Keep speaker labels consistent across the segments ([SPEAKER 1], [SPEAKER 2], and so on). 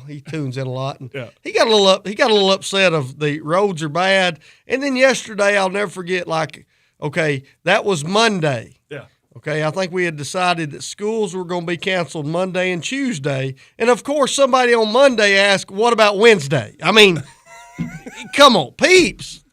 [SPEAKER 1] He tunes in a lot, and
[SPEAKER 2] Yeah.
[SPEAKER 1] he got a little upset of the roads are bad. And then yesterday, I'll never forget. Okay, that was Monday.
[SPEAKER 2] Yeah.
[SPEAKER 1] Okay, I think we had decided that schools were going to be canceled Monday and Tuesday, and of course, somebody on Monday asked, "What about Wednesday?" I mean, come on, peeps,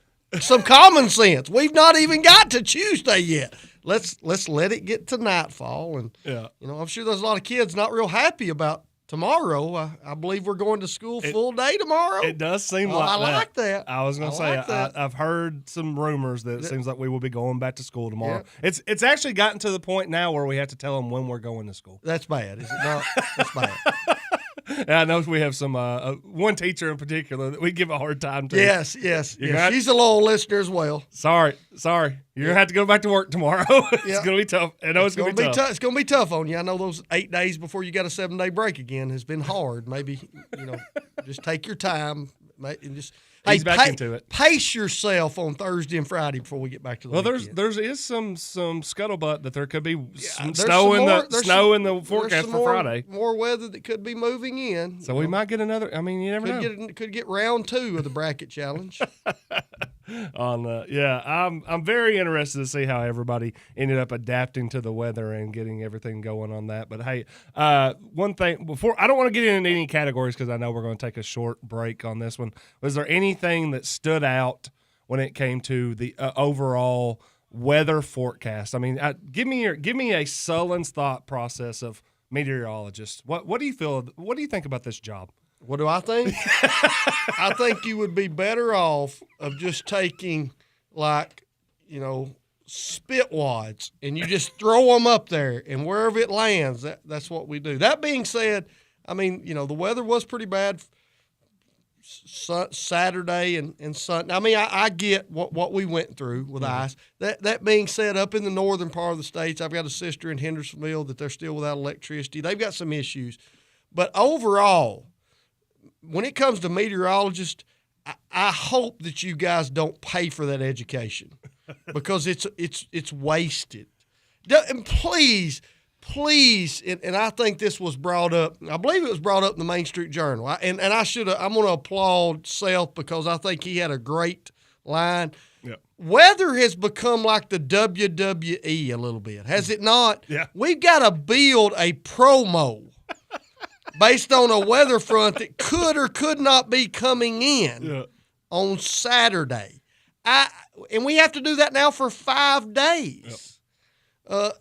[SPEAKER 1] some common sense. We've not even got to Tuesday yet. Let's let it get to nightfall, and I'm sure there's a lot of kids not real happy about tomorrow. I believe we're going to school full day tomorrow.
[SPEAKER 2] It does seem like that.
[SPEAKER 1] I like that.
[SPEAKER 2] I was going to say, I've heard some rumors that it seems like we will be going back to school tomorrow.
[SPEAKER 1] Yeah.
[SPEAKER 2] It's actually gotten to the point now where we have to tell them when we're going to school.
[SPEAKER 1] That's bad, is it not? That's bad.
[SPEAKER 2] And I know we have some one teacher in particular that we give a hard time to.
[SPEAKER 1] Yes. She's a loyal listener as well.
[SPEAKER 2] Sorry. You're going to have to go back to work tomorrow. It's going to be tough. I know it's going to be tough.
[SPEAKER 1] It's going to be tough on you. I know those 8 days before you got a 7-day break again has been hard. Maybe, just take your time and just
[SPEAKER 2] He's back into it.
[SPEAKER 1] Pace yourself on Thursday and Friday before we get back to the weekend.
[SPEAKER 2] There is some scuttlebutt that there could be snow in the forecast for Friday.
[SPEAKER 1] More weather that could be moving in.
[SPEAKER 2] So we might get another. I mean, you never know.
[SPEAKER 1] Could get round 2 of the bracket challenge.
[SPEAKER 2] I'm very interested to see how everybody ended up adapting to the weather and getting everything going on that. But hey, one thing before I don't want to get into any categories because I know we're going to take a short break on this one. Was there anything that stood out when it came to the overall weather forecast? I mean, give me a Sullen's thought process of meteorologist. What do you feel? What do you think about this job?
[SPEAKER 1] What do I think? I think you would be better off of just taking spit wads and you just throw them up there and wherever it lands, that's what we do. That being said, I mean, the weather was pretty bad Saturday and Sunday. I mean, I get what we went through with ice. That being said, up in the northern part of the states, I've got a sister in Hendersonville that they're still without electricity. They've got some issues. But overall, when it comes to meteorologists, I hope that you guys don't pay for that education because it's wasted. And please, and I think this was brought up. I believe it was brought up in the Main Street Journal. I'm going to applaud Seth because I think he had a great line.
[SPEAKER 2] Yeah.
[SPEAKER 1] Weather has become like the WWE a little bit, has it not?
[SPEAKER 2] Yeah.
[SPEAKER 1] We've got to build a promo based on a weather front that could or could not be coming in on Saturday. And we have to do that now for 5 days.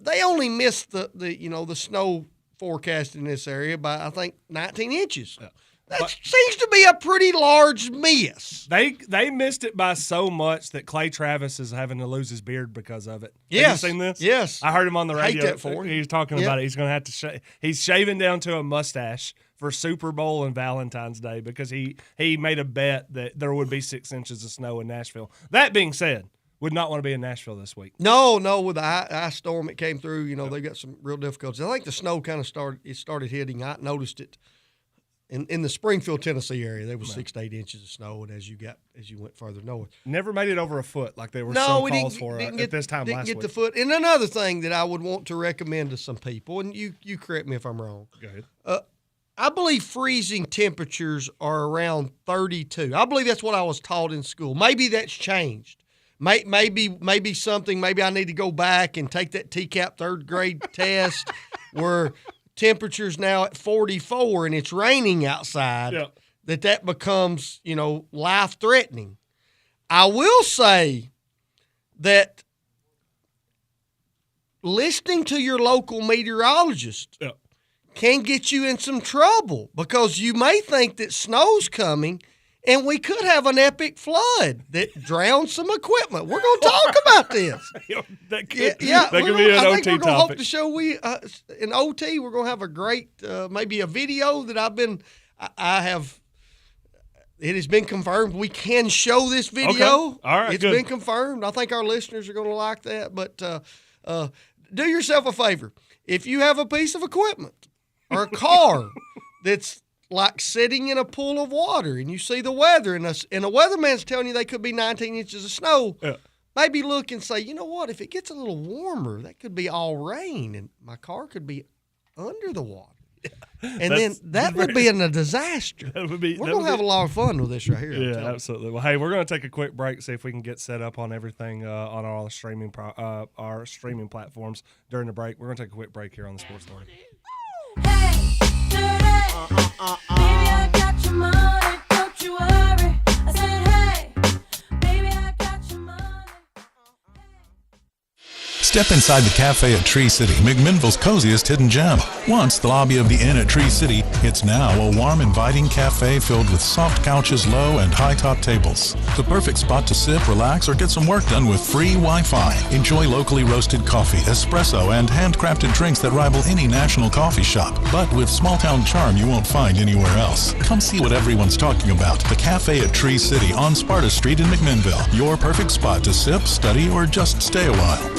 [SPEAKER 1] They only missed the snow forecast in this area by, I think, 19 inches. Yeah. That seems to be a pretty large miss.
[SPEAKER 2] They missed it by so much that Clay Travis is having to lose his beard because of it.
[SPEAKER 1] Yes.
[SPEAKER 2] Have you seen this?
[SPEAKER 1] Yes.
[SPEAKER 2] I heard him on the radio.
[SPEAKER 1] I hate that for him.
[SPEAKER 2] He was talking about it. He's going to have to he's shaving down to a mustache for Super Bowl and Valentine's Day because he made a bet that there would be 6 inches of snow in Nashville. That being said, would not want to be in Nashville this week.
[SPEAKER 1] No, with the ice storm that came through, they've got some real difficulties. I think the snow kind of started hitting. I noticed it. In the Springfield, Tennessee area, there was 6 to 8 inches of snow, and as you went further north,
[SPEAKER 2] never made it over a foot like there were some calls for at this time last week.
[SPEAKER 1] Didn't get the foot. And another thing that I would want to recommend to some people, and you correct me if I'm wrong.
[SPEAKER 2] Go ahead.
[SPEAKER 1] I believe freezing temperatures are around 32. I believe that's what I was taught in school. Maybe that's changed. Maybe something. Maybe I need to go back and take that TCAP third grade test where temperature's now at 44 and it's raining outside, that becomes, life-threatening. I will say that listening to your local meteorologist can get you in some trouble because you may think that snow's coming and we could have an epic flood that drowns some equipment. We're going to talk about this.
[SPEAKER 2] That could be an OT topic.
[SPEAKER 1] I think we're going to hope to show in OT, we're going to have a great, maybe a video that I have. It has been confirmed. We can show this video.
[SPEAKER 2] Okay. All right,
[SPEAKER 1] It's been confirmed. I think our listeners are going to like that. But do yourself a favor. If you have a piece of equipment or a car that's like sitting in a pool of water and you see the weather and a weatherman's telling you they could be 19 inches of snow, maybe look and say, you know what, if it gets a little warmer, that could be all rain and my car could be under the water. And then that would be a disaster. We're going to have a lot of fun with this right here.
[SPEAKER 2] Yeah, absolutely. Well, hey, we're going to take a quick break, see if we can get set up on everything on our streaming platforms during the break. We're going to take a quick break here on the Sports Authority.
[SPEAKER 3] Hey, baby, I got your money, don't you worry. I said, hey, baby, I got your money.
[SPEAKER 4] Step inside the cafe at Tree City, McMinnville's coziest hidden gem. Once the lobby of the inn at Tree City, it's now a warm, inviting cafe filled with soft couches, low and high-top tables. The perfect spot to sip, relax, or get some work done with free Wi-Fi. Enjoy locally roasted coffee, espresso, and handcrafted drinks that rival any national coffee shop, but with small-town charm you won't find anywhere else. Come see what everyone's talking about. The cafe at Tree City on Sparta Street in McMinnville. Your perfect spot to sip, study, or just stay a while.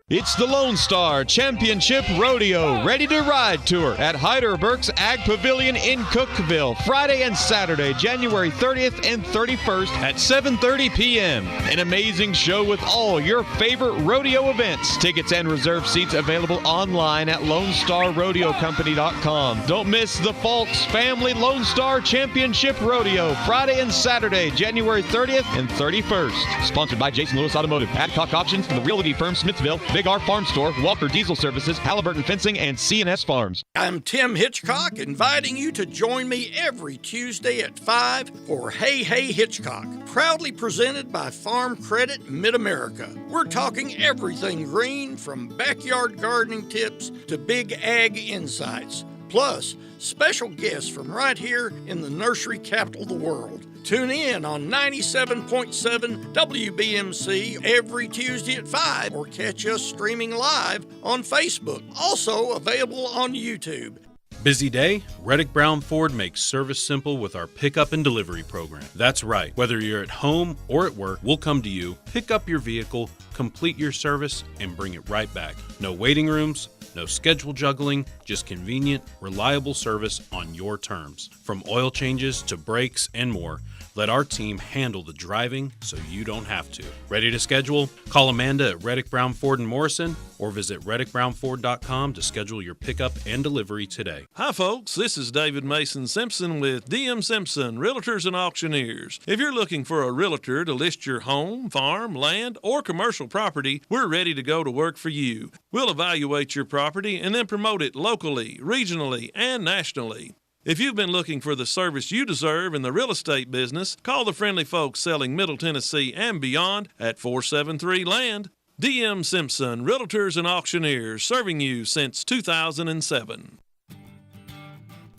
[SPEAKER 5] It's the Lone Star Championship Rodeo Ready to Ride Tour at Heidelberg's Ag Pavilion in Cookeville, Friday and Saturday, January 30th and 31st at 7:30 p.m. An amazing show with all your favorite rodeo events. Tickets and reserved seats available online at LoneStarRodeoCompany.com. Don't miss the Falks Family Lone Star Championship Rodeo, Friday and Saturday, January 30th and 31st. Sponsored by Jason Lewis Automotive, Adcock Options from the Realty Firm Smithville, Big R Farm Store, Walker Diesel Services, Halliburton Fencing, and C&S Farms.
[SPEAKER 6] I'm Tim Hitchcock, inviting you to join me every Tuesday at 5 for Hey Hey Hitchcock, proudly presented by Farm Credit Mid-America. We're talking everything green, from backyard gardening tips to big ag insights, plus special guests from right here in the nursery capital of the world. Tune in on 97.7 WBMC every Tuesday at 5 or catch us streaming live on Facebook. Also available on YouTube.
[SPEAKER 7] Busy day? Reddick Brown Ford makes service simple with our pickup and delivery program. That's right. Whether you're at home or at work, we'll come to you, pick up your vehicle, complete your service, and bring it right back. No waiting rooms, no schedule juggling, just convenient, reliable service on your terms. From oil changes to brakes and more, let our team handle the driving so you don't have to. Ready to schedule? Call Amanda at Reddick Brown Ford in Morrison or visit ReddickBrownFord.com to schedule your pickup and delivery today.
[SPEAKER 8] Hi folks, this is David Mason Simpson with DM Simpson Realtors and Auctioneers. If you're looking for a realtor to list your home, farm, land, or commercial property, we're ready to go to work for you. We'll evaluate your property and then promote it locally, regionally, and nationally. If you've been looking for the service you deserve in the real estate business, call the friendly folks selling Middle Tennessee and beyond at 473-LAND. DM Simpson, Realtors and Auctioneers, serving you since 2007.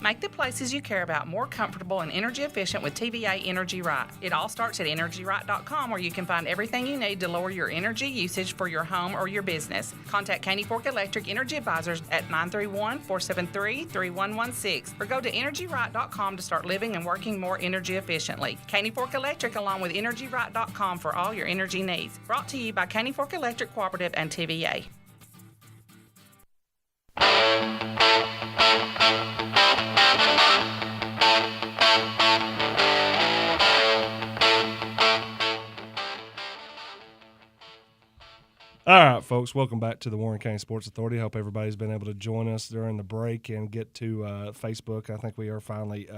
[SPEAKER 9] Make the places you care about more comfortable and energy efficient with TVA Energy Right. It all starts at EnergyRight.com, where you can find everything you need to lower your energy usage for your home or your business. Contact Caney Fork Electric Energy Advisors at 931-473-3116 or go to EnergyRight.com to start living and working more energy efficiently. Caney Fork Electric along with EnergyRight.com for all your energy needs. Brought to you by Caney Fork Electric Cooperative and TVA.
[SPEAKER 2] All right, folks, welcome back to the Warren County Sports Authority. Hope everybody's been able to join us during the break and get to Facebook. I think we are finally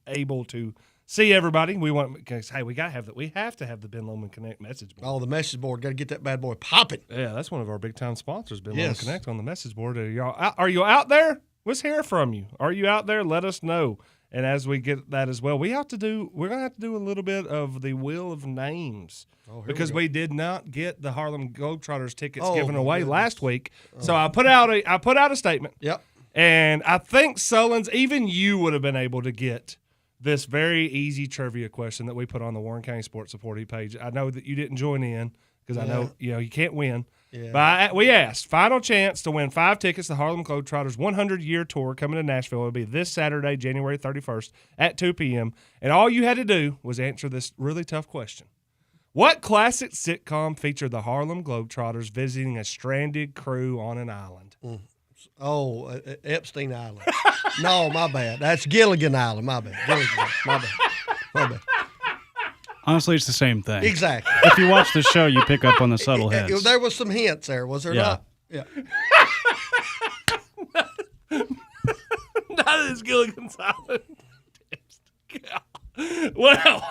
[SPEAKER 2] able to see everybody. We want because hey, we have to have the Ben Lomond Connect message board.
[SPEAKER 1] Oh, the message board, got to get that bad boy popping.
[SPEAKER 2] Yeah, that's one of our big time sponsors, Ben Lomond Connect on the message board. Are you out there? Let's hear from you. Are you out there? Let us know. And as we get that as well, we're going to have to do a little bit of the Wheel of Names because we did not get the Harlem Globetrotters tickets given away last week. So I put out a statement.
[SPEAKER 1] Yep.
[SPEAKER 2] And I think Sullins, even you would have been able to get this very easy trivia question that we put on the Warren County Sports Authority page. I know that you didn't join in because I know you can't win. Yeah. But we asked, final chance to win 5 tickets to the Harlem Globetrotters 100-year tour coming to Nashville. It'll be this Saturday, January 31st at 2 p.m. And all you had to do was answer this really tough question. What classic sitcom featured the Harlem Globetrotters visiting a stranded crew on an island?
[SPEAKER 1] Epstein Island. No, my bad. That's Gilligan Island. My bad. My bad.
[SPEAKER 10] Honestly, it's the same thing.
[SPEAKER 1] Exactly.
[SPEAKER 10] If you watch the show, you pick up on the subtle hints.
[SPEAKER 1] There was some hints there, was there not? Yeah.
[SPEAKER 2] It's Gilligan's Island. Well,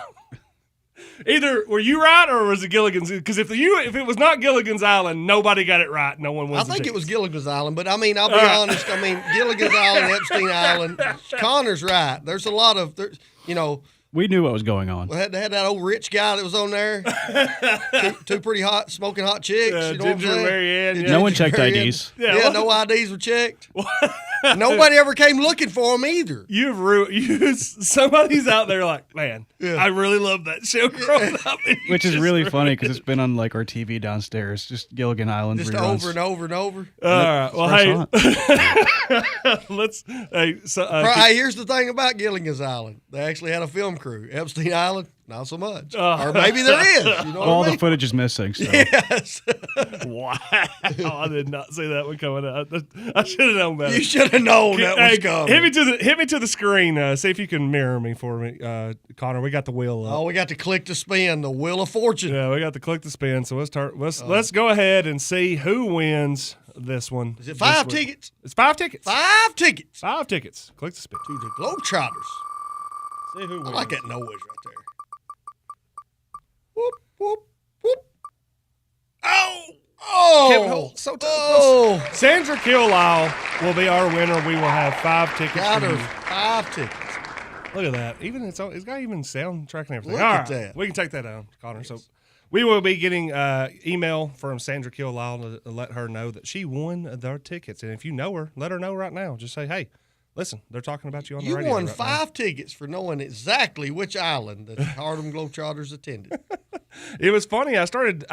[SPEAKER 2] either were you right or was it Gilligan's? Because if it was not Gilligan's Island, nobody got it right. No one wins.
[SPEAKER 1] I think it was Gilligan's Island, but I mean, I'll be honest. I mean, Gilligan's Island, Epstein Island. Connor's right. There's a lot of,
[SPEAKER 10] We knew what was going on.
[SPEAKER 1] they had that old rich guy that was on there. two pretty hot, smoking hot chicks. You know what I'm
[SPEAKER 2] Ginger
[SPEAKER 1] saying?
[SPEAKER 2] Marianne.
[SPEAKER 10] No one checked IDs.
[SPEAKER 1] Yeah, no IDs were checked. Nobody ever came looking for them either.
[SPEAKER 2] You've ruined. Somebody's out there like, man, I really love that show growing up.
[SPEAKER 10] Which is really funny because it's been on like our TV downstairs, just Gilligan Island
[SPEAKER 1] Just
[SPEAKER 10] reruns.
[SPEAKER 1] over and over and over.
[SPEAKER 2] All right. Well, hey, let's. Hey,
[SPEAKER 1] Hey, here's the thing about Gilligan's Island. They actually had a film crew. Epstein Island, not so much. Or maybe there is. You know
[SPEAKER 10] All
[SPEAKER 1] what I
[SPEAKER 10] the
[SPEAKER 1] mean?
[SPEAKER 10] footage is missing. So.
[SPEAKER 1] Yes.
[SPEAKER 2] wow, I did not see that one coming out. I should have known better.
[SPEAKER 1] You should have known that was coming.
[SPEAKER 2] Hit me to the screen. See if you can mirror me for me, Connor. We got the wheel up.
[SPEAKER 1] Oh, we got to click to spin, the Wheel of Fortune.
[SPEAKER 2] Yeah, we got to click the spin. So let's go ahead and see who wins this one.
[SPEAKER 1] Is it 5 tickets?
[SPEAKER 2] It's 5 tickets.
[SPEAKER 1] 5 tickets
[SPEAKER 2] 5 tickets. Click the spin.
[SPEAKER 1] to the Globetrotters.
[SPEAKER 2] See who wins.
[SPEAKER 1] I like that noise right there. Whoop, whoop, whoop. Oh!
[SPEAKER 2] Kevin
[SPEAKER 1] Oh!
[SPEAKER 2] Holt, so tough.
[SPEAKER 1] Oh!
[SPEAKER 2] Sandra Killisle will be our winner. We will have 5 tickets.
[SPEAKER 1] Got
[SPEAKER 2] for
[SPEAKER 1] her
[SPEAKER 2] you.
[SPEAKER 1] 5 tickets.
[SPEAKER 2] Look at that. Even it's got even soundtrack and everything.
[SPEAKER 1] Look
[SPEAKER 2] All
[SPEAKER 1] at
[SPEAKER 2] right,
[SPEAKER 1] that.
[SPEAKER 2] we can take that down, Connor. So we will be getting email from Sandra Killisle to let her know that she won their tickets. And if you know her, let her know right now. Just say, hey, listen, they're talking about you on the
[SPEAKER 1] You
[SPEAKER 2] radio.
[SPEAKER 1] won
[SPEAKER 2] right
[SPEAKER 1] 5 tickets for knowing exactly which island the Harlem Globetrotters attended.
[SPEAKER 2] now. It was funny. I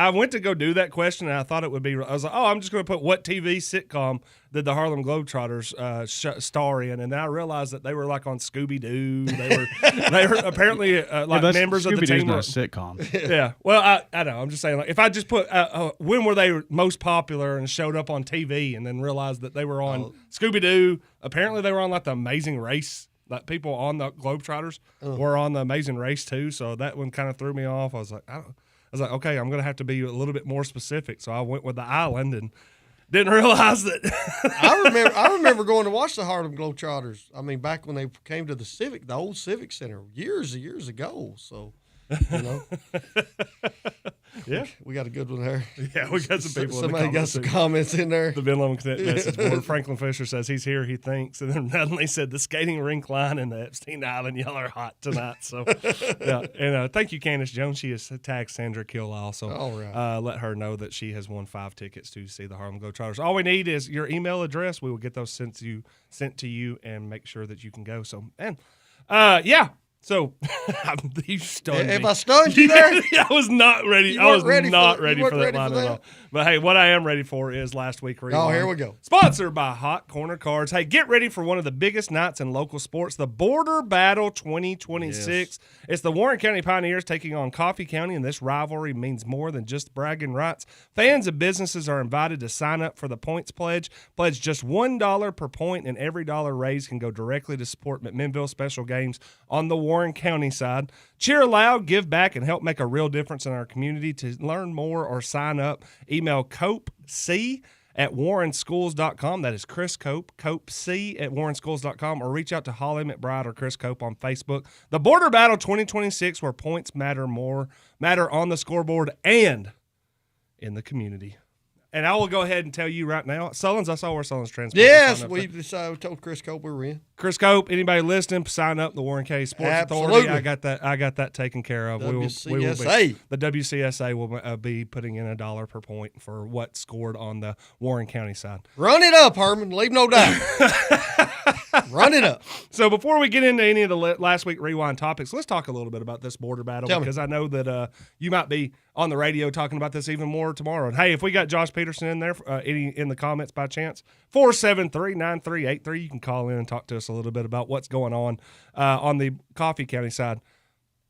[SPEAKER 2] went to go do that question, and I thought it would be. I was like, oh, I'm just going to put what TV sitcom did the Harlem Globetrotters star in, and then I realized that they were like on Scooby Doo. They were apparently like members of the team.
[SPEAKER 10] Not a sitcom.
[SPEAKER 2] Yeah. Well, I know. I'm just saying, like, if I just put when were they most popular and showed up on TV, and then realized that they were on Scooby Doo. Apparently, they were on like the Amazing Race. Like people on the Globetrotters were on the Amazing Race too. So that one kind of threw me off. I was like, okay, I'm gonna have to be a little bit more specific. So I went with the island and didn't realize that.
[SPEAKER 1] I remember going to watch the Harlem Globetrotters. I mean, back when they came to the old Civic Center years ago. So, you know.
[SPEAKER 2] Yeah,
[SPEAKER 1] we got a good one there.
[SPEAKER 2] Yeah, we got some people.
[SPEAKER 1] Somebody got some comments in there.
[SPEAKER 2] The Ben Lomond Connect message board. Franklin Fisher says he's here. He thinks, and then Natalie said the skating rink line in the Epstein Island. Y'all are hot tonight. So, yeah, and thank you, Candace Jones. She has tagged Sandra Killisle. So,
[SPEAKER 1] all right.
[SPEAKER 2] Let her know that she has won 5 tickets to see the Harlem Globetrotters. All we need is your email address. We will get those sent to you, and make sure that you can go. So, and yeah. So you stunned me.
[SPEAKER 1] Have I stunned you there?
[SPEAKER 2] I was not ready. I was not ready for that line at all. But hey, what I am ready for is last week.
[SPEAKER 1] Oh, here we go.
[SPEAKER 2] Sponsored by Hot Corner Cards. Hey, get ready for one of the biggest nights in local sports, the Border Battle 2026. Yes. It's the Warren County Pioneers taking on Coffee County, and this rivalry means more than just bragging rights. Fans and businesses are invited to sign up for the Points Pledge. Pledge just $1 per point, and every dollar raised can go directly to support McMinnville special games on the Warren County side. Cheer loud, give back, and help make a real difference in our community. To learn more or sign up, email CopeC@warrenschools.com. That is Chris Cope, CopeC@warrenschools.com, or reach out to Holly McBride or Chris Cope on Facebook. The Border Battle 2026, where points matter on the scoreboard and in the community. And I will go ahead and tell you right now, Sullins, I saw where Sullins transferred.
[SPEAKER 1] Yes, we told Chris Cope we were in.
[SPEAKER 2] Chris Cope, anybody listening, sign up the Warren County Sports Authority. I got that taken care of.
[SPEAKER 1] WCSA.
[SPEAKER 2] The WCSA will be putting in $1 per point for what scored on the Warren County side.
[SPEAKER 1] Run it up, Herman. Leave no doubt. Run it up.
[SPEAKER 2] So before we get into any of the last week rewind topics, let's talk a little bit about this border battle, because I know that you might be on the radio talking about this even more tomorrow. And hey, if we got Josh Peterson in there, in the comments by chance, 473-9383, you can call in and talk to us a little bit about what's going on the Coffee County side.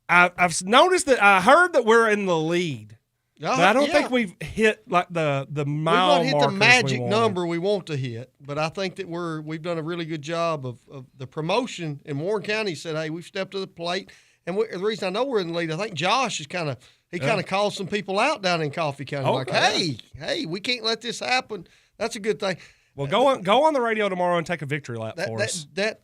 [SPEAKER 2] I've noticed that I heard that we're in the lead. But I don't think we've hit like the mile mark.
[SPEAKER 1] We've not hit the magic number we want to hit, but I think that we've done a really good job of the promotion. And Warren County said, "Hey, we've stepped to the plate." And the reason I know we're in the lead, I think Josh is kind of called some people out down in Coffee County, hey, we can't let this happen. That's a good thing.
[SPEAKER 2] Well, go on the radio tomorrow and take a victory lap for us.
[SPEAKER 1] That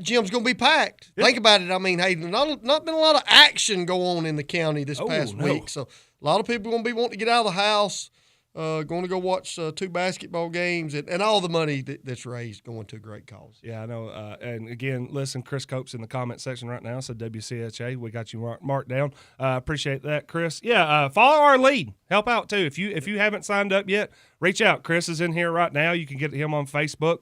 [SPEAKER 1] gym's going to be packed. Yep. Think about it. I mean, hey, not been a lot of action go on in the county this past week. So a lot of people going to be wanting to get out of the house, going to go watch 2 basketball games, and all the money that's raised going to a great cause.
[SPEAKER 2] Yeah, I know. And again, listen, Chris Cope's in the comment section right now. So WCHA, we got you marked down. Appreciate that, Chris. Yeah, follow our lead. Help out too. If you haven't signed up yet, reach out. Chris is in here right now. You can get him on Facebook.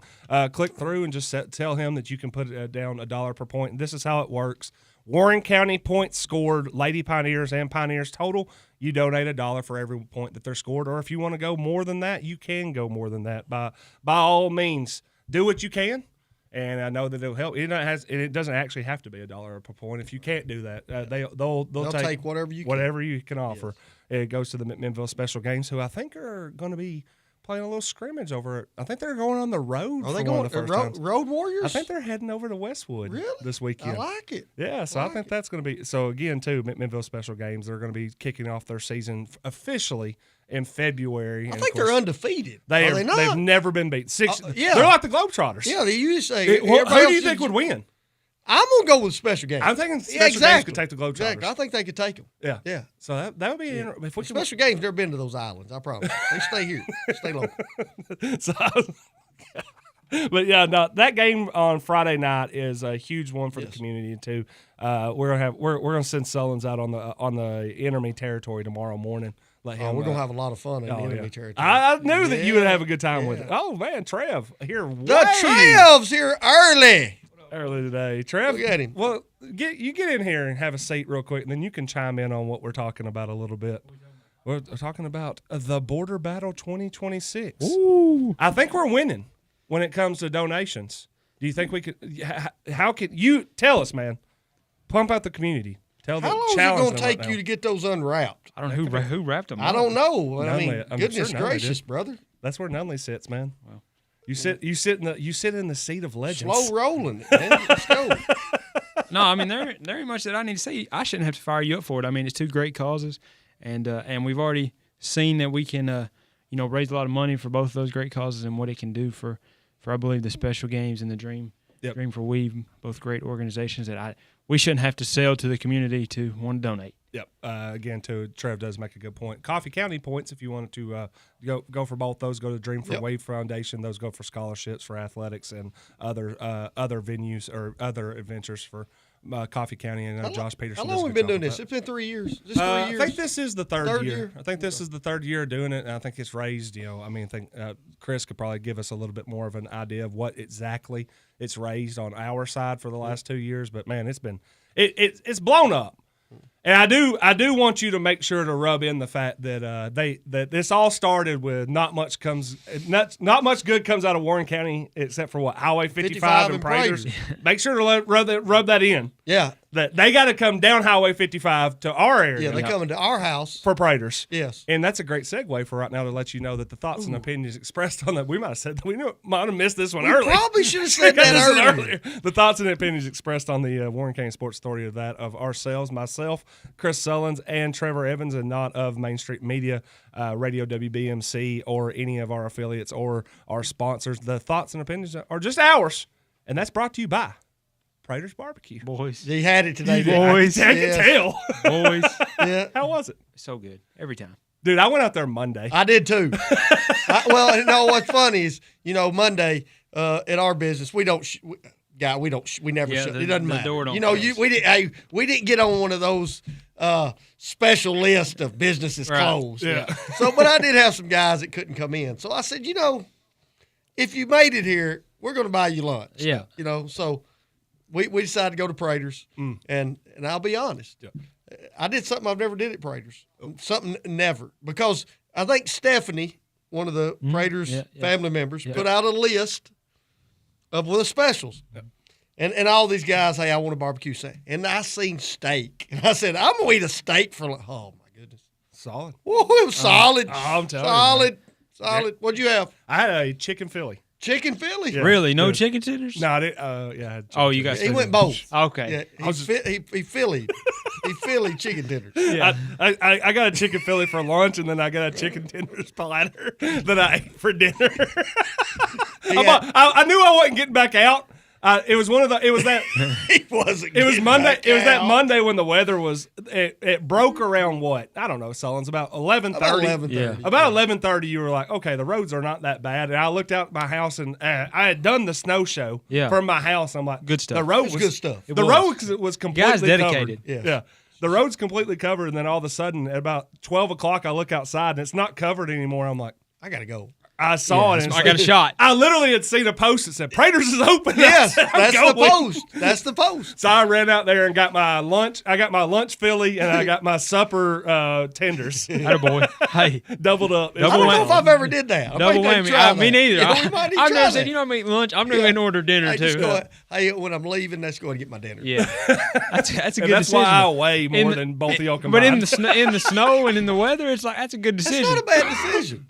[SPEAKER 2] Click through and just tell him that you can put down $1 per point. And this is how it works. Warren County points scored, Lady Pioneers and Pioneers total. You donate $1 for every point that they're scored. Or if you want to go more than that, you can go more than that. By all means, do what you can. And I know that it'll help. It doesn't actually have to be $1 per point. If you can't do that, they'll take whatever you can offer. Yes. It goes to the McMinnville Special Games, who I think are going to be playing a little scrimmage over. I think they're going on the road.
[SPEAKER 1] Are they going Road Warriors?
[SPEAKER 2] I think they're heading over to Westwood this weekend.
[SPEAKER 1] I like it.
[SPEAKER 2] Yeah, so I think that's going to be. So again, too, McMinnville Special Games. They're going to be kicking off their season officially in February.
[SPEAKER 1] I think they're undefeated.
[SPEAKER 2] Are they not? They've never been beat. They're like the Globetrotters.
[SPEAKER 1] Yeah, they usually say.
[SPEAKER 2] Who do you think would win?
[SPEAKER 1] I'm going to go with Special Games.
[SPEAKER 2] I'm thinking Special Games could take the Globetrotters.
[SPEAKER 1] Exactly. I think they could take them.
[SPEAKER 2] Yeah. So that would be interesting. If
[SPEAKER 1] Special Games never been to those islands, I promise. They stay here. Stay local.
[SPEAKER 2] But yeah, no, that game on Friday night is a huge one for the community too. We're gonna send Sullins out on the enemy territory tomorrow morning. We're
[SPEAKER 1] gonna have a lot of fun in the enemy territory.
[SPEAKER 2] I knew that you would have a good time with it. Oh man, Trev here.
[SPEAKER 1] The Trev's here early
[SPEAKER 2] today. Trev,
[SPEAKER 1] look at him.
[SPEAKER 2] Well, get in here and have a seat real quick, and then you can chime in on what we're talking about a little bit. We're talking about the Border Battle 2026.
[SPEAKER 10] Ooh.
[SPEAKER 2] I think we're winning when it comes to donations. Do you think we could? How can you tell us, man? Pump out the community. How long is it
[SPEAKER 1] going to take you to get those unwrapped?
[SPEAKER 10] I don't know who wrapped them.
[SPEAKER 1] I don't know.
[SPEAKER 2] Nunley,
[SPEAKER 1] Goodness gracious, brother.
[SPEAKER 2] That's where Nunley sits, man. Well, you sit in the seat of legends.
[SPEAKER 1] Slow rolling, man. Let's go.
[SPEAKER 11] No, I mean there ain't much that I need to say. I shouldn't have to fire you up for it. I mean, it's 2 great causes, and we've already seen that we can raise a lot of money for both of those great causes and what it can do for I believe the Special Games and the Dream for Weave, both great organizations that we shouldn't have to sell to the community to want to donate.
[SPEAKER 2] Yep. Again, too, Trev does make a good point. Coffee County points, if you wanted to go for both those, go to Dream for Wave Foundation. Those go for scholarships for athletics and other venues or other adventures for Coffee County and Josh Peterson.
[SPEAKER 1] How long have we been doing this? It's been 3 years. Is this 3 years?
[SPEAKER 2] I think this is the third year. I think this is the third year doing it, and I think it's raised. I think Chris could probably give us a little bit more of an idea of what exactly it's raised on our side for the last 2 years. But man, it's been it's blown up. And I do want you to make sure to rub in the fact that that this all started with not much good comes out of Warren County except for what Highway 55 and Praters. Make sure to rub that in.
[SPEAKER 1] Yeah.
[SPEAKER 2] That they got to come down Highway 55 to our area.
[SPEAKER 1] Yeah, they coming to our house
[SPEAKER 2] for Praters.
[SPEAKER 1] Yes,
[SPEAKER 2] and that's a great segue for right now to let you know that the thoughts and opinions expressed on that. We might have said that we might have missed this one early.
[SPEAKER 1] Probably should have said that earlier.
[SPEAKER 2] The thoughts and opinions expressed on the Warren County Sports Authority of that of ourselves, myself, Chris Sullins, and Trevor Evans, and not of Main Street Media, Radio WBMC, or any of our affiliates or our sponsors. The thoughts and opinions are just ours, and that's brought to you by Praters Barbecue.
[SPEAKER 11] Boys.
[SPEAKER 1] He had it today.
[SPEAKER 2] Boys. I can tell.
[SPEAKER 11] Boys.
[SPEAKER 1] Yeah.
[SPEAKER 2] How was it?
[SPEAKER 11] So good. Every time.
[SPEAKER 2] Dude, I went out there Monday.
[SPEAKER 1] I did too. What's funny is, Monday at our business, we never shut. It doesn't matter.
[SPEAKER 11] Door don't
[SPEAKER 1] we didn't get on one of those special list of businesses closed.
[SPEAKER 2] Yeah.
[SPEAKER 1] So, but I did have some guys that couldn't come in. So I said, if you made it here, we're going to buy you lunch.
[SPEAKER 11] Yeah.
[SPEAKER 1] So we decided to go to Praters, and I'll be honest, I did something I've never did at Praters. Something never, because I think Stephanie, one of the Praters family members, put out a list of the specials. Yep. And all these guys, hey, I want a barbecue steak. And I seen steak. And I said, I'm going to eat a steak for oh, my goodness.
[SPEAKER 2] Solid.
[SPEAKER 1] Whoa, it was solid.
[SPEAKER 2] I'm telling
[SPEAKER 1] you. Solid.
[SPEAKER 2] Yeah.
[SPEAKER 1] What'd you have?
[SPEAKER 2] I had a chicken Philly.
[SPEAKER 1] Chicken Philly?
[SPEAKER 11] Yeah. Really? No chicken tenders?
[SPEAKER 2] No, I did. Yeah.
[SPEAKER 11] Oh, you guys.
[SPEAKER 1] He went both.
[SPEAKER 11] Okay.
[SPEAKER 1] Yeah, he Phillied. He Philly chicken tenders.
[SPEAKER 2] I got a chicken Philly for lunch, and then I got a chicken tenders platter that I ate for dinner. I knew I wasn't getting back out. It was that.
[SPEAKER 1] He wasn't.
[SPEAKER 2] It was
[SPEAKER 1] getting
[SPEAKER 2] Monday.
[SPEAKER 1] back
[SPEAKER 2] It was that
[SPEAKER 1] out.
[SPEAKER 2] Monday when the weather was. It broke around what? I don't know, Sullins, about 11:30.
[SPEAKER 1] About 11:30.
[SPEAKER 11] Yeah.
[SPEAKER 2] About 11:30, you were like, okay, the roads are not that bad. And I looked out my house, and I had done the snow show from my house. I'm like,
[SPEAKER 11] Good stuff.
[SPEAKER 2] The road
[SPEAKER 1] It was good stuff.
[SPEAKER 2] The road was completely
[SPEAKER 11] Guys dedicated.
[SPEAKER 2] covered.
[SPEAKER 1] Yeah.
[SPEAKER 2] Yeah. The road's completely covered, and then all of a sudden, at about 12 o'clock, I look outside, and it's not covered anymore. I'm like,
[SPEAKER 1] I gotta go.
[SPEAKER 2] I saw it. And
[SPEAKER 11] I got a shot.
[SPEAKER 2] I literally had seen a post that said, Praters is open.
[SPEAKER 1] Yes,
[SPEAKER 2] I said,
[SPEAKER 1] that's
[SPEAKER 2] "I'm
[SPEAKER 1] the
[SPEAKER 2] going."
[SPEAKER 1] post. That's the post.
[SPEAKER 2] So I ran out there and got my lunch. I got my lunch Philly, and I got my supper tenders.
[SPEAKER 11] Attaboy. Hey,
[SPEAKER 2] Doubled up.
[SPEAKER 1] I don't know if I've ever did that. I
[SPEAKER 11] double
[SPEAKER 1] might need to
[SPEAKER 11] whammy.
[SPEAKER 1] try
[SPEAKER 11] Me
[SPEAKER 1] that.
[SPEAKER 11] neither.
[SPEAKER 1] Yeah, we might need to
[SPEAKER 11] I've
[SPEAKER 1] try
[SPEAKER 11] never
[SPEAKER 1] that.
[SPEAKER 11] said, I'm eating lunch. I'm going to order dinner
[SPEAKER 1] Hey,
[SPEAKER 11] too.
[SPEAKER 1] just go, hey, when I'm leaving, let's go and get my dinner.
[SPEAKER 11] Yeah, that's a
[SPEAKER 2] And
[SPEAKER 11] good
[SPEAKER 2] that's
[SPEAKER 11] decision.
[SPEAKER 2] why I weigh more
[SPEAKER 11] In the-
[SPEAKER 2] than both of y'all
[SPEAKER 11] But
[SPEAKER 2] combined.
[SPEAKER 11] in the snow and in the weather, it's like that's a good
[SPEAKER 1] That's
[SPEAKER 11] decision.
[SPEAKER 1] not a bad decision.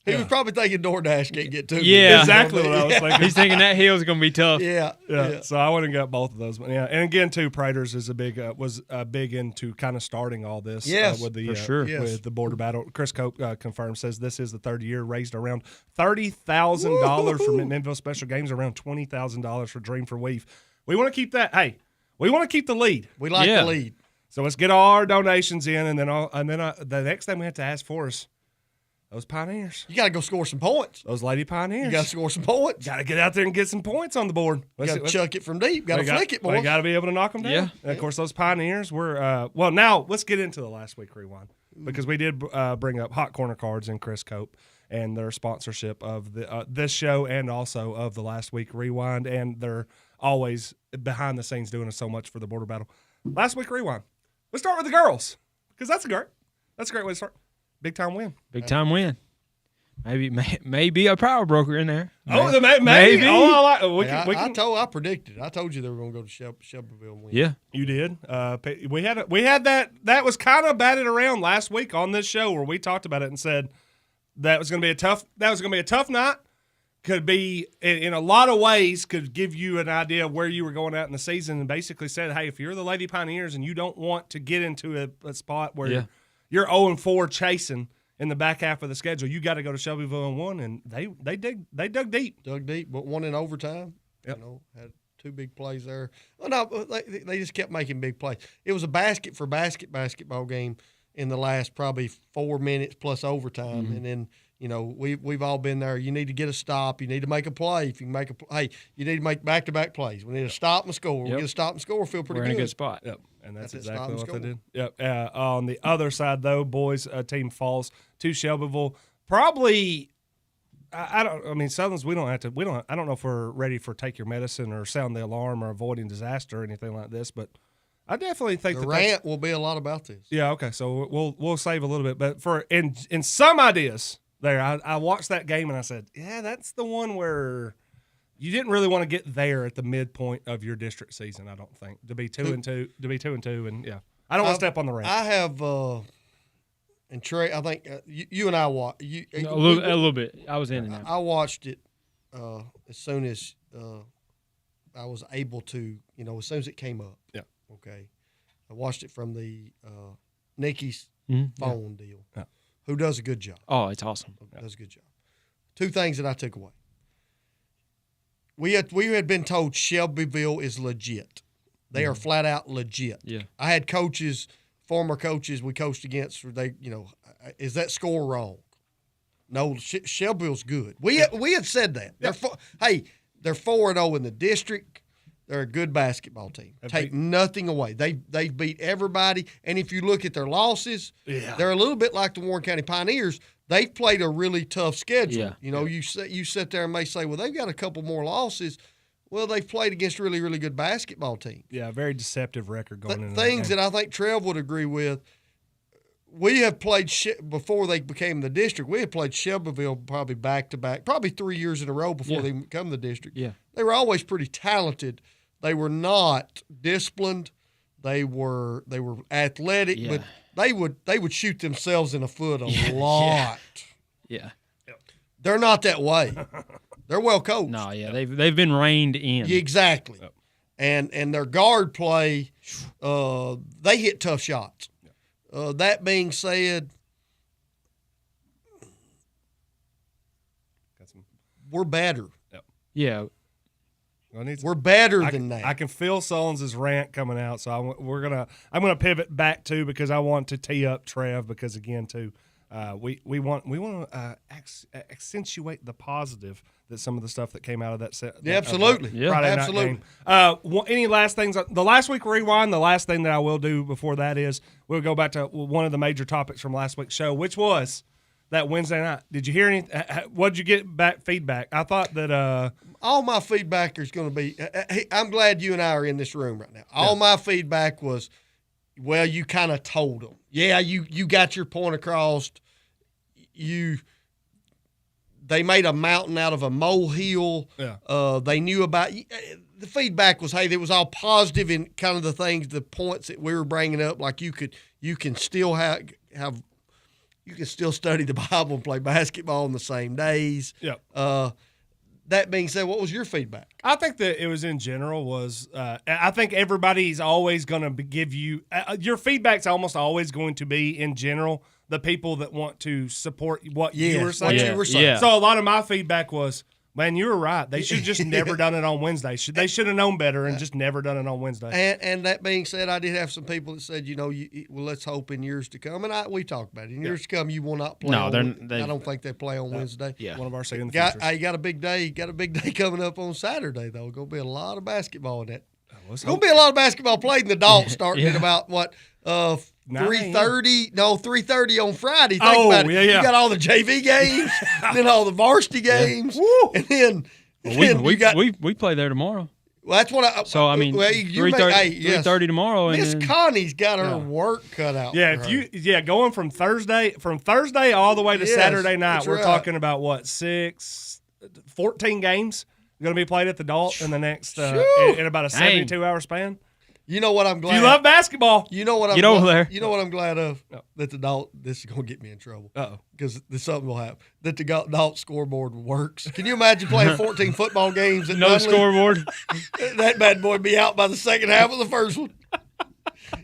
[SPEAKER 1] He was probably thinking DoorDash can't get to me.
[SPEAKER 11] Yeah.
[SPEAKER 2] exactly what I was thinking.
[SPEAKER 11] He's thinking that hill's going to be tough.
[SPEAKER 1] Yeah.
[SPEAKER 2] Yeah, so I went and got both of those. But yeah, and again, too, Praters is was big into kind of starting all this.
[SPEAKER 1] Yes,
[SPEAKER 2] with the
[SPEAKER 11] for sure.
[SPEAKER 1] Yes.
[SPEAKER 2] with the border battle. Chris Cope confirmed, says this is the third year, raised around $30,000 for McMinnville special games, around $20,000 for Dream for Weave. We want to keep that. Hey, we want to keep the lead.
[SPEAKER 1] We like
[SPEAKER 11] Yeah.
[SPEAKER 1] the lead.
[SPEAKER 2] So let's get all our donations in, and then the next thing we have to ask for is those Pioneers,
[SPEAKER 1] You got to go score some points.
[SPEAKER 2] those Lady Pioneers.
[SPEAKER 1] You got to score some points.
[SPEAKER 2] Got to get out there and get some points on the board.
[SPEAKER 1] You got to chuck it from deep. Got to flick it,
[SPEAKER 2] We
[SPEAKER 1] boy.
[SPEAKER 2] got to be able to knock them down.
[SPEAKER 11] Yeah.
[SPEAKER 2] And of course, those Pioneers were well. Now let's get into the last week rewind because we did bring up Hot Corner Cards and Chris Cope and their sponsorship of the this show and also of the last week rewind, and they're always behind the scenes doing so much for the border battle. Last week rewind. Let's start with the girls because that's a great way to start. Big time win.
[SPEAKER 11] Big time win. Maybe a power broker in there.
[SPEAKER 2] Oh, maybe.
[SPEAKER 11] Maybe.
[SPEAKER 2] Oh, I like, we
[SPEAKER 1] Hey,
[SPEAKER 2] can, we
[SPEAKER 1] I
[SPEAKER 2] can,
[SPEAKER 1] I predicted. I told you they were going to go to Shelbyville and win.
[SPEAKER 11] Yeah.
[SPEAKER 2] You did. We had that was kind of batted around last week on this show where we talked about it and said that was going to be a tough night. Could be in a lot of ways could give you an idea of where you were going out in the season, and basically said, hey, if you're the Lady Pioneers and you don't want to get into a spot where you're 0-4 chasing in the back half of the schedule, you got to go to Shelbyville and won, and they dug deep.
[SPEAKER 1] Dug deep, but one in overtime.
[SPEAKER 2] Yep.
[SPEAKER 1] You know, had two big plays there. Well, no, they just kept making big plays. It was a basket for basket basketball game in the last probably 4 minutes plus overtime, and then. You know, we've all been there. You need to get a stop. You need to make a play. If you can make you need to make back-to-back plays. We need a stop and score. We get a stop and score. Feel pretty
[SPEAKER 11] We're
[SPEAKER 1] good.
[SPEAKER 11] in a good spot.
[SPEAKER 2] Yep, and that's
[SPEAKER 1] That's it,
[SPEAKER 2] exactly
[SPEAKER 1] stop
[SPEAKER 2] what
[SPEAKER 1] and
[SPEAKER 2] they did. Yep. On the other side, though, boys team falls to Shelbyville. Probably, I don't. I mean, Southern's. We don't. I don't know if we're ready for take your medicine or sound the alarm or avoiding disaster or anything like this, but I definitely think
[SPEAKER 1] The rant will be a lot about this.
[SPEAKER 2] Yeah. Okay. So we'll save a little bit, but for in some ideas. There, I watched that game and I said, "Yeah, that's the one where you didn't really want to get there at the midpoint of your district season. I don't think to be 2-2, and yeah, I don't want to step on the ramp."
[SPEAKER 1] I have, and Trey, I think you and I watched.
[SPEAKER 11] A little bit. I was in and out.
[SPEAKER 1] I watched it as soon as I was able to. You know, as soon as it came up.
[SPEAKER 2] Yeah.
[SPEAKER 1] Okay. I watched it from the Nikki's
[SPEAKER 11] Mm-hmm.
[SPEAKER 1] phone deal.
[SPEAKER 2] Yeah.
[SPEAKER 1] Who does a good job.
[SPEAKER 11] Oh, it's awesome.
[SPEAKER 1] Does a good job. Two things that I took away. We had been told Shelbyville is legit. They are flat out legit.
[SPEAKER 11] Yeah.
[SPEAKER 1] I had coaches, former coaches we coached against. Is that score wrong? No, Shelbyville's good. We had said that. They're 4-0 in the district. They're a good basketball team. Take nothing away. They beat everybody. And if you look at their losses, they're a little bit like the Warren County Pioneers. They've played a really tough schedule.
[SPEAKER 11] Yeah.
[SPEAKER 1] You know, you sit there and may say, well, they've got a couple more losses. Well, they've played against really, really good basketball teams.
[SPEAKER 2] Yeah, very deceptive record going into
[SPEAKER 1] Things
[SPEAKER 2] that
[SPEAKER 1] that I think Trev would agree with. We have played before they became the district. We had played Shelbyville probably back to back, probably 3 years in a row before they become the district.
[SPEAKER 11] Yeah.
[SPEAKER 1] They were always pretty talented. They were not disciplined. They were athletic, but they would shoot themselves in the foot a lot.
[SPEAKER 11] Yeah.
[SPEAKER 1] They're not that way. They're well coached.
[SPEAKER 11] No, yeah, they've been reined in.
[SPEAKER 1] Yeah, exactly. and their guard play, they hit tough shots. That being said, we're better.
[SPEAKER 11] Yeah.
[SPEAKER 1] We're better than that.
[SPEAKER 2] I can feel Sullins' rant coming out, so I'm gonna pivot back to because I want to tee up Trev because again too, we want to accentuate the positive that some of the stuff that came out of that set.
[SPEAKER 1] Yeah, absolutely.
[SPEAKER 2] Friday
[SPEAKER 1] absolutely.
[SPEAKER 2] night game. Any last things? The last week rewind. The last thing that I will do before that is we'll go back to one of the major topics from last week's show, which was that Wednesday night. Did you hear any? What did you get back feedback? I thought that
[SPEAKER 1] all my feedback is going to be. I'm glad you and I are in this room right now. All my feedback was, well, you kind of told them. Yeah, you got your point across. They made a mountain out of a molehill.
[SPEAKER 2] Yeah.
[SPEAKER 1] They knew about. The feedback was, hey, it was all positive in kind of the things, the points that we were bringing up. Like you can still have. You can still study the Bible and play basketball on the same days.
[SPEAKER 2] Yep.
[SPEAKER 1] That being said, what was your feedback?
[SPEAKER 2] I think that it was in general was I think everybody's always going to give you your feedback's almost always going to be in general the people that want to support what you were saying.
[SPEAKER 1] You were saying.
[SPEAKER 11] Yeah.
[SPEAKER 2] So a lot of my feedback was, man, you were right. They should have just never done it on Wednesday. They should have known better and just never done it on Wednesday.
[SPEAKER 1] And that being said, I did have some people that said, well, let's hope in years to come. And we talked about it. In years to come, you will not play.
[SPEAKER 11] No,
[SPEAKER 1] I don't think they play on Wednesday.
[SPEAKER 11] Yeah.
[SPEAKER 2] One of our second
[SPEAKER 1] You got a big day. Got a big day coming up on Saturday though. Going to be a lot of basketball in that. There's going to be a lot of basketball played in the adults starting at about what 3:30. No, 3:30 on Friday. Think about it.
[SPEAKER 2] Yeah.
[SPEAKER 1] You got all the JV games, then all the varsity games, and then.
[SPEAKER 11] We play there tomorrow.
[SPEAKER 1] Well, that's what I.
[SPEAKER 11] So I mean, 3:30 tomorrow.
[SPEAKER 1] Miss
[SPEAKER 11] and
[SPEAKER 1] Connie's got her work cut out.
[SPEAKER 2] Yeah,
[SPEAKER 1] for her.
[SPEAKER 2] Going from Thursday all the way to Saturday night,
[SPEAKER 1] that's
[SPEAKER 2] we're
[SPEAKER 1] right.
[SPEAKER 2] talking about what 14 games going to be played at the Dalt in the next in about a 72-hour span.
[SPEAKER 1] You know what I'm glad.
[SPEAKER 2] If you love basketball,
[SPEAKER 1] you know what I'm.
[SPEAKER 11] Get over there.
[SPEAKER 1] You know what I'm glad of that the Dalt. This is gonna get me in trouble. Because something will happen. That the Dalt scoreboard works. Can you imagine playing 14 football games at
[SPEAKER 11] no
[SPEAKER 1] Dudley?
[SPEAKER 11] scoreboard?
[SPEAKER 1] That bad boy would be out by the second half of the first one.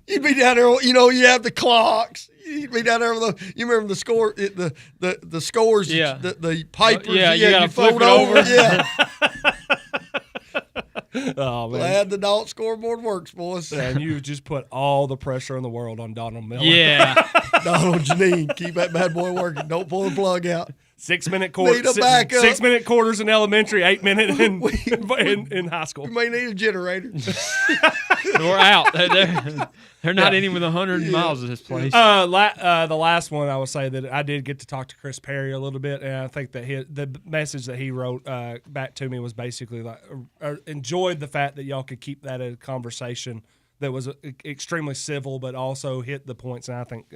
[SPEAKER 1] You'd be down there. You have the clocks. You'd be down there with you remember the score, the scores.
[SPEAKER 11] Yeah.
[SPEAKER 1] The papers.
[SPEAKER 11] Yeah, you gotta flip
[SPEAKER 1] fold
[SPEAKER 11] it over.
[SPEAKER 1] Yeah.
[SPEAKER 2] oh man,
[SPEAKER 1] Glad the Dalt scoreboard works, boys.
[SPEAKER 2] and you just put all the pressure in the world on Donald Miller.
[SPEAKER 11] Yeah.
[SPEAKER 1] Donald Janine, keep that bad boy working. Don't pull the plug out.
[SPEAKER 2] 6-minute quarters.
[SPEAKER 1] Need a backup.
[SPEAKER 2] 6-minute quarters in elementary, 8-minute in high school.
[SPEAKER 1] We may need a generator.
[SPEAKER 11] We're out. They're not in with 100 miles of this place.
[SPEAKER 2] The last one I would say that I did get to talk to Chris Perry a little bit, and I think that the message that he wrote back to me was basically like, enjoyed the fact that y'all could keep that a conversation that was extremely civil, but also hit the points. And I think,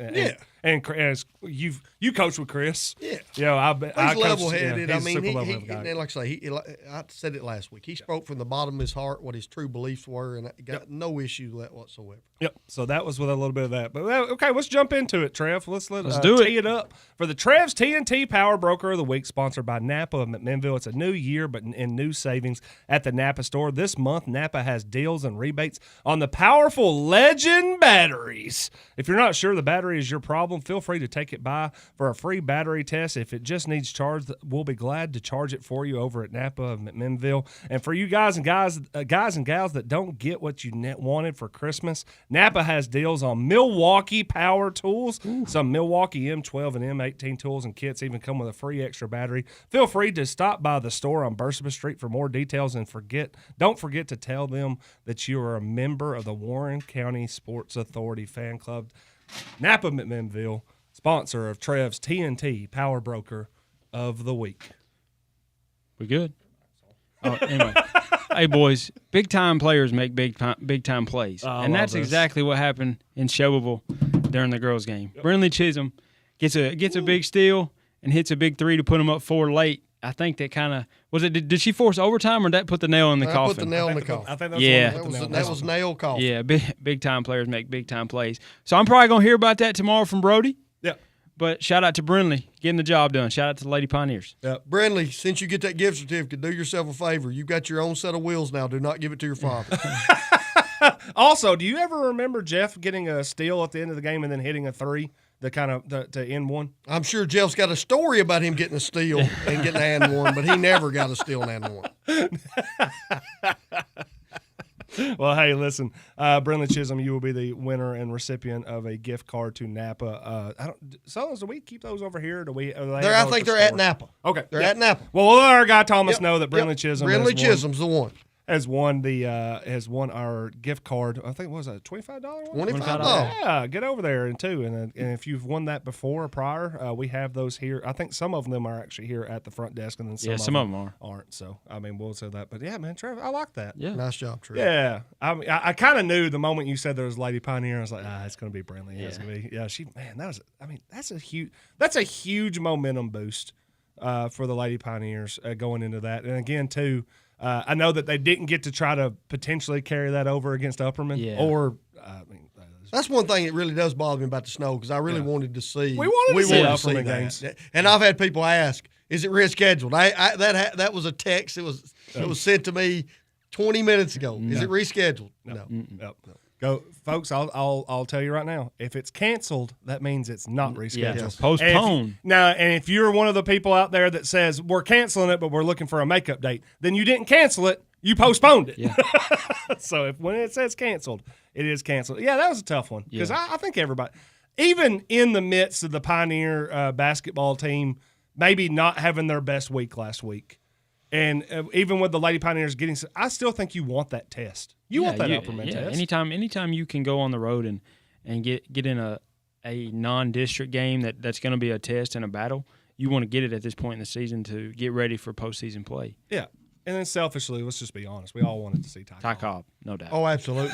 [SPEAKER 2] and as you coach with Chris,
[SPEAKER 1] He's
[SPEAKER 2] I
[SPEAKER 1] level-headed.
[SPEAKER 2] Yeah,
[SPEAKER 1] I mean,
[SPEAKER 2] guy.
[SPEAKER 1] like I say, I said it last week. He spoke from the bottom of his heart what his true beliefs were, and got no issue with that whatsoever.
[SPEAKER 2] Yep. So that was with a little bit of that. But okay, let's jump into it, Trev. Let's
[SPEAKER 11] do it.
[SPEAKER 2] Tee it up for the Trev's TNT Power Broker of the Week, sponsored by Napa of McMinnville. It's a new year, but in new savings at the Napa store this month. Napa has deals and rebates on the powerful Legend batteries. If you're not sure the battery is your problem, feel free to take it by for a free battery test. If it just needs charged, we'll be glad to charge it for you over at Napa of McMinnville. And for you guys and gals that don't get what you wanted for Christmas, Napa has deals on Milwaukee power tools. Some Milwaukee M12 and M18 tools and kits even come with a free extra battery. Feel free to stop by the store on Bursaba Street for more details, and don't forget to tell them that you are a member of the Warren County Sports Authority fan club. Napa McMinnville, sponsor of Trev's TNT Power Broker of the Week.
[SPEAKER 11] We good? Anyway. Hey, boys, big-time players make big-time plays. And that's exactly what happened in Shelbyville during the girls' game. Yep. Brinley Chisholm gets a big steal and hits a big three to put them up 4 late. I think that kind of – was it? Did she force overtime or did that put the nail in the coffin?
[SPEAKER 1] Put the nail in the coffin.
[SPEAKER 2] I think that's
[SPEAKER 1] that was nail coffin.
[SPEAKER 11] Yeah, big-time players make big-time plays. So I'm probably going to hear about that tomorrow from Brody.
[SPEAKER 2] Yeah.
[SPEAKER 11] But shout out to Brindley getting the job done. Shout out to the Lady Pioneers.
[SPEAKER 1] Brindley, since you get that gift certificate, do yourself a favor. You've got your own set of wheels now. Do not give it to your father.
[SPEAKER 2] Also, do you ever remember Jeff getting a steal at the end of the game and then hitting a three to end one?
[SPEAKER 1] I'm sure Jeff's got a story about him getting a steal and getting an and one, but he never got a steal and one.
[SPEAKER 2] Well, hey, listen, Brindley Chisholm, you will be the winner and recipient of a gift card to Napa. Do we keep those over here?
[SPEAKER 1] I think they're at Napa.
[SPEAKER 2] Okay,
[SPEAKER 1] they're at Napa.
[SPEAKER 2] Well, we'll let our guy Thomas know that Brindley Chisholm.
[SPEAKER 1] Brindley Chisholm's the one.
[SPEAKER 2] Has won our gift card. I think it was a $25 one.
[SPEAKER 1] $25.
[SPEAKER 2] Yeah, get over there and if you've won that before or prior, we have those here. I think some of them are actually here at the front desk, and then some of them aren't. So I mean, we'll say that. But yeah, man, Trevor, I like that.
[SPEAKER 11] Yeah,
[SPEAKER 1] nice job, Trevor.
[SPEAKER 2] Yeah, I kind of knew the moment you said there was Lady Pioneer, I was like, it's going to be Brindley. Yeah, it's going to be. Yeah, that's a huge momentum boost for the Lady Pioneers going into that, and again too. I know that they didn't get to try to potentially carry that over against Upperman.
[SPEAKER 1] Yeah. That's one thing that really does bother me about the snow because I really wanted to see.
[SPEAKER 2] We wanted to see
[SPEAKER 1] Upperman games, and I've had people ask, "Is it rescheduled?" That was a text. It was sent to me 20 minutes ago. Is it rescheduled? No.
[SPEAKER 2] Go, folks. I'll tell you right now. If it's canceled, that means it's not rescheduled.
[SPEAKER 11] Yeah, postponed.
[SPEAKER 2] And if you're one of the people out there that says we're canceling it, but we're looking for a makeup date, then you didn't cancel it. You postponed it. Yeah. So when it says canceled, it is canceled. Yeah, that was a tough one because I think everybody, even in the midst of the Pioneer basketball team, maybe not having their best week last week. And even with the Lady Pioneers getting, I still think you want that test. You want that Upperman test.
[SPEAKER 11] Anytime you can go on the road and get in a non-district game that's going to be a test and a battle, you want to get it at this point in the season to get ready for postseason play.
[SPEAKER 2] Yeah. And then selfishly, let's just be honest. We all wanted to see Ty
[SPEAKER 11] Cobb, no doubt.
[SPEAKER 1] Oh, absolutely.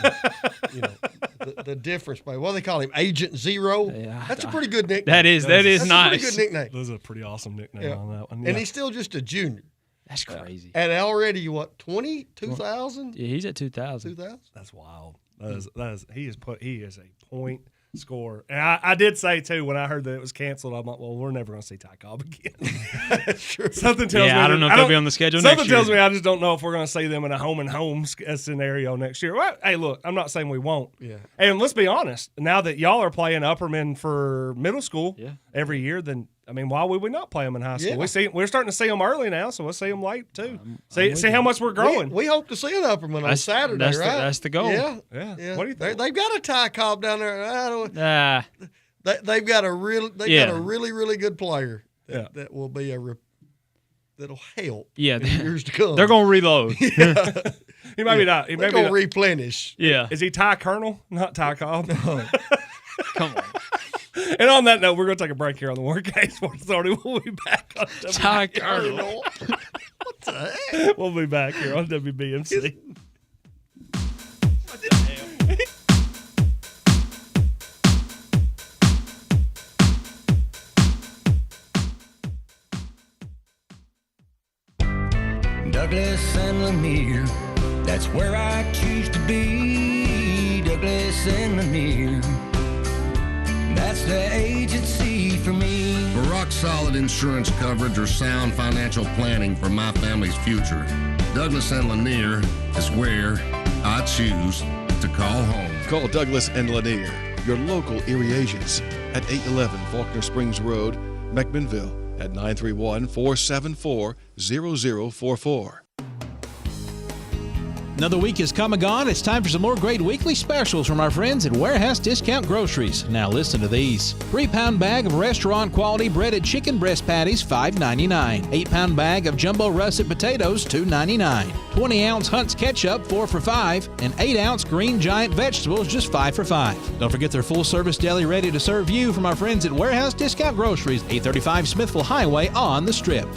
[SPEAKER 1] The difference, what do they call him? Agent Zero? Yeah, that's a pretty good nickname.
[SPEAKER 11] That is nice.
[SPEAKER 1] A pretty good nickname.
[SPEAKER 2] That was a pretty awesome nickname on that one.
[SPEAKER 1] Yeah. And he's still just a junior.
[SPEAKER 11] That's crazy.
[SPEAKER 1] And already, 2,000?
[SPEAKER 11] Yeah, he's at 2,000.
[SPEAKER 1] 2,000?
[SPEAKER 2] That's wild. He is a point scorer. And I did say, too, when I heard that it was canceled, I'm like, well, we're never going to see Ty Cobb again.
[SPEAKER 1] That's true.
[SPEAKER 2] Something tells me.
[SPEAKER 11] I don't know if they'll be on the schedule next year.
[SPEAKER 2] Something tells me I just don't know if we're going to see them in a home scenario next year. Well, hey, look, I'm not saying we won't.
[SPEAKER 1] Yeah.
[SPEAKER 2] And let's be honest. Now that y'all are playing Upperman for middle school every year, then I mean, why would we not play them in high school?
[SPEAKER 1] Yeah.
[SPEAKER 2] We're starting to see them early now, so we'll see them late too. See how much we're growing.
[SPEAKER 1] We hope to see an Upperman on Saturday, right?
[SPEAKER 11] That's the goal.
[SPEAKER 1] Yeah.
[SPEAKER 2] What do you think?
[SPEAKER 1] They've got a Ty Cobb down there. They've got a really, really good player that will be that'll help in years to come.
[SPEAKER 11] They're going to reload.
[SPEAKER 2] He maybe not.
[SPEAKER 1] They're going to replenish.
[SPEAKER 11] Yeah.
[SPEAKER 2] Is he Ty Colonel, not Ty Cobb?
[SPEAKER 11] Come on.
[SPEAKER 2] And on that note, we're going to take a break here on the Warcade Sports Authority. We'll be back on
[SPEAKER 11] Ty Colonel.
[SPEAKER 1] What the heck?
[SPEAKER 2] We'll be back here on WBMC.
[SPEAKER 12] Douglas and Lanier, that's where I choose to be. Douglas and Lanier, that's the agency for me.
[SPEAKER 13] For rock-solid insurance coverage or sound financial planning for my family's future, Douglas and Lanier is where I choose to call home.
[SPEAKER 14] Call Douglas and Lanier, your local Erie agents, at 811 Faulkner Springs Road, McMinnville, at 931-474-0044.
[SPEAKER 15] Another week has come and gone. It's time for some more great weekly specials from our friends at Warehouse Discount Groceries. Now listen to these. 3-pound bag of restaurant quality breaded chicken breast patties, $5.99. 8-pound bag of jumbo russet potatoes, $2.99. 20-ounce Hunt's ketchup, 4 for $5. And 8-ounce green giant vegetables, just 5 for $5. Don't forget their full-service deli ready to serve you from our friends at Warehouse Discount Groceries, 835 Smithville Highway on the Strip.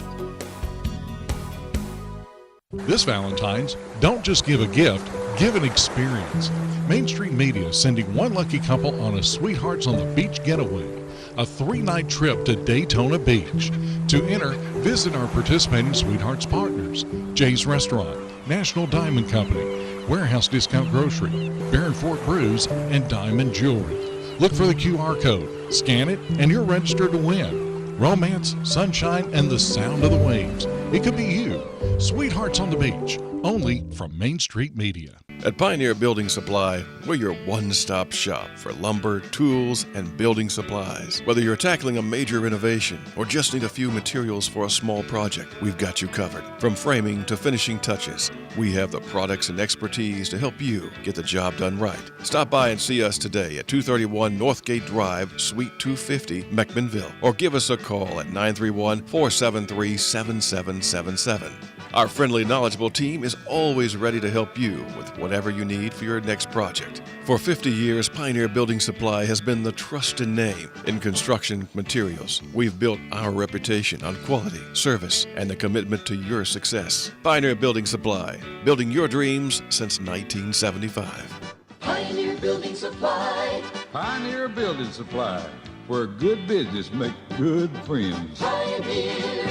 [SPEAKER 4] This Valentine's, don't just give a gift, give an experience. Mainstream Media is sending one lucky couple on a Sweethearts on the Beach getaway, a 3-night trip to Daytona Beach. To enter, visit our participating Sweethearts partners: Jay's Restaurant, National Diamond Company, Warehouse Discount Grocery, Baron Fort Brews, and Diamond Jewelry. Look for the QR code, scan it, and you're registered to win. Romance, sunshine, and the sound of the waves. It could be you. Sweethearts on the Beach, only from Main Street Media.
[SPEAKER 14] At Pioneer Building Supply, we're your one-stop shop for lumber, tools, and building supplies. Whether you're tackling a major renovation or just need a few materials for a small project, we've got you covered. From framing to finishing touches, we have the products and expertise to help you get the job done right. Stop by and see us today at 231 Northgate Drive, Suite 250, McMinnville, or give us a call at 931-473-7777. Our friendly, knowledgeable team is always ready to help you with whatever you need for your next project. For 50 years, Pioneer Building Supply has been the trusted name in construction materials. We've built our reputation on quality, service, and the commitment to your success. Pioneer Building Supply, building your dreams since 1975.
[SPEAKER 12] Pioneer Building Supply.
[SPEAKER 16] Pioneer Building Supply, where good business makes good friends.
[SPEAKER 12] Pioneer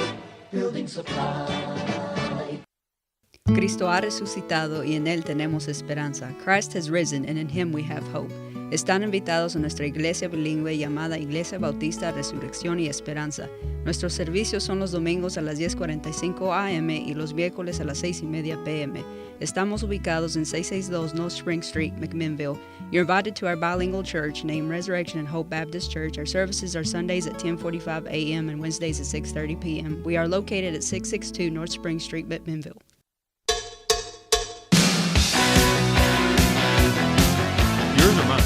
[SPEAKER 12] Building Supply.
[SPEAKER 17] Cristo ha resucitado y en Él tenemos esperanza. Christ has risen and in Him we have hope. Están invitados a nuestra iglesia bilingüe llamada Iglesia Bautista Resurrección y Esperanza. Nuestros servicios son los domingos a las 10:45 a.m. y los miércoles a las 6:30 p.m. Estamos ubicados en 662 North Spring Street, McMinnville. You're invited to our bilingual church named Resurrection and Hope Baptist Church. Our services are Sundays at 10:45 a.m. and Wednesdays at 6:30 p.m. We are located at 662 North Spring Street, McMinnville.
[SPEAKER 11] Yours or mine?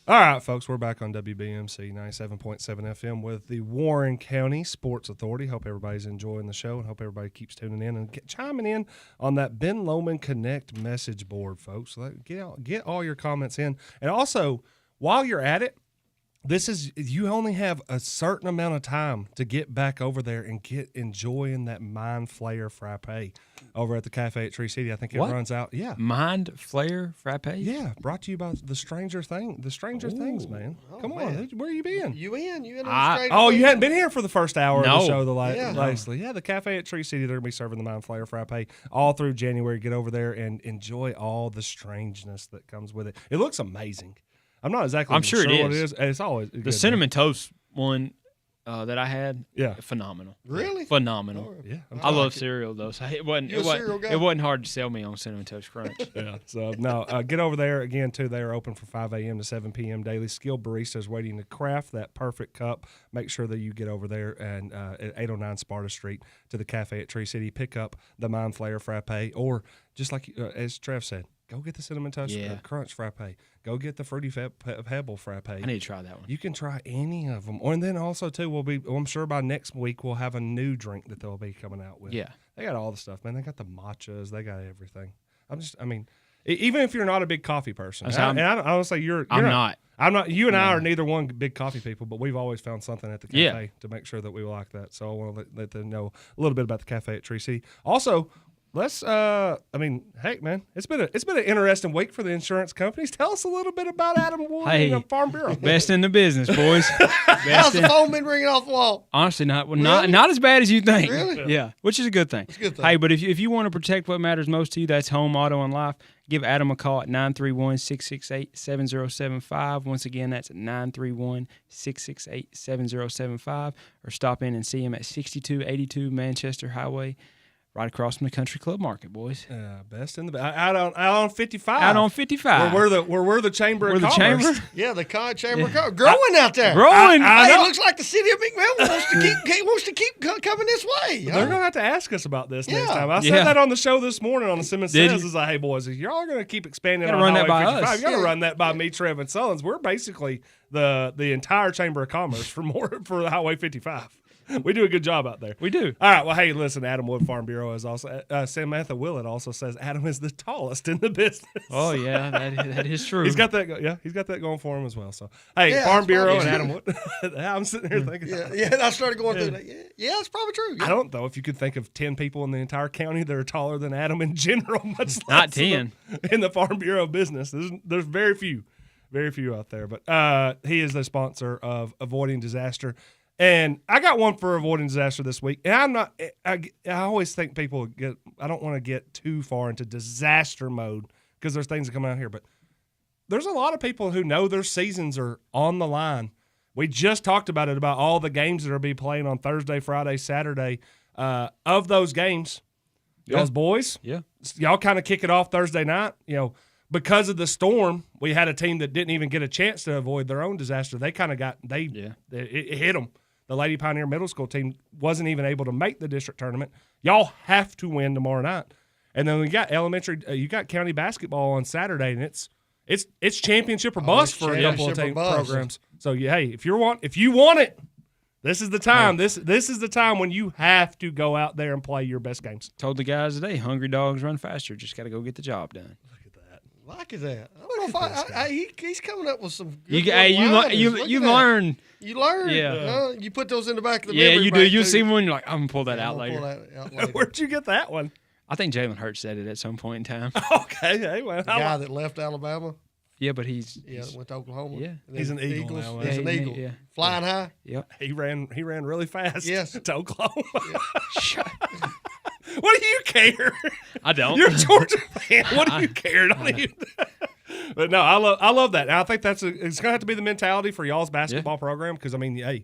[SPEAKER 2] All right, folks, we're back on WBMC 97.7 FM with the Warren County Sports Authority. Hope everybody's enjoying the show and hope everybody keeps tuning in and chiming in on that Ben Lomond Connect message board, folks. Get all your comments in. And also, while you're at it, you only have a certain amount of time to get back over there and get enjoying that Mind Flayer Frappe over at the cafe at Tree City. I think it runs out. Yeah,
[SPEAKER 11] Mind Flayer Frappe.
[SPEAKER 2] Yeah, brought to you by the Stranger Things, man. Come on, where you been?
[SPEAKER 1] You in
[SPEAKER 2] you hadn't been here for the first hour of the show. The cafe at Tree City. They're gonna be serving the Mind Flayer Frappe all through January. Get over there and enjoy all the strangeness that comes with it. It looks amazing. I'm not exactly.
[SPEAKER 11] I'm sure
[SPEAKER 2] what
[SPEAKER 11] it
[SPEAKER 2] it is. It's always
[SPEAKER 11] the cinnamon toast one that I had.
[SPEAKER 2] Yeah,
[SPEAKER 11] phenomenal.
[SPEAKER 1] Really
[SPEAKER 11] phenomenal.
[SPEAKER 1] Oh,
[SPEAKER 2] yeah,
[SPEAKER 11] I love cereal though. So it wasn't hard to sell me on Cinnamon Toast Crunch.
[SPEAKER 2] Yeah. So no, get over there again too. They are open from 5 a.m. to 7 p.m. daily. Skilled baristas waiting to craft that perfect cup. Make sure that you get over there and at 809 Sparta Street to the cafe at Tree City. Pick up the Mind Flayer Frappe, or just like as Trev said, go get the Cinnamon Toast Crunch Frappe. Go get the Fruity Pebble Frappe.
[SPEAKER 11] I need to try that one.
[SPEAKER 2] You can try any of them. And then also, too, I'm sure by next week we'll have a new drink that they'll be coming out with.
[SPEAKER 11] Yeah.
[SPEAKER 2] They got all the stuff, man. They got the matchas. They got everything. Even if you're not a big coffee person. I don't say I'm not. You and I are neither one big coffee people, but we've always found something at the cafe to make sure that we like that. So I want to let them know a little bit about the cafe at Tree City. Also, heck, man, it's been an interesting week for the insurance companies. Tell us a little bit about Adam Wood and Farm Bureau.
[SPEAKER 11] Best in the business, boys.
[SPEAKER 1] How's the phone been ringing off the wall?
[SPEAKER 11] Honestly, not as bad as you think.
[SPEAKER 1] Really?
[SPEAKER 11] Yeah, which is a good thing.
[SPEAKER 1] It's a good thing.
[SPEAKER 11] Hey, but if you want to protect what matters most to you, that's home, auto, and life. Give Adam a call at 931-668-7075. Once again, that's 931-668-7075. Or stop in and see him at 6282 Manchester Highway, right across from the Country Club Market, boys.
[SPEAKER 2] Best in the out on 55.
[SPEAKER 11] Out on 55.
[SPEAKER 2] We're the Chamber of Commerce.
[SPEAKER 11] Chamber?
[SPEAKER 1] Yeah, the Chamber of Commerce. Growing out there.
[SPEAKER 11] Growing.
[SPEAKER 1] It looks like the city of McMinnville wants to keep coming this way.
[SPEAKER 2] They're going to have to ask us about this next time. I said that on the show this morning on the Simmons Says. Is like, hey, boys, if y'all are going to keep expanding on Highway 55, you got to run that by me, Trev, and Sullins. We're basically the entire Chamber of Commerce for the Highway 55. We do a good job out there.
[SPEAKER 11] We do.
[SPEAKER 2] All right. Well, hey, listen, Adam Wood Farm Bureau is also, Samantha Willett also says Adam is the tallest in the business.
[SPEAKER 11] Oh, yeah, that is true.
[SPEAKER 2] He's got that going for him as well. So, hey, Farm Bureau and Adam Wood. I'm sitting here thinking.
[SPEAKER 1] I started going through that. Yeah, it's probably true. Yeah.
[SPEAKER 2] I don't know if you could think of 10 people in the entire county that are taller than Adam in general, much less
[SPEAKER 11] not 10
[SPEAKER 2] in the Farm Bureau business. There's very few out there. But he is the sponsor of Avoiding Disaster. And I got one for Avoiding Disaster this week. And I always think people I don't want to get too far into disaster mode because there's things that come out here. But there's a lot of people who know their seasons are on the line. We just talked about it, about all the games that are be playing on Thursday, Friday, Saturday. Of those games, y'all's boys, y'all kind of kick it off Thursday night. Because of the storm, we had a team that didn't even get a chance to avoid their own disaster. They kind of it hit them. The Lady Pioneer Middle School team wasn't even able to make the district tournament. Y'all have to win tomorrow night. And then we got elementary. You got county basketball on Saturday, and it's championship or bust for a couple of programs. So hey, if you want it, this is the time. This is the time when you have to go out there and play your best games.
[SPEAKER 11] Told the guys today, hungry dogs run faster. Just got to go get the job done.
[SPEAKER 1] Like that. I don't know if he's coming up with some good
[SPEAKER 11] you learn.
[SPEAKER 1] You learn.
[SPEAKER 11] Yeah.
[SPEAKER 1] You put those in the back of the
[SPEAKER 11] Yeah,
[SPEAKER 1] memory
[SPEAKER 11] you
[SPEAKER 1] bank,
[SPEAKER 11] do. You'll
[SPEAKER 1] too.
[SPEAKER 11] see one, you're like, I'm going to pull that out
[SPEAKER 1] I'm
[SPEAKER 11] later.
[SPEAKER 1] gonna pull that out later.
[SPEAKER 2] Where'd you get that one?
[SPEAKER 11] I think Jalen Hurts said it at some point in time.
[SPEAKER 2] Okay. Hey, well,
[SPEAKER 1] The guy that left Alabama.
[SPEAKER 11] Yeah, but he's
[SPEAKER 1] went to Oklahoma.
[SPEAKER 11] Yeah.
[SPEAKER 2] He's an Eagle
[SPEAKER 1] Eagles.
[SPEAKER 2] now.
[SPEAKER 1] He's an Eagle.
[SPEAKER 11] Yeah.
[SPEAKER 1] Flying high.
[SPEAKER 11] Yep.
[SPEAKER 2] He ran really fast.
[SPEAKER 1] Yes.
[SPEAKER 2] To Oklahoma. What do you care?
[SPEAKER 11] I don't.
[SPEAKER 2] You're a Georgia fan. What do you care? Don't you? But no, I love that. And I think it's going to have to be the mentality for y'all's basketball program, because hey,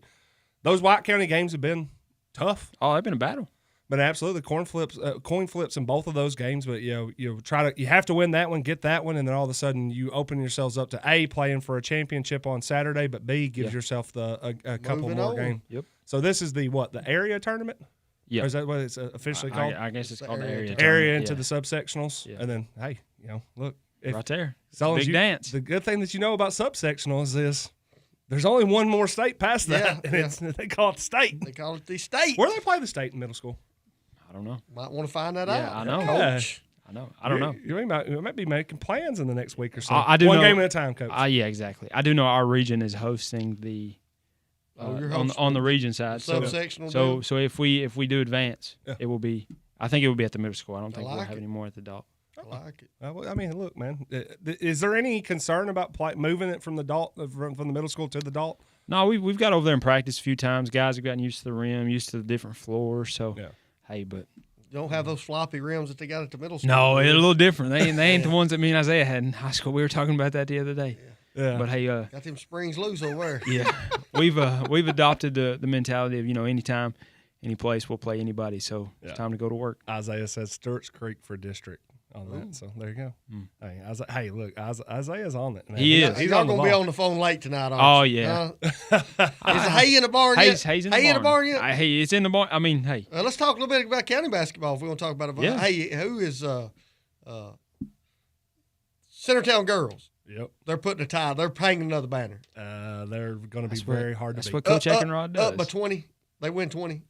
[SPEAKER 2] those White County games have been tough.
[SPEAKER 11] Oh, they've been a battle.
[SPEAKER 2] But absolutely, coin flips in both of those games. But you have to win that one, get that one, and then all of a sudden you open yourselves up to A, playing for a championship on Saturday, but B, gives yourself a couple
[SPEAKER 1] Moving
[SPEAKER 2] more
[SPEAKER 1] on.
[SPEAKER 2] games.
[SPEAKER 11] Yep.
[SPEAKER 2] So this is the area tournament?
[SPEAKER 11] Yeah.
[SPEAKER 2] Or is that what it's officially called?
[SPEAKER 11] I guess it's called the area.
[SPEAKER 2] Area into
[SPEAKER 11] tournament.
[SPEAKER 2] the subsectionals, and then hey, look,
[SPEAKER 11] Right there.
[SPEAKER 2] Big
[SPEAKER 11] dance.
[SPEAKER 2] The good thing that you know about subsectionals is there's only one more state past that, and they call it the state.
[SPEAKER 1] They call it the state.
[SPEAKER 2] Where do they play the state in middle school?
[SPEAKER 11] I don't know.
[SPEAKER 1] Might want to find that
[SPEAKER 11] Yeah,
[SPEAKER 1] out.
[SPEAKER 11] I know.
[SPEAKER 1] Coach.
[SPEAKER 11] I know. I don't know.
[SPEAKER 2] You might be making plans in the next week or so.
[SPEAKER 11] I do
[SPEAKER 2] one
[SPEAKER 11] know,
[SPEAKER 2] game at a time, Coach.
[SPEAKER 11] Yeah, exactly. I do know our region is hosting the
[SPEAKER 1] you're
[SPEAKER 11] on the region side.
[SPEAKER 1] Subsectional
[SPEAKER 11] So if we do advance, it will be. I think it will be at the middle school. I don't think
[SPEAKER 1] like
[SPEAKER 11] we'll have
[SPEAKER 1] it.
[SPEAKER 11] any more at the adult.
[SPEAKER 1] I like it.
[SPEAKER 2] I mean, look, man. Is there any concern about moving it from the adult from the middle school to the adult?
[SPEAKER 11] No, we've got over there and practiced a few times. Guys have gotten used to the rim, used to the different floors. So, hey, but
[SPEAKER 1] You don't have those floppy rims that they got at the middle school.
[SPEAKER 11] no, it's a little different. They ain't the ones that me and Isaiah had in high school. We were talking about that the other day.
[SPEAKER 2] Yeah.
[SPEAKER 11] But hey,
[SPEAKER 1] got them springs loose over there.
[SPEAKER 11] yeah, we've adopted the mentality of anytime, any place, we'll play anybody. So it's time to go to work.
[SPEAKER 2] Isaiah says Stewart's Creek for district on that. So there you go. Hey, look, Isaiah's on it. Man.
[SPEAKER 11] He is.
[SPEAKER 1] He's
[SPEAKER 2] on
[SPEAKER 1] not
[SPEAKER 2] the
[SPEAKER 1] going to be
[SPEAKER 2] ball.
[SPEAKER 1] on the phone late tonight.
[SPEAKER 11] Oh yeah.
[SPEAKER 1] Is hay in the barn yet?
[SPEAKER 11] Hay's in the
[SPEAKER 1] hay
[SPEAKER 11] barn.
[SPEAKER 1] in the barn yet?
[SPEAKER 11] Hey, it's in the barn. I mean, hey.
[SPEAKER 1] Let's talk a little bit about county basketball if we want to talk about it.
[SPEAKER 11] Yeah.
[SPEAKER 1] Hey, who is Centertown girls?
[SPEAKER 2] Yep.
[SPEAKER 1] They're putting a tie. They're hanging another banner.
[SPEAKER 2] They're going to be very hard to beat.
[SPEAKER 11] That's what Coach Eckenrod does.
[SPEAKER 1] Up by 20. They win 20.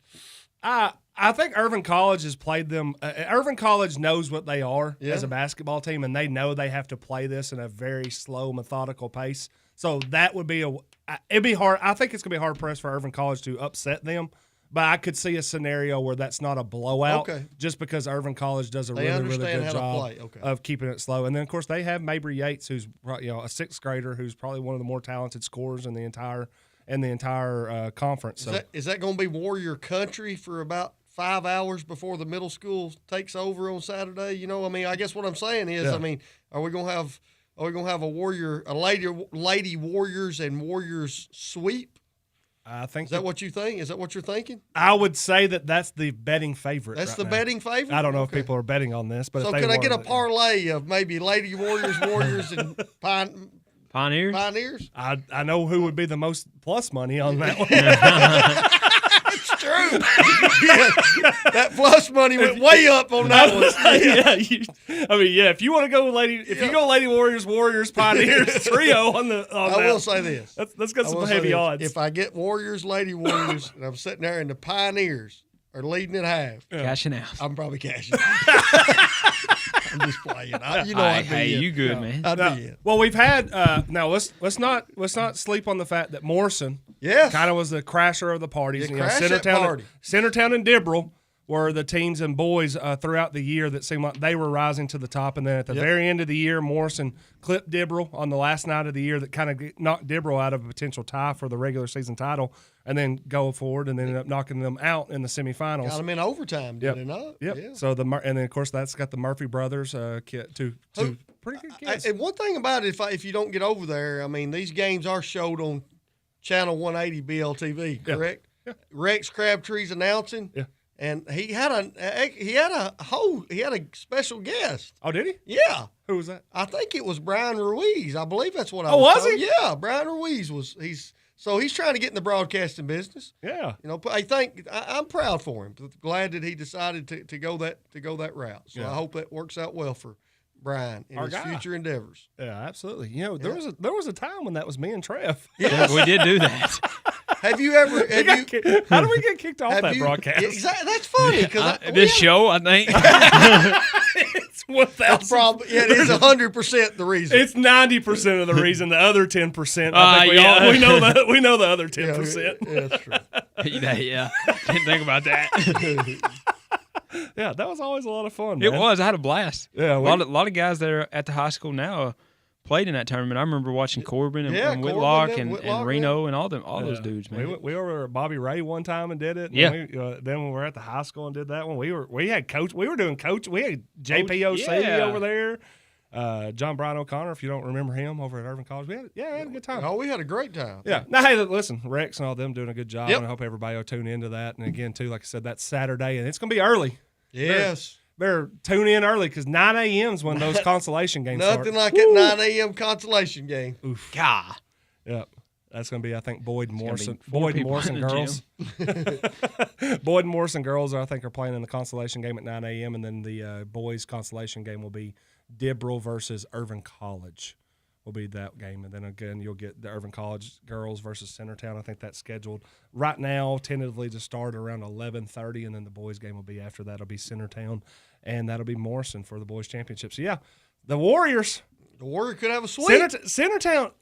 [SPEAKER 2] I think Irvin College has played them. Irvin College knows what they are
[SPEAKER 1] Yeah.
[SPEAKER 2] as a basketball team, and they know they have to play this in a very slow, methodical pace. So that would be it'd be hard. I think it's going to be hard pressed for Irvin College to upset them. But I could see a scenario where that's not a blowout, just because Irvin College does a really, really good job of keeping it slow. And then, of course, they have Mabry Yates, who's a sixth grader, who's probably one of the more talented scorers in the entire conference.
[SPEAKER 1] Is that going to be Warrior Country for about 5 hours before the middle school takes over on Saturday? I guess what I'm saying is, are we going to have a lady Warriors and Warriors sweep?
[SPEAKER 2] I think
[SPEAKER 1] is that what you think? Is that what you're thinking?
[SPEAKER 2] I would say that's the betting favorite.
[SPEAKER 1] That's
[SPEAKER 2] right
[SPEAKER 1] the
[SPEAKER 2] now.
[SPEAKER 1] betting favorite.
[SPEAKER 2] I don't know if people are betting on this, but
[SPEAKER 1] so
[SPEAKER 2] if they
[SPEAKER 1] could I
[SPEAKER 2] were,
[SPEAKER 1] get a parlay of maybe Lady Warriors, and
[SPEAKER 11] Pioneers?
[SPEAKER 1] Pioneers?
[SPEAKER 2] I know who would be the most plus money on that one.
[SPEAKER 1] That's true. That plus money went way up on that one.
[SPEAKER 2] If you want to go you go Lady Warriors, Pioneers trio on
[SPEAKER 1] I will say this.
[SPEAKER 2] Let's get some heavy odds.
[SPEAKER 1] If I get Warriors, Lady Warriors, and I'm sitting there and the Pioneers are leading at half,
[SPEAKER 11] cashing out.
[SPEAKER 1] I'm probably cashing. I'm just playing. I'd be
[SPEAKER 11] you good, man.
[SPEAKER 1] I'd be in.
[SPEAKER 2] Well, we've had now. Let's not sleep on the fact that Morrison, kind of was the crasher of the parties.
[SPEAKER 1] Centertown
[SPEAKER 2] and Dibble were the teams and boys throughout the year that seemed like they were rising to the top. And then at the very end of the year, Morrison clipped Dibbrell on the last night of the year that kind of knocked Dibbrell out of a potential tie for the regular season title, and then go forward and ended up knocking them out in the semifinals.
[SPEAKER 1] Got them in overtime, did it not?
[SPEAKER 2] Yep.
[SPEAKER 1] Yeah.
[SPEAKER 2] So and then of course that's got the Murphy brothers two pretty good kids.
[SPEAKER 1] And one thing about it, if you don't get over there, I mean, these games are showed on Channel 180 BLTV, correct?
[SPEAKER 2] Yeah.
[SPEAKER 1] Rex Crabtree's announcing.
[SPEAKER 2] Yeah.
[SPEAKER 1] And he had a special guest.
[SPEAKER 2] Oh, did he?
[SPEAKER 1] Yeah.
[SPEAKER 2] Who was that?
[SPEAKER 1] I think it was Brian Ruiz. I believe that's what I
[SPEAKER 2] was.
[SPEAKER 1] was
[SPEAKER 2] Oh, was
[SPEAKER 1] told.
[SPEAKER 2] he?
[SPEAKER 1] Yeah, Brian Ruiz he's trying to get in the broadcasting business.
[SPEAKER 2] Yeah.
[SPEAKER 1] You know, I'm proud for him. Glad that he decided to go that route. So I hope that works out well for Brian in his future endeavors.
[SPEAKER 2] Yeah, absolutely. You know, there was a time when that was me and Trev.
[SPEAKER 1] Yes.
[SPEAKER 11] We did do that.
[SPEAKER 1] Have you ever?
[SPEAKER 2] How do we get kicked off that broadcast?
[SPEAKER 1] Exactly. That's funny because
[SPEAKER 11] This show, I think.
[SPEAKER 2] It's 1,000.
[SPEAKER 1] It is 100% the reason.
[SPEAKER 2] It's 90% of the reason. The other 10%. I think we know the other 10%.
[SPEAKER 1] Yeah, that's true.
[SPEAKER 11] Yeah. Didn't think about that.
[SPEAKER 2] Yeah, that was always a lot of fun, man.
[SPEAKER 11] It was. I had a blast.
[SPEAKER 2] Yeah,
[SPEAKER 11] a lot of guys that are at the high school now played in that tournament. I remember watching Corbin and Whitlock and Reno and all those dudes, man.
[SPEAKER 2] We were at Bobby Ray one time and did it. And then when we were at the high school and did that one, we had coach. We were doing coach. We had JPOC over there. John Brian O'Connor, if you don't remember him, over at Irving College. We had a good time.
[SPEAKER 1] Oh, we had a great time.
[SPEAKER 2] Yeah. Now, hey, listen, Rex and all them doing a good job, and I hope everybody will tune into that. And again, too, like I said, that's Saturday, and it's going to be early.
[SPEAKER 1] Yes.
[SPEAKER 2] Better tune in early because 9 a.m. is when those consolation games start.
[SPEAKER 1] Nothing like that 9 a.m. consolation game.
[SPEAKER 2] Oof.
[SPEAKER 11] God.
[SPEAKER 2] Yep. That's going to be, I think, Boyd and Morrison.
[SPEAKER 11] Boyd
[SPEAKER 2] and Morrison girls. Boyd and Morrison girls, I think, are playing in the consolation game at 9 a.m. And then the boys' consolation game will be Dibbrell versus Irving College. Will be that game. And then again, you'll get the Irving College girls versus Centertown. I think that's scheduled right now, tentatively to start around 11:30, and then the boys' game will be after that. It'll be Centertown, and that'll be Morrison for the boys' championship. So yeah, the Warriors.
[SPEAKER 1] The Warrior could have a sweep.
[SPEAKER 2] Centertown.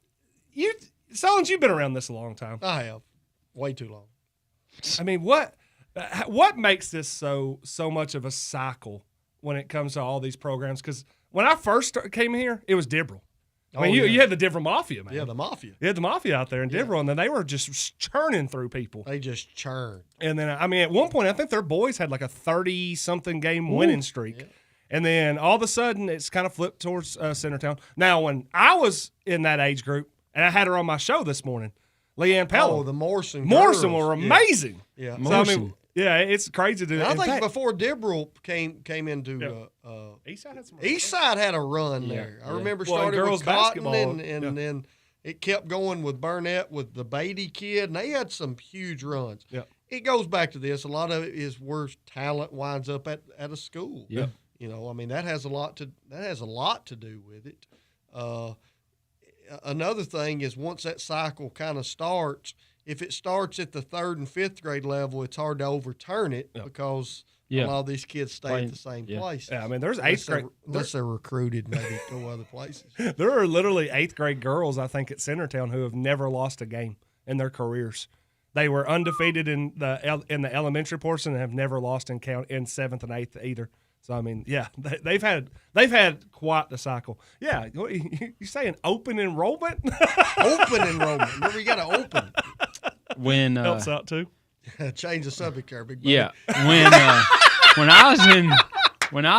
[SPEAKER 2] Solons, you've been around this a long time.
[SPEAKER 1] I have, way too long.
[SPEAKER 2] I mean, what makes this so much of a cycle when it comes to all these programs? Because when I first came here, it was Dibbrell. I mean, you had the Dibbrell Mafia, man.
[SPEAKER 1] Yeah, the Mafia.
[SPEAKER 2] You had the Mafia out there in Dibbrell, and then they were just churning through people.
[SPEAKER 1] They just churned.
[SPEAKER 2] And then, I mean, at one point, I think their boys had like a 30-something game winning streak. Yeah. And then all of a sudden, it's kind of flipped towards Centertown. Now, when I was in that age group, and I had her on my show this morning, Leanne Pelham.
[SPEAKER 1] Oh, the Morrison
[SPEAKER 2] were amazing.
[SPEAKER 1] Yeah.
[SPEAKER 2] So, I mean, yeah, it's crazy to do.
[SPEAKER 1] I think before Dibbrell came into Eastside had a run there. I remember starting with Cotton and then it kept going with Burnett with the Beatty kid, and they had some huge runs.
[SPEAKER 2] Yeah.
[SPEAKER 1] It goes back to this. A lot of it is where talent winds up at a school.
[SPEAKER 2] Yeah.
[SPEAKER 1] You know, I mean that has a lot to do with it. Another thing is once that cycle kind of starts, if it starts at the 3rd and 5th grade level, it's hard to overturn it because a lot of these kids stay at the same place.
[SPEAKER 2] Yeah, I mean, there's 8th grade.
[SPEAKER 1] Unless they're recruited maybe to other places.
[SPEAKER 2] There are literally 8th grade girls, I think, at Centertown who have never lost a game in their careers. They were undefeated in the elementary portion and have never lost in 7th and 8th either. So I mean, yeah, they've had quite the cycle. Yeah, you saying open enrollment?
[SPEAKER 1] Open enrollment. Remember, you got to open.
[SPEAKER 11] When
[SPEAKER 2] helps out too.
[SPEAKER 1] Change the subject there, big buddy.
[SPEAKER 11] Yeah, when I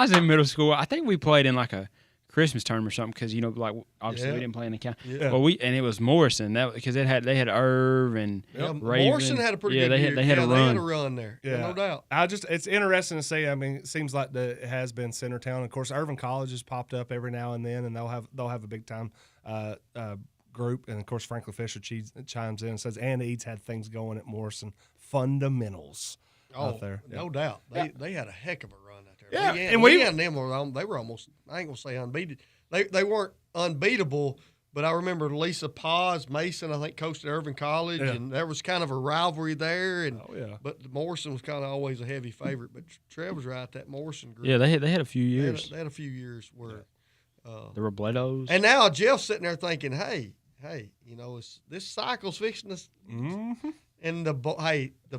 [SPEAKER 11] was in middle school, I think we played in like a Christmas tournament or something because like obviously we didn't play in the county.
[SPEAKER 1] Yeah.
[SPEAKER 11] But it was Morrison because they had Irv and Raven.
[SPEAKER 1] Morrison had a pretty good year.
[SPEAKER 11] They had a run.
[SPEAKER 1] They had a run there.
[SPEAKER 2] Yeah,
[SPEAKER 1] no doubt.
[SPEAKER 2] It's interesting to see. I mean, it seems like it has been Centertown. Of course, Irving College has popped up every now and then, and they'll have a big time group. And of course, Franklin Fisher chimes in and says, "And Eads had things going at Morrison fundamentals out there."
[SPEAKER 1] No doubt. They had a heck of a run out there.
[SPEAKER 2] Yeah,
[SPEAKER 1] and we and them were almost. I ain't gonna say unbeaten. They weren't unbeatable, but I remember Lisa Paz Mason. I think coached at Irving College, and there was kind of a rivalry there. And but Morrison was kind of always a heavy favorite. But Trev was right. That Morrison group.
[SPEAKER 11] Yeah, they had a few years.
[SPEAKER 1] They had a few years where
[SPEAKER 11] the Robledos.
[SPEAKER 1] And now Jeff's sitting there thinking, hey, this cycle's fixing us.
[SPEAKER 2] Mm-hmm.
[SPEAKER 1] And the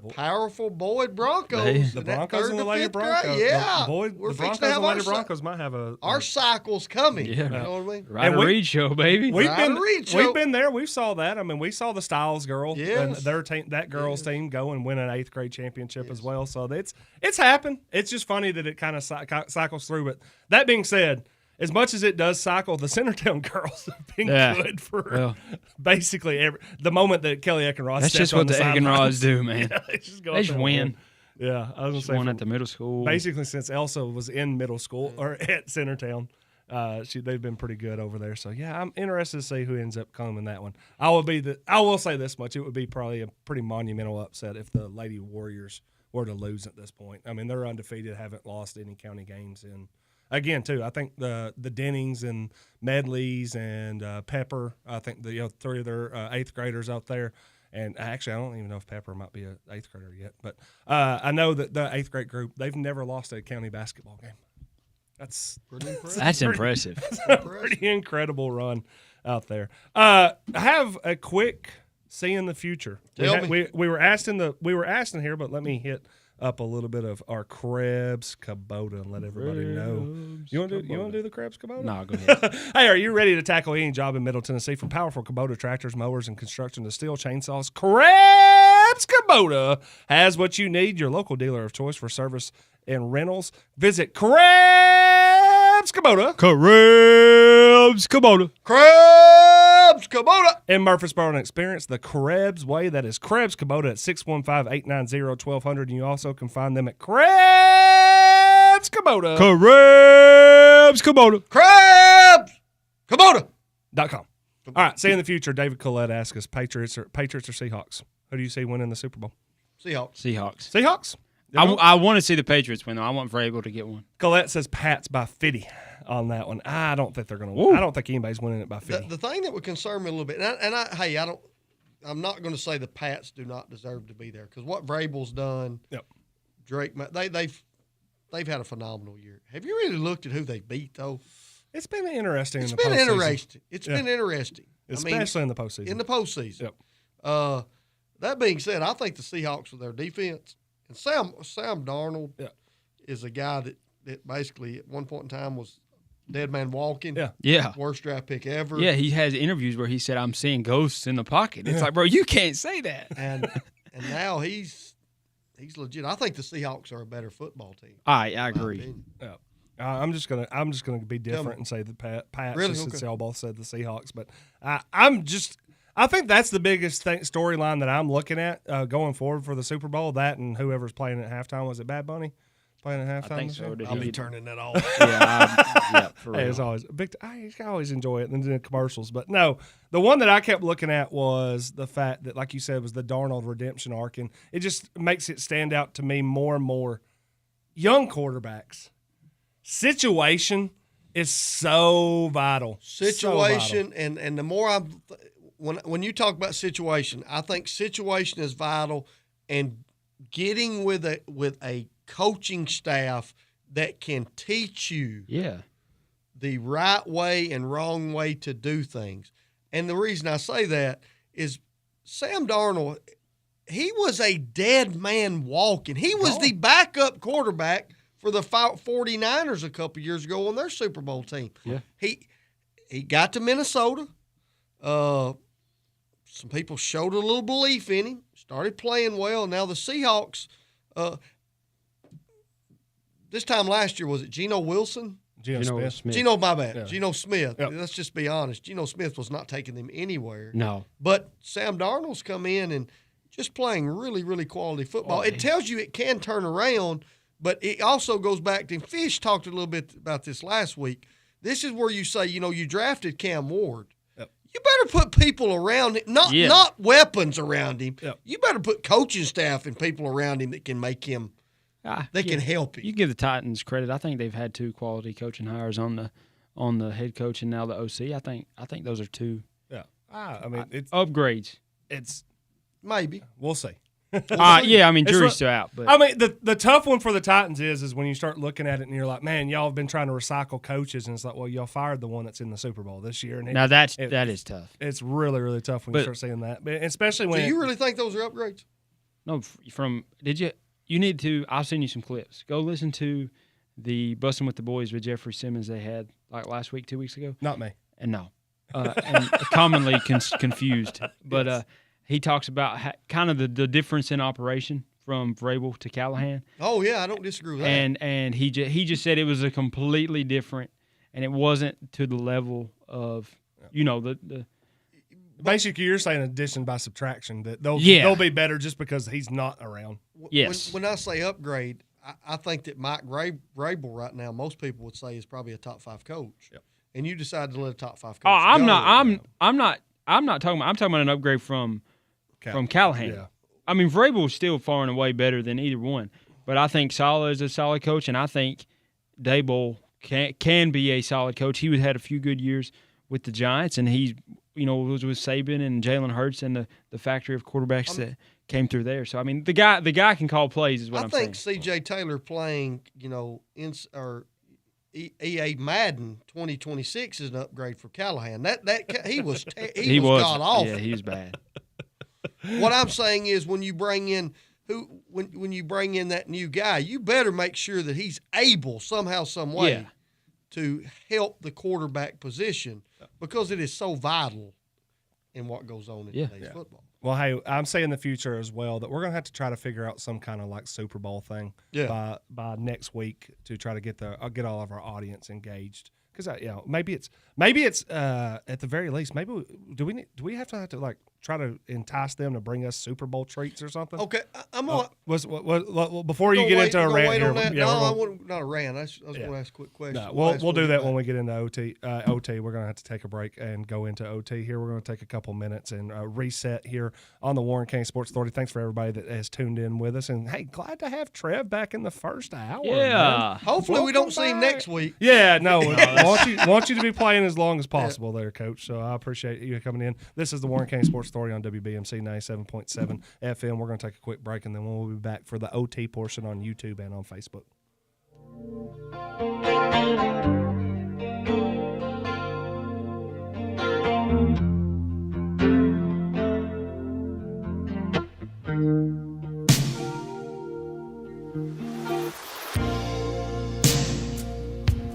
[SPEAKER 1] powerful Boyd Broncos.
[SPEAKER 2] The
[SPEAKER 1] in that
[SPEAKER 2] Broncos
[SPEAKER 1] third
[SPEAKER 2] and the
[SPEAKER 1] to
[SPEAKER 2] Lady
[SPEAKER 1] fifth
[SPEAKER 2] Broncos.
[SPEAKER 1] grade. Yeah.
[SPEAKER 2] The
[SPEAKER 1] We're
[SPEAKER 2] Broncos
[SPEAKER 1] fixing to
[SPEAKER 2] and
[SPEAKER 1] have
[SPEAKER 2] the Lady
[SPEAKER 1] our
[SPEAKER 2] Broncos might have
[SPEAKER 1] our cycle's coming.
[SPEAKER 11] Yeah.
[SPEAKER 1] You know what I mean?
[SPEAKER 11] Ryder Reed show, baby.
[SPEAKER 1] Ryder Reed show.
[SPEAKER 2] We've been there. We saw that. I mean, we saw the Styles girl and
[SPEAKER 1] Yes.
[SPEAKER 2] their team, that girls team, go and win an 8th grade championship as well. So it's happened. It's just funny that it kind of cycles through. But that being said, as much as it does cycle, the Centertown girls have been good for basically the moment that Kelly Eckenrod.
[SPEAKER 11] That's just what the Eckenrods do, man.
[SPEAKER 2] Yeah,
[SPEAKER 11] they just win.
[SPEAKER 2] Yeah, I was
[SPEAKER 11] Just won at the middle school.
[SPEAKER 2] Basically, since Elsa was in middle school or at Centertown, they've been pretty good over there. So yeah, I'm interested to see who ends up coming that one. I will say this much: it would be probably a pretty monumental upset if the Lady Warriors were to lose at this point. I mean, they're undefeated, haven't lost any county games in. Again, too, I think the Dennings and Medleys and Pepper, I think the 3 of their 8th graders out there, and actually I don't even know if Pepper might be an 8th grader yet, but I know that the 8th grade group, they've never lost a county basketball game. That's pretty impressive.
[SPEAKER 11] That's impressive.
[SPEAKER 2] That's a pretty incredible run out there. I have a quick see in the future. We were asked in here, but let me hit up a little bit of our Krebs Kubota and let everybody know. You want to do the Krebs Kubota?
[SPEAKER 11] No, go ahead.
[SPEAKER 2] Hey, are you ready to tackle any job in Middle Tennessee? From powerful Kubota tractors, mowers, and construction to steel chainsaws, Krebs Kubota has what you need. Your local dealer of choice for service and rentals. Visit Krebs Kubota.
[SPEAKER 11] Krebs Kubota.
[SPEAKER 1] Krebs Kubota.
[SPEAKER 2] In Murfreesboro, and experience the Krebs way. That is Krebs Kubota at 615-890-1200. And you also can find them at Krebs Kubota.
[SPEAKER 11] Krebs Kubota.
[SPEAKER 1] Krebs Kubota.com.
[SPEAKER 2] All right, see you in the future. David Collette asks us, Patriots or Seahawks? Who do you see winning the Super Bowl?
[SPEAKER 1] Seahawks.
[SPEAKER 11] I want to see the Patriots win, though. I want Vrabel to get one.
[SPEAKER 2] Collette says Pats by 50 on that one. I don't think they're going to win. I don't think anybody's winning it by 50.
[SPEAKER 1] The thing that would concern me a little bit, I'm not going to say the Pats do not deserve to be there because what Vrabel's done, Drake, they've had a phenomenal year. Have you really looked at who they beat though?
[SPEAKER 2] It's been interesting.
[SPEAKER 1] It's
[SPEAKER 2] in the
[SPEAKER 1] been
[SPEAKER 2] postseason.
[SPEAKER 1] interesting. It's been interesting,
[SPEAKER 2] especially in the postseason.
[SPEAKER 1] In the postseason. Yep. That being said, I think the Seahawks with their defense and Sam Darnold is a guy that basically at one point in time was dead man walking.
[SPEAKER 11] Yeah.
[SPEAKER 1] Worst draft pick ever.
[SPEAKER 11] Yeah, he has interviews where he said, "I'm seeing ghosts in the pocket." It's like, bro, you can't say that.
[SPEAKER 1] And now he's legit. I think the Seahawks are a better football team.
[SPEAKER 11] I agree.
[SPEAKER 2] Yeah. I'm just gonna be different and say the Pats.
[SPEAKER 1] Really?
[SPEAKER 2] Since
[SPEAKER 1] Okay.
[SPEAKER 2] y'all both said the Seahawks, but I think that's the biggest storyline that I'm looking at going forward for the Super Bowl. That and whoever's playing at halftime. Was it Bad Bunny playing at halftime?
[SPEAKER 11] I think so.
[SPEAKER 1] I'll be turning that off.
[SPEAKER 11] For real.
[SPEAKER 2] Hey, it's always big. I always enjoy it in the commercials, but no, the one that I kept looking at was the fact that, like you said, was the Darnold redemption arc, and it just makes it stand out to me more and more. Young quarterbacks, situation is so vital.
[SPEAKER 1] Situation,
[SPEAKER 2] so vital.
[SPEAKER 1] And the more when you talk about situation, I think situation is vital, and getting with a coaching staff that can teach you the right way and wrong way to do things. And the reason I say that is Sam Darnold, he was a dead man walking. He was the backup quarterback for the 49ers a couple years ago on their Super Bowl team.
[SPEAKER 11] Yeah.
[SPEAKER 1] He got to Minnesota. Some people showed a little belief in him, started playing well. Now the Seahawks, this time last year, was it Geno Wilson?
[SPEAKER 11] Geno Smith.
[SPEAKER 1] Geno, my bad.
[SPEAKER 2] Yeah.
[SPEAKER 1] Geno Smith.
[SPEAKER 2] Yep.
[SPEAKER 1] Let's just be honest. Geno Smith was not taking them anywhere.
[SPEAKER 11] No.
[SPEAKER 1] But Sam Darnold's come in and just playing really, really quality football. It tells you it can turn around, but it also goes back to, Fish talked a little bit about this last week. This is where you say, you drafted Cam Ward.
[SPEAKER 2] Yep.
[SPEAKER 1] You better put people around him, not weapons around him.
[SPEAKER 2] Yep.
[SPEAKER 1] You better put coaching staff and people around him that can make him, can help him.
[SPEAKER 11] You give the Titans credit. I think they've had 2 quality coaching hires on the head coach and now the OC. I think those are 2.
[SPEAKER 2] Yeah. I mean, it's
[SPEAKER 11] upgrades.
[SPEAKER 2] It's
[SPEAKER 1] maybe.
[SPEAKER 2] We'll see.
[SPEAKER 11] Yeah, I mean,
[SPEAKER 2] It's
[SPEAKER 11] jury's still out. But
[SPEAKER 2] I mean, the tough one for the Titans is when you start looking at it and you're like, man, y'all have been trying to recycle coaches, and it's like, well, y'all fired the one that's in the Super Bowl this year. And
[SPEAKER 11] now that is tough.
[SPEAKER 2] It's really, really tough when you start seeing that, but especially when.
[SPEAKER 1] Do you really think those are upgrades?
[SPEAKER 11] No, you need to. I'll send you some clips. Go listen to the Bussin' with the Boys with Jeffrey Simmons they had like last week, 2 weeks ago.
[SPEAKER 2] Not me.
[SPEAKER 11] And no, and commonly confused. But
[SPEAKER 2] Yes.
[SPEAKER 11] he talks about kind of the difference in operation from Vrabel to Callahan.
[SPEAKER 1] Oh yeah, I don't disagree with that.
[SPEAKER 11] And he just said it was a completely different, and it wasn't to the level of the.
[SPEAKER 2] Basically, you're saying addition by subtraction that they'll be better just because he's not around.
[SPEAKER 11] Yes.
[SPEAKER 1] When I say upgrade, I think that Mike Vrabel right now, most people would say is probably a top 5 coach.
[SPEAKER 2] Yep.
[SPEAKER 1] And you decided to let a top 5 coach.
[SPEAKER 11] Oh, I'm
[SPEAKER 1] go.
[SPEAKER 11] not talking about. I'm talking about an upgrade from Callahan.
[SPEAKER 2] Yeah.
[SPEAKER 11] I mean, Vrabel is still far and away better than either one, but I think Saleh is a solid coach, and I think Dable can be a solid coach. He had a few good years with the Giants, and he was with Saban and Jalen Hurts and the factory of quarterbacks that came through there. So I mean, the guy can call plays, is what I'm saying.
[SPEAKER 1] I think C.J. Taylor playing, EA Madden 2026 is an upgrade for Callahan. He was god awful.
[SPEAKER 11] Yeah, he was bad.
[SPEAKER 1] What I'm saying is when you bring in when you bring in that new guy, you better make sure that he's able somehow, some way to help the quarterback position because it is so vital in what goes on in today's football.
[SPEAKER 2] Well, hey, I'm saying in the future as well that we're going to have to try to figure out some kind of like Super Bowl thing by next week to try to get all of our audience engaged. Because maybe it's at the very least, maybe do we have to like try to entice them to bring us Super Bowl treats or something?
[SPEAKER 1] Okay, I'm on.
[SPEAKER 2] Before you get into a rant here,
[SPEAKER 1] not a rant. I was going to ask a quick question.
[SPEAKER 2] No, we'll do that when we get into OT. OT, we're going to have to take a break and go into OT here. We're going to take a couple minutes and reset here on the Warren County Sports Authority. Thanks for everybody that has tuned in with us, and hey, glad to have Trev back in the first hour.
[SPEAKER 11] Yeah.
[SPEAKER 2] Man.
[SPEAKER 1] Hopefully we don't see him next week.
[SPEAKER 2] Yeah, no. want you to be playing as long as possible there, Coach. So I appreciate you coming in. This is the Warren County Sports Authority on WBMC 97.7 FM. We're going to take a quick break, and then we'll be back for the OT portion on YouTube and on Facebook.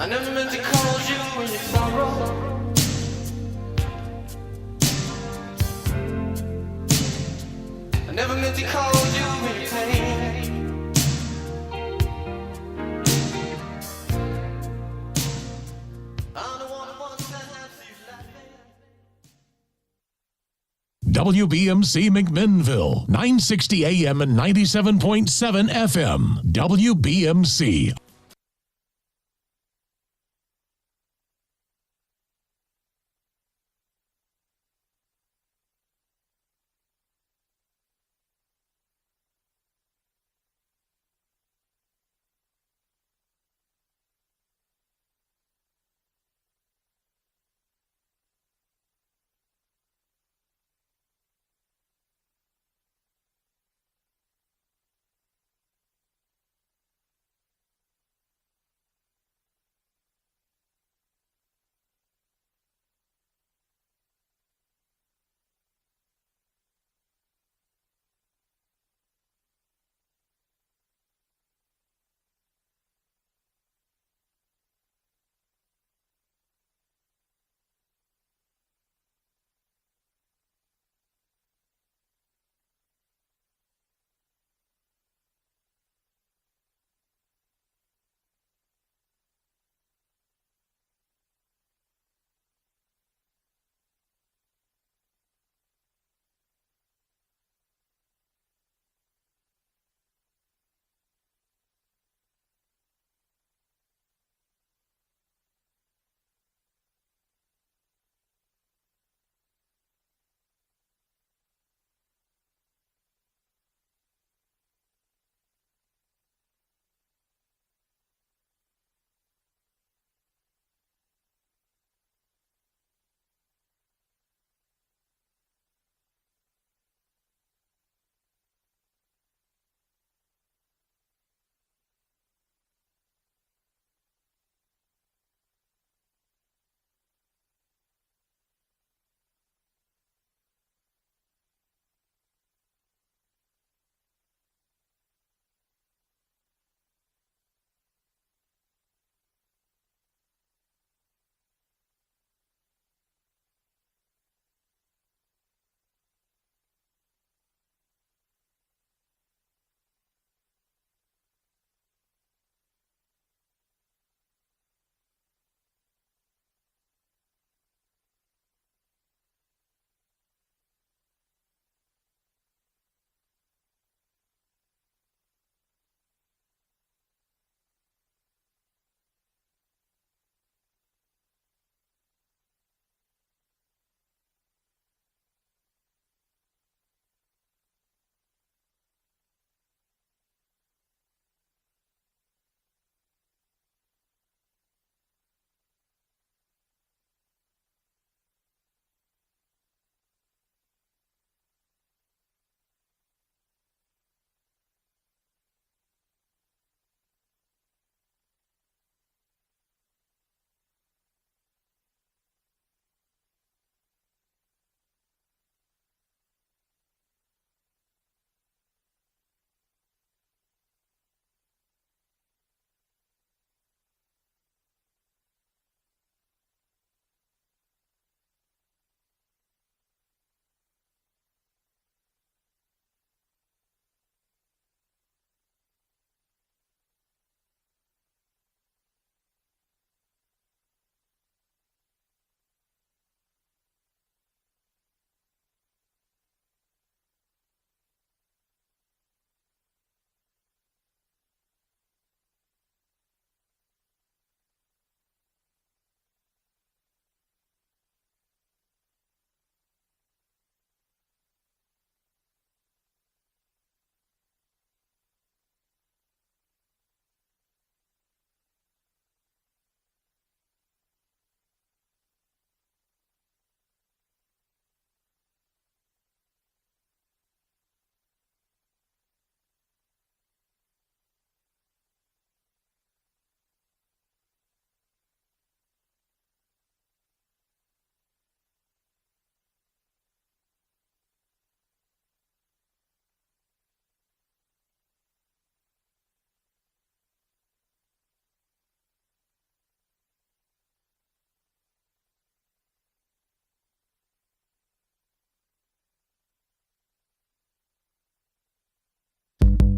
[SPEAKER 3] I never meant to call you in your sorrow. I never meant to call you in your pain. I'm the one who wants to have you laughing.
[SPEAKER 18] WBMC McMinnville, 960 AM and 97.7 FM. WBMC.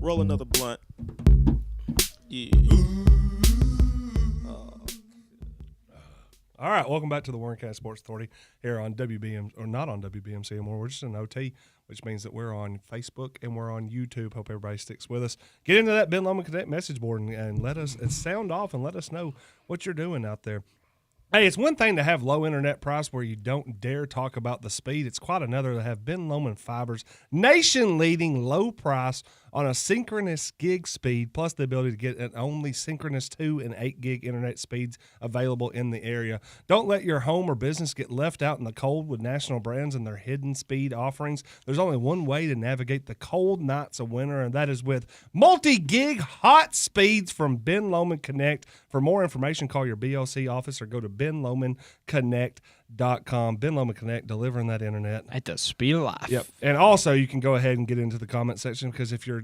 [SPEAKER 19] Roll another blunt. Yeah.
[SPEAKER 2] All right, welcome back to the Warren County Sports Authority here on WBM, or not on WBMC anymore. We're just an OT, which means that we're on Facebook and we're on YouTube. Hope everybody sticks with us. Get into that Ben Lomond Connect message board and let us sound off and let us know what you're doing out there. Hey, it's one thing to have low internet price where you don't dare talk about the speed. It's quite another to have Ben Lomond Fiber's nation-leading low price on a synchronous gig speed, plus the ability to get an only synchronous 2 and 8 gig internet speeds available in the area. Don't let your home or business get left out in the cold with national brands and their hidden speed offerings. There's only one way to navigate the cold nights of winter, and that is with multi-gig hot speeds from Ben Lomond Connect. For more information, call your BLC office or go to benlomondconnect.com. Ben Lomond Connect, delivering that internet
[SPEAKER 11] at the speed of life.
[SPEAKER 2] Yep. And also, you can go ahead and get into the comment section, because if you're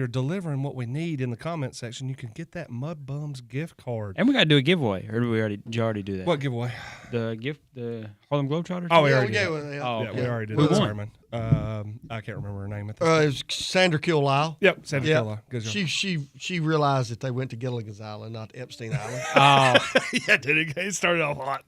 [SPEAKER 2] delivering what we need in the comment section, you can get that Mud Bums gift card.
[SPEAKER 11] And we got to do a giveaway. Or did you already do that?
[SPEAKER 2] What giveaway?
[SPEAKER 11] The Harlem Globetrotters?
[SPEAKER 2] Oh, we already did.
[SPEAKER 11] Oh,
[SPEAKER 2] yeah, we already did
[SPEAKER 11] Who
[SPEAKER 2] that
[SPEAKER 11] won?
[SPEAKER 2] sermon. I can't remember her name at
[SPEAKER 1] It was Sandra Killisle.
[SPEAKER 2] Yep, Sandra Killisle. Good job.
[SPEAKER 1] She realized that they went to Gilligan's Island, not Epstein Island.
[SPEAKER 11] Oh.
[SPEAKER 2] Yeah, did it started off hot.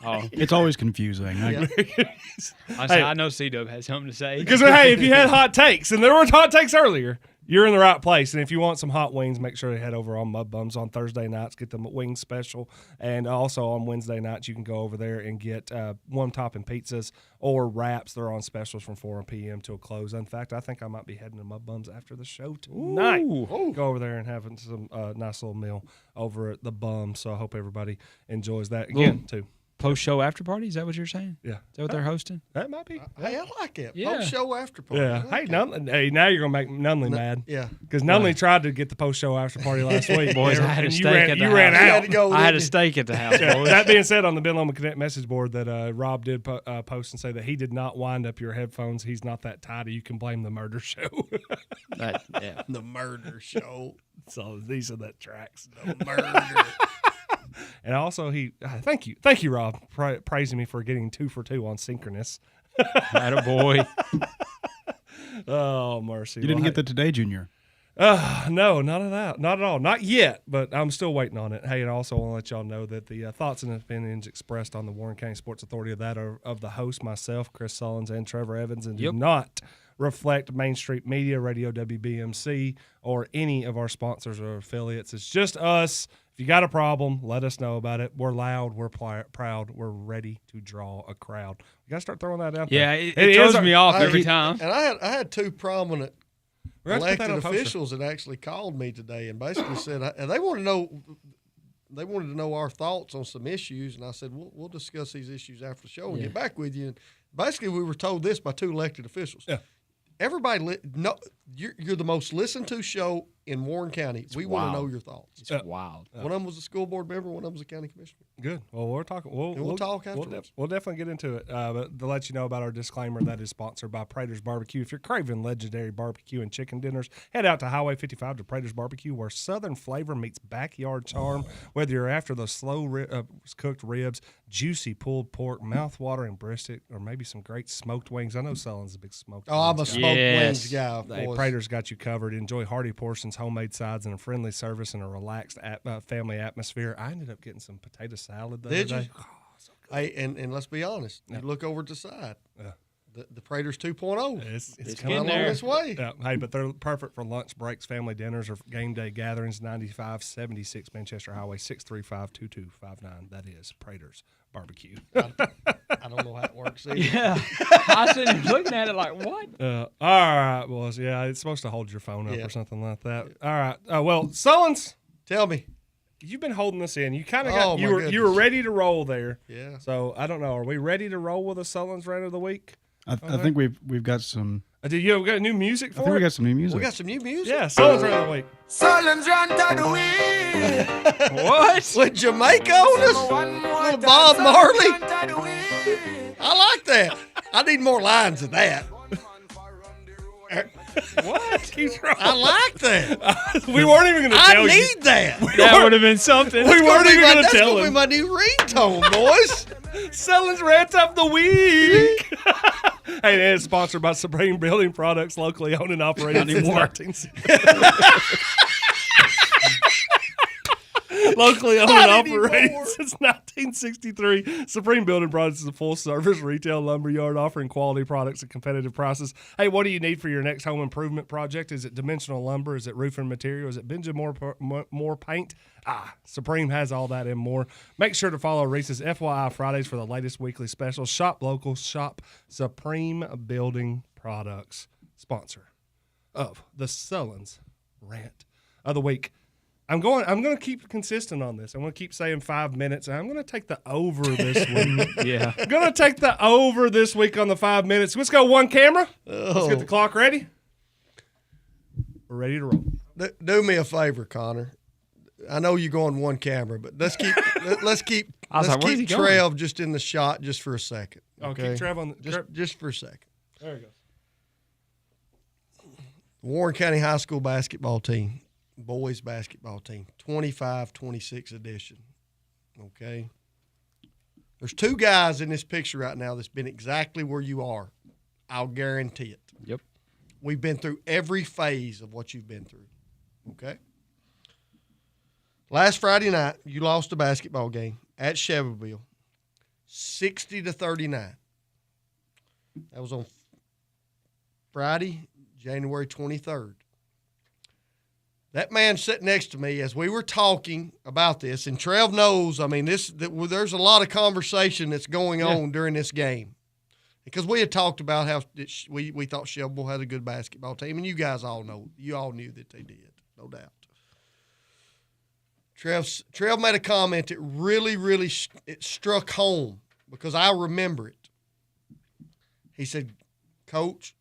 [SPEAKER 11] Oh.
[SPEAKER 10] It's always confusing.
[SPEAKER 11] I know C-Dub has something to say.
[SPEAKER 2] Because, hey, if you had hot takes, and there were hot takes earlier, you're in the right place. And if you want some hot wings, make sure to head over on Mud Bums on Thursday nights. Get the wing special. And also on Wednesday nights, you can go over there and get one topping pizzas or wraps. They're on specials from 4 p.m. till close. In fact, I think I might be heading to Mud Bums after the show tonight.
[SPEAKER 11] Ooh.
[SPEAKER 2] Go over there and having some nice little meal over at the Bum. So I hope everybody enjoys that again, too.
[SPEAKER 11] Post-show after party? Is that what you're saying?
[SPEAKER 2] Yeah.
[SPEAKER 11] Is that what they're hosting?
[SPEAKER 2] That might be.
[SPEAKER 1] Hey, I like it.
[SPEAKER 11] Yeah.
[SPEAKER 1] Post-show after party.
[SPEAKER 2] Yeah. Hey, now you're going to make Nunley mad.
[SPEAKER 1] Yeah.
[SPEAKER 2] Because Nunley tried to get the post-show after party last week.
[SPEAKER 11] Boys, I had a
[SPEAKER 2] and
[SPEAKER 11] steak
[SPEAKER 2] you ran,
[SPEAKER 11] at the
[SPEAKER 2] you
[SPEAKER 11] house.
[SPEAKER 2] ran out.
[SPEAKER 11] I had a steak at the house,
[SPEAKER 2] Yeah.
[SPEAKER 11] boys.
[SPEAKER 2] That being said, on the Ben Lomond Connect message board that Rob did post and say that he did not wind up your headphones. He's not that tidy. You can blame the murder show.
[SPEAKER 11] Yeah.
[SPEAKER 1] The murder show.
[SPEAKER 2] So these are the tracks.
[SPEAKER 1] The murder.
[SPEAKER 2] And also, thank you, Rob, praising me for getting 2 for 2 on synchronous.
[SPEAKER 11] Attaboy.
[SPEAKER 2] Oh, mercy.
[SPEAKER 10] You didn't get the Today Junior.
[SPEAKER 2] No, none of that. Not at all. Not yet, but I'm still waiting on it. Hey, and also I want to let y'all know that the thoughts and opinions expressed on the Warren County Sports Authority are of the host, myself, Chris Sullins, and Trevor Evans, and do not reflect Main Street Media, Radio WBMC, or any of our sponsors or affiliates. It's just us. If you got a problem, let us know about it. We're loud. We're proud. We're ready to draw a crowd. We got to start throwing that out there.
[SPEAKER 11] Yeah, it throws me off every time.
[SPEAKER 1] And I had 2 prominent
[SPEAKER 2] We're gonna have to put that
[SPEAKER 1] elected
[SPEAKER 2] on a poster.
[SPEAKER 1] officials that actually called me today and basically said, and they wanted to know our thoughts on some issues, and I said we'll discuss these issues after the show and get back with you. And basically, we were told this by 2 elected officials.
[SPEAKER 2] Yeah.
[SPEAKER 1] Everybody, you're the most listened to show in Warren County. We want to know your thoughts.
[SPEAKER 11] It's wild.
[SPEAKER 1] One of them was a school board member. One of them was a county commissioner.
[SPEAKER 2] Good. Well, we're talking.
[SPEAKER 1] We'll talk afterwards.
[SPEAKER 2] We'll definitely get into it. But to let you know about our disclaimer, that is sponsored by Prater's Barbecue. If you're craving legendary barbecue and chicken dinners, head out to Highway 55 to Prater's Barbecue, where Southern flavor meets backyard charm. Whether you're after those slow cooked ribs, juicy pulled pork, mouth-watering brisket, or maybe some great smoked wings. I know Sullen's a big smoked.
[SPEAKER 1] Oh, I'm a
[SPEAKER 2] wings guy.
[SPEAKER 1] smoked wings guy. Of
[SPEAKER 2] Hey,
[SPEAKER 1] course.
[SPEAKER 2] Prater's got you covered. Enjoy hearty portions, homemade sides, and a friendly service and a relaxed family atmosphere. I ended up getting some potato salad the
[SPEAKER 1] Did
[SPEAKER 2] other
[SPEAKER 1] you?
[SPEAKER 2] day. Oh, so good.
[SPEAKER 1] Hey, and let's be honest.
[SPEAKER 2] Yeah.
[SPEAKER 1] You look over to the side.
[SPEAKER 2] Yeah.
[SPEAKER 1] The Prater's 2.0.
[SPEAKER 2] It's
[SPEAKER 1] coming along this way.
[SPEAKER 2] Yeah. Hey, but they're perfect for lunch breaks, family dinners, or game day gatherings. 9576 Manchester Highway, 635-2259. That is Prater's Barbecue.
[SPEAKER 1] I don't know how it works either.
[SPEAKER 11] Yeah. I was sitting there looking at it like, what?
[SPEAKER 2] All right, boys. Yeah, it's supposed to hold your phone up or something like that. All right. Well, Sullins,
[SPEAKER 1] tell me.
[SPEAKER 2] You've been holding this in. You kind of got you were
[SPEAKER 1] goodness.
[SPEAKER 2] ready to roll there.
[SPEAKER 1] Yeah.
[SPEAKER 2] So I don't know. Are we ready to roll with a Sullins rant of the week?
[SPEAKER 10] I think we've got some.
[SPEAKER 2] Do you got new music for
[SPEAKER 10] I think
[SPEAKER 2] it?
[SPEAKER 10] we got some new music.
[SPEAKER 1] We got some new music.
[SPEAKER 2] Yeah, Sullins rant of the week.
[SPEAKER 12] Sullins rant of the week.
[SPEAKER 11] What?
[SPEAKER 1] With Jamaica on us? Little Bob Marley? I like that. I need more lines of that.
[SPEAKER 2] What? He's wrong.
[SPEAKER 1] I like that.
[SPEAKER 2] We weren't even going to tell
[SPEAKER 1] I
[SPEAKER 2] you.
[SPEAKER 1] need that.
[SPEAKER 11] That would have been something.
[SPEAKER 2] We weren't even going to
[SPEAKER 1] That's
[SPEAKER 2] tell
[SPEAKER 1] going to be
[SPEAKER 2] him.
[SPEAKER 1] my new ringtone, boys.
[SPEAKER 2] Sullins rant of the week. Hey, and it's sponsored by Supreme Building Products, locally owned and operated since 1963. Supreme Building Products is a full-service retail lumber yard offering quality products at competitive prices. Hey, what do you need for your next home improvement project? Is it dimensional lumber? Is it roofing material? Is it Benjamin Moore paint? Supreme has all that and more. Make sure to follow Reese's FYI Fridays for the latest weekly specials. Shop local, shop Supreme Building Products. Sponsor of the Sullins Rant of the Week. I'm going to keep consistent on this. I'm going to keep saying 5 minutes, and I'm going to take the over this week.
[SPEAKER 11] Yeah.
[SPEAKER 2] I'm going to take the over this week on the 5 minutes. Let's go one camera. Let's get the clock ready. We're ready to roll.
[SPEAKER 1] Do me a favor, Connor. I know you're going one camera, but let's keep Trev just in the shot just for a second.
[SPEAKER 2] Okay, keep Trev on
[SPEAKER 1] just for a second.
[SPEAKER 2] There he goes.
[SPEAKER 1] Warren County High School basketball team. Boys basketball team, 25-26 edition. Okay. There's two guys in this picture right now that's been exactly where you are. I'll guarantee it.
[SPEAKER 11] Yep.
[SPEAKER 1] We've been through every phase of what you've been through. Okay. Last Friday night, you lost a basketball game at Chevyville, 60-39. That was on Friday, January 23rd. That man sitting next to me as we were talking about this, and Trev knows, I mean, there's a lot of conversation that's going on during this game. Because we had talked about how we thought Shelbyville had a good basketball team, and you guys all know, you all knew that they did, no doubt. Trev made a comment that really, really it struck home because I remember it. He said, Coach,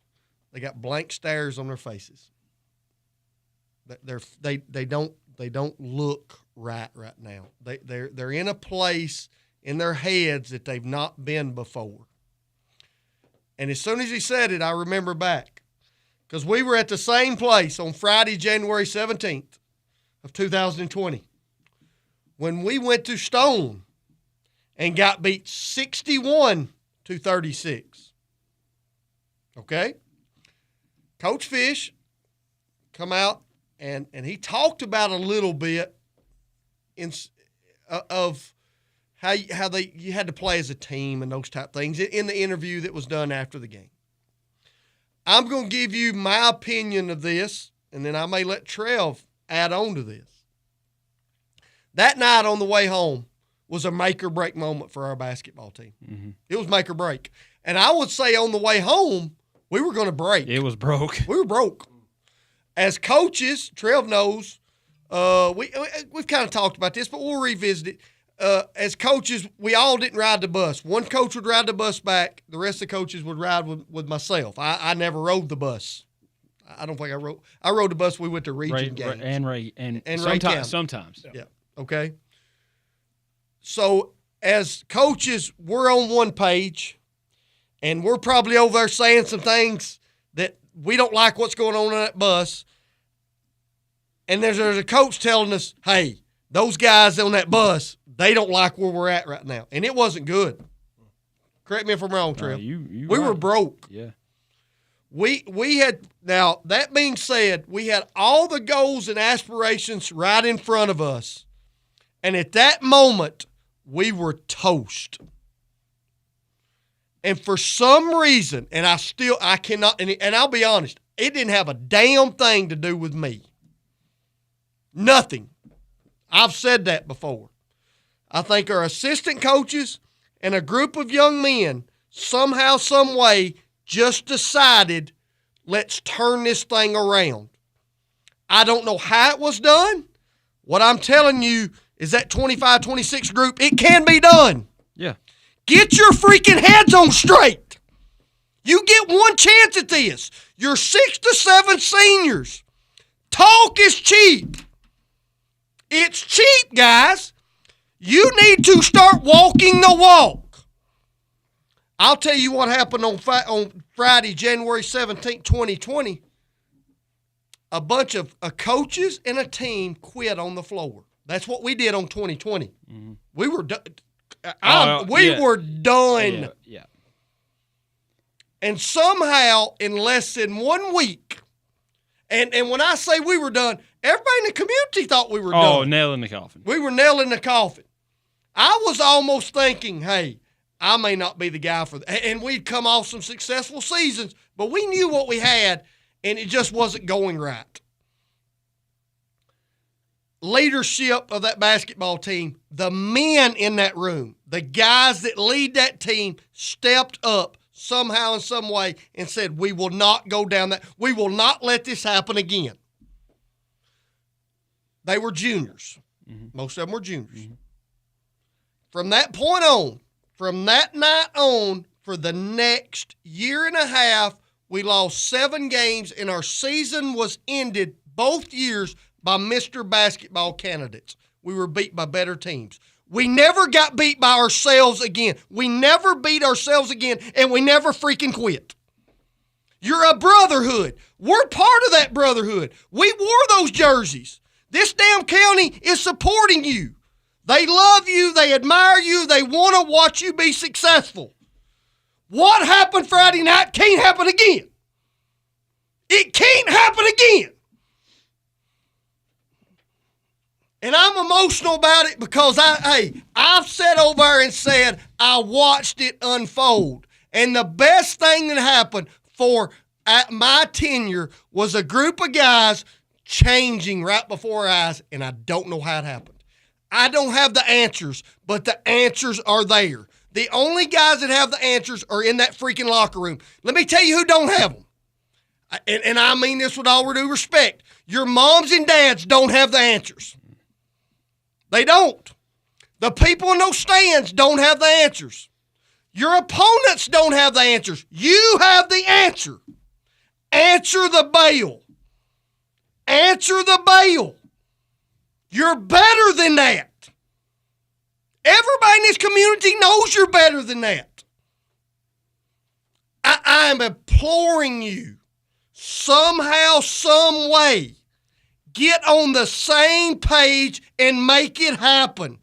[SPEAKER 1] they got blank stares on their faces. They don't look right now. They're in a place in their heads that they've not been before. And as soon as he said it, I remember back because we were at the same place on Friday, January 17th of 2020 when we went to Stone and got beat 61-36. Okay, Coach Fish come out. And he talked about a little bit of how you had to play as a team and those type things in the interview that was done after the game. I'm going to give you my opinion of this, and then I may let Trev add on to this. That night on the way home was a make-or-break moment for our basketball team. Mm-hmm. It was make or break. And I would say on the way home, we were going to break.
[SPEAKER 11] It was broke.
[SPEAKER 1] We were broke. As coaches, Trev knows, we've kind of talked about this, but we'll revisit it. As coaches, we all didn't ride the bus. One coach would ride the bus back. The rest of the coaches would ride with myself. I never rode the bus. I don't think I rode. I rode the bus. We went to region games.
[SPEAKER 11] And sometimes.
[SPEAKER 1] Yeah. Okay. So as coaches, we're on one page, and we're probably over there saying some things that we don't like what's going on that bus. And there's a coach telling us, hey, those guys on that bus, they don't like where we're at right now. And it wasn't good. Correct me if I'm wrong, Trev. We were broke.
[SPEAKER 11] Yeah.
[SPEAKER 1] We had, now that being said, we had all the goals and aspirations right in front of us. And at that moment, we were toast. And for some reason, and I cannot, and I'll be honest, it didn't have a damn thing to do with me. Nothing. I've said that before. I think our assistant coaches and a group of young men somehow, some way, just decided, let's turn this thing around. I don't know how it was done. What I'm telling you is that 25-26 group, it can be done.
[SPEAKER 11] Yeah.
[SPEAKER 1] Get your freaking heads on straight. You get one chance at this. You're 6 to 7 seniors. Talk is cheap. It's cheap, guys. You need to start walking the walk. I'll tell you what happened on Friday, January 17th, 2020. A bunch of coaches and a team quit on the floor. That's what we did on 2020. Mm-hmm. We were done. We were done.
[SPEAKER 11] Yeah.
[SPEAKER 1] And somehow, in less than 1 week, and when I say we were done, everybody in the community thought we were done.
[SPEAKER 11] Oh, nail in the coffin.
[SPEAKER 1] We were nailing the coffin. I was almost thinking, hey, I may not be the guy for that. And we'd come off some successful seasons, but we knew what we had, and it just wasn't going right. Leadership of that basketball team, the men in that room, the guys that lead that team stepped up somehow in some way and said, we will not go down that. We will not let this happen again. They were juniors. Mm-hmm. Most of them were juniors. Mm-hmm. From that point on, from that night on, for the next year and a half, we lost 7 games, and our season was ended both years by Mr. Basketball candidates. We were beat by better teams. We never got beat by ourselves again. We never beat ourselves again, and we never freaking quit. You're a brotherhood. We're part of that brotherhood. We wore those jerseys. This damn county is supporting you. They love you. They admire you. They want to watch you be successful. What happened Friday night can't happen again. It can't happen again. And I'm emotional about it because I've sat over there and said I watched it unfold. And the best thing that happened for at my tenure was a group of guys changing right before our eyes, and I don't know how it happened. I don't have the answers, but the answers are there. The only guys that have the answers are in that freaking locker room. Let me tell you who don't have them. And I mean this with all due respect. Your moms and dads don't have the answers. They don't. The people in those stands don't have the answers. Your opponents don't have the answers. You have the answer. Answer the bell. Answer the bell. You're better than that. Everybody in this community knows you're better than that. I am imploring you, somehow, some way, get on the same page and make it happen.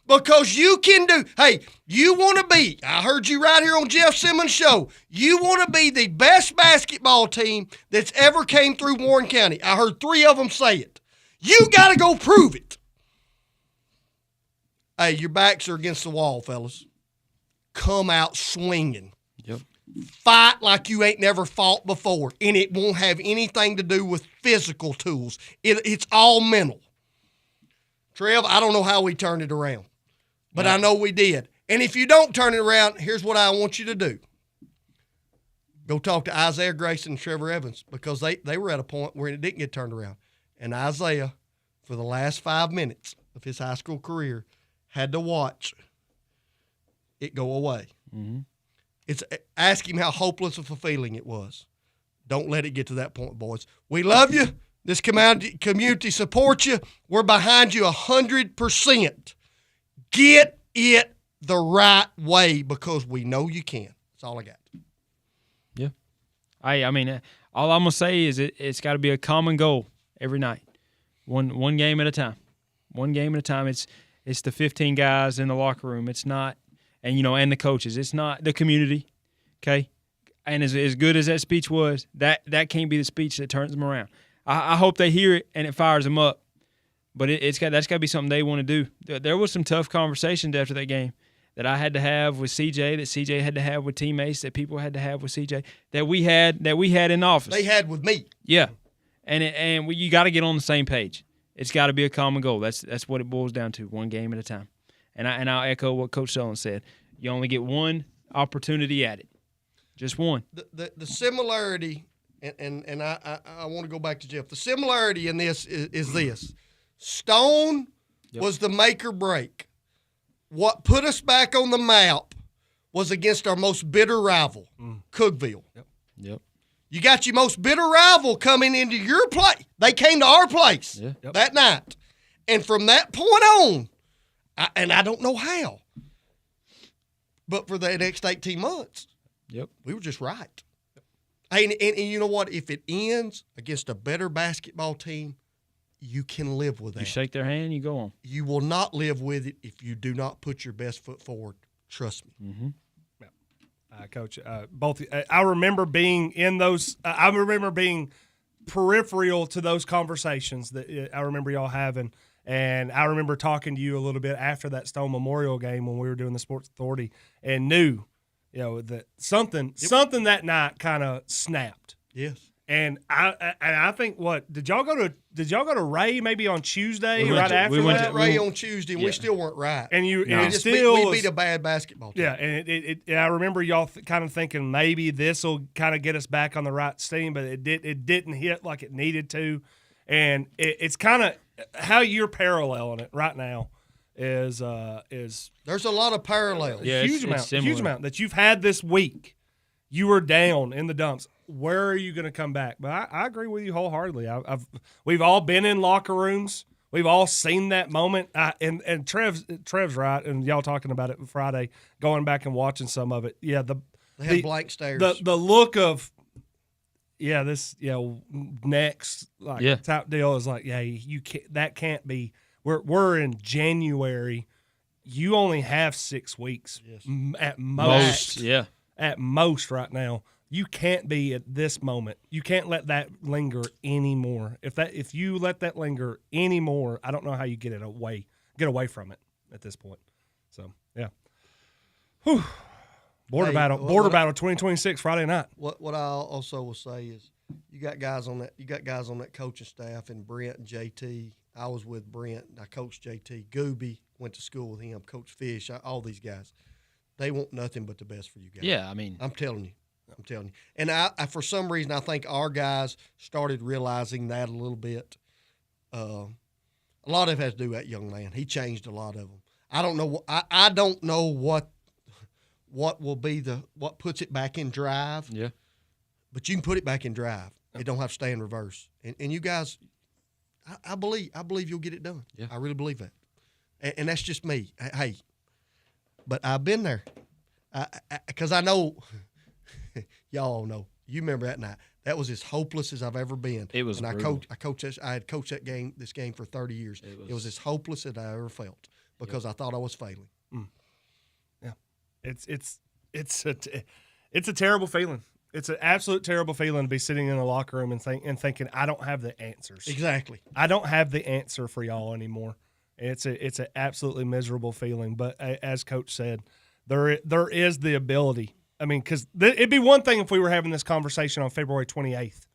[SPEAKER 1] Because you can do, hey, you want to be, I heard you right here on Jeff Simmons' show, you want to be the best basketball team that's ever came through Warren County. I heard 3 of them say it. You got to go prove it. Hey, your backs are against the wall, fellas. Come out swinging.
[SPEAKER 11] Yep.
[SPEAKER 1] Fight like you ain't never fought before, and it won't have anything to do with physical tools. It's all mental. Trev, I don't know how we turned it around, but I know we did. And if you don't turn it around, here's what I want you to do. Go talk to Isaiah Grayson and Trevor Evans, because they were at a point where it didn't get turned around. And Isaiah, for the last 5 minutes of his high school career, had to watch it go away. Mm-hmm. It's ask him how hopeless of a feeling it was. Don't let it get to that point, boys. We love you. This community supports you. We're behind you 100%. Get it the right way, because we know you can. That's all I got.
[SPEAKER 11] Yeah. I mean, all I'm going to say is it's got to be a common goal every night. One game at a time. One game at a time. It's the 15 guys in the locker room. It's not, and the coaches. It's not the community, okay? And as good as that speech was, that can't be the speech that turns them around. I hope they hear it and it fires them up. But that's got to be something they want to do. There was some tough conversations after that game that I had to have with CJ, that CJ had to have with teammates, that people had to have with CJ, that we had in the office.
[SPEAKER 1] They had with me.
[SPEAKER 11] Yeah, and you got to get on the same page. It's got to be a common goal. That's what it boils down to. One game at a time. And I'll echo what Coach Sullivan said. You only get one opportunity at it, just one.
[SPEAKER 1] The similarity, and I want to go back to Jeff. The similarity in this is this. Stone was the make or break. What put us back on the map was against our most bitter rival, Cookeville.
[SPEAKER 11] Yep.
[SPEAKER 1] You got your most bitter rival coming into your place. They came to our place that night. And from that point on, I don't know how, but for the next 18 months, we were just right. And you know what? If it ends against a better basketball team, you can live with that.
[SPEAKER 11] You shake their hand, you go on.
[SPEAKER 1] You will not live with it if you do not put your best foot forward. Trust me.
[SPEAKER 11] Mm-hmm.
[SPEAKER 2] Coach. Both. I remember being in those. I remember being peripheral to those conversations that I remember y'all having, and I remember talking to you a little bit after that Stone Memorial game when we were doing the Sports Authority, and knew, that something that night kind of snapped.
[SPEAKER 1] Yes.
[SPEAKER 2] And I think did y'all go to Ray maybe on Tuesday
[SPEAKER 1] We went
[SPEAKER 2] after
[SPEAKER 1] to
[SPEAKER 2] that?
[SPEAKER 1] Ray on Tuesday, and we still weren't right.
[SPEAKER 2] And we
[SPEAKER 1] beat a bad basketball team.
[SPEAKER 2] Yeah, and I remember y'all kind of thinking maybe this will kind of get us back on the right steam, but it didn't hit like it needed to, and it's kind of how you're paralleling it right now is
[SPEAKER 1] there's a lot of parallels.
[SPEAKER 2] Yeah, huge amount that you've had this week. You were down in the dumps. Where are you going to come back? But I agree with you wholeheartedly. We've all been in locker rooms. We've all seen that moment. And Trev's right, and y'all talking about it Friday, going back and watching some of it. Yeah,
[SPEAKER 1] they had blank stares.
[SPEAKER 2] The look of next type deal is like, you can't, that can't be. We're in January. You only have 6 weeks at most. At most right now. You can't be at this moment. You can't let that linger anymore. If you let that linger anymore, I don't know how you get away from it at this point. So yeah. Whew. Border battle 2026 Friday night.
[SPEAKER 1] What I also will say is you got guys on that coaching staff, and Brent and JT. I was with Brent. I coached JT. Gooby went to school with him. Coach Fish. All these guys. They want nothing but the best for you guys.
[SPEAKER 11] Yeah, I mean,
[SPEAKER 1] I'm telling you. And I for some reason, I think our guys started realizing that a little bit. A lot of it has to do with that young man. He changed a lot of them. I don't know. I don't know what will be what puts it back in drive.
[SPEAKER 11] Yeah.
[SPEAKER 1] But you can put it back in drive. It don't have to stay in reverse. And you guys, I believe you'll get it done.
[SPEAKER 11] Yeah.
[SPEAKER 1] I really believe that. And that's just me. Hey, but I've been there. Because I know. Y'all know. You remember that night. That was as hopeless as I've ever been.
[SPEAKER 11] It was.
[SPEAKER 1] And
[SPEAKER 11] brutal.
[SPEAKER 1] I had coached this game for 30 years. It was as hopeless as I ever felt because I thought I was failing.
[SPEAKER 2] Yeah, it's a terrible feeling. It's an absolute terrible feeling to be sitting in a locker room and thinking I don't have the answers.
[SPEAKER 1] Exactly.
[SPEAKER 2] I don't have the answer for y'all anymore. It's an absolutely miserable feeling. But as Coach said, there is the ability. I mean, because it'd be one thing if we were having this conversation on February 28th,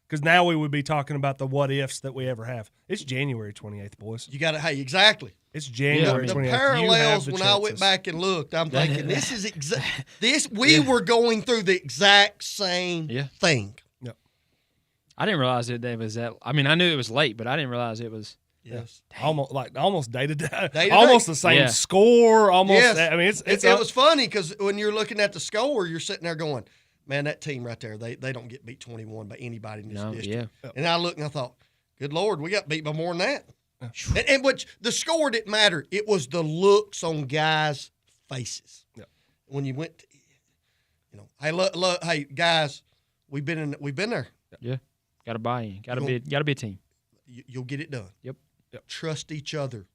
[SPEAKER 2] because now we would be talking about the what ifs that we ever have. It's January 28th, boys.
[SPEAKER 1] You got to, exactly.
[SPEAKER 2] It's January 28th.
[SPEAKER 1] The parallels, when I went back and looked, I'm thinking, we were going through the exact same thing.
[SPEAKER 2] Yep.
[SPEAKER 11] I didn't realize it was that. I mean, I knew it was late, but I didn't realize it was.
[SPEAKER 1] Yes.
[SPEAKER 2] Almost day to day. Almost the same score. Almost.
[SPEAKER 1] Yes.
[SPEAKER 2] I mean,
[SPEAKER 1] it was funny because when you're looking at the score, you're sitting there going, man, that team right there, they don't get beat 21 by anybody in this district.
[SPEAKER 11] Yeah.
[SPEAKER 1] And I looked and I thought, good Lord, we got beat by more than that. And which the score didn't matter. It was the looks on guys' faces.
[SPEAKER 2] Yeah.
[SPEAKER 1] When you went, hey guys, we've been there.
[SPEAKER 11] Yeah. Got to buy in. Got to be a team.
[SPEAKER 1] You'll get it done.
[SPEAKER 11] Yep.
[SPEAKER 1] Trust each other.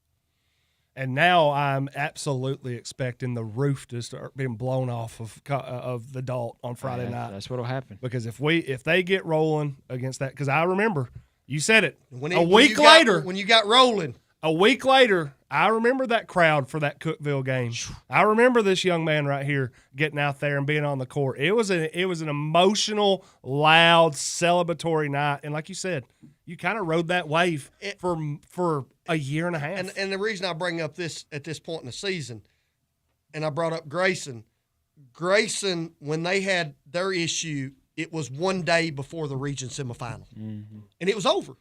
[SPEAKER 2] And now I'm absolutely expecting the roof to start being blown off of the Dalt on Friday night.
[SPEAKER 11] That's what'll happen.
[SPEAKER 2] Because if they get rolling against that, because I remember you said it
[SPEAKER 1] when
[SPEAKER 2] you got
[SPEAKER 1] rolling.
[SPEAKER 2] A week later, I remember that crowd for that Cookeville game. I remember this young man right here getting out there and being on the court. It was an emotional, loud, celebratory night, and like you said, you kind of rode that wave for a year and a half.
[SPEAKER 1] And the reason I bring up this at this point in the season, and I brought up Grayson, when they had their issue, it was one day before the region semifinal, and it was over.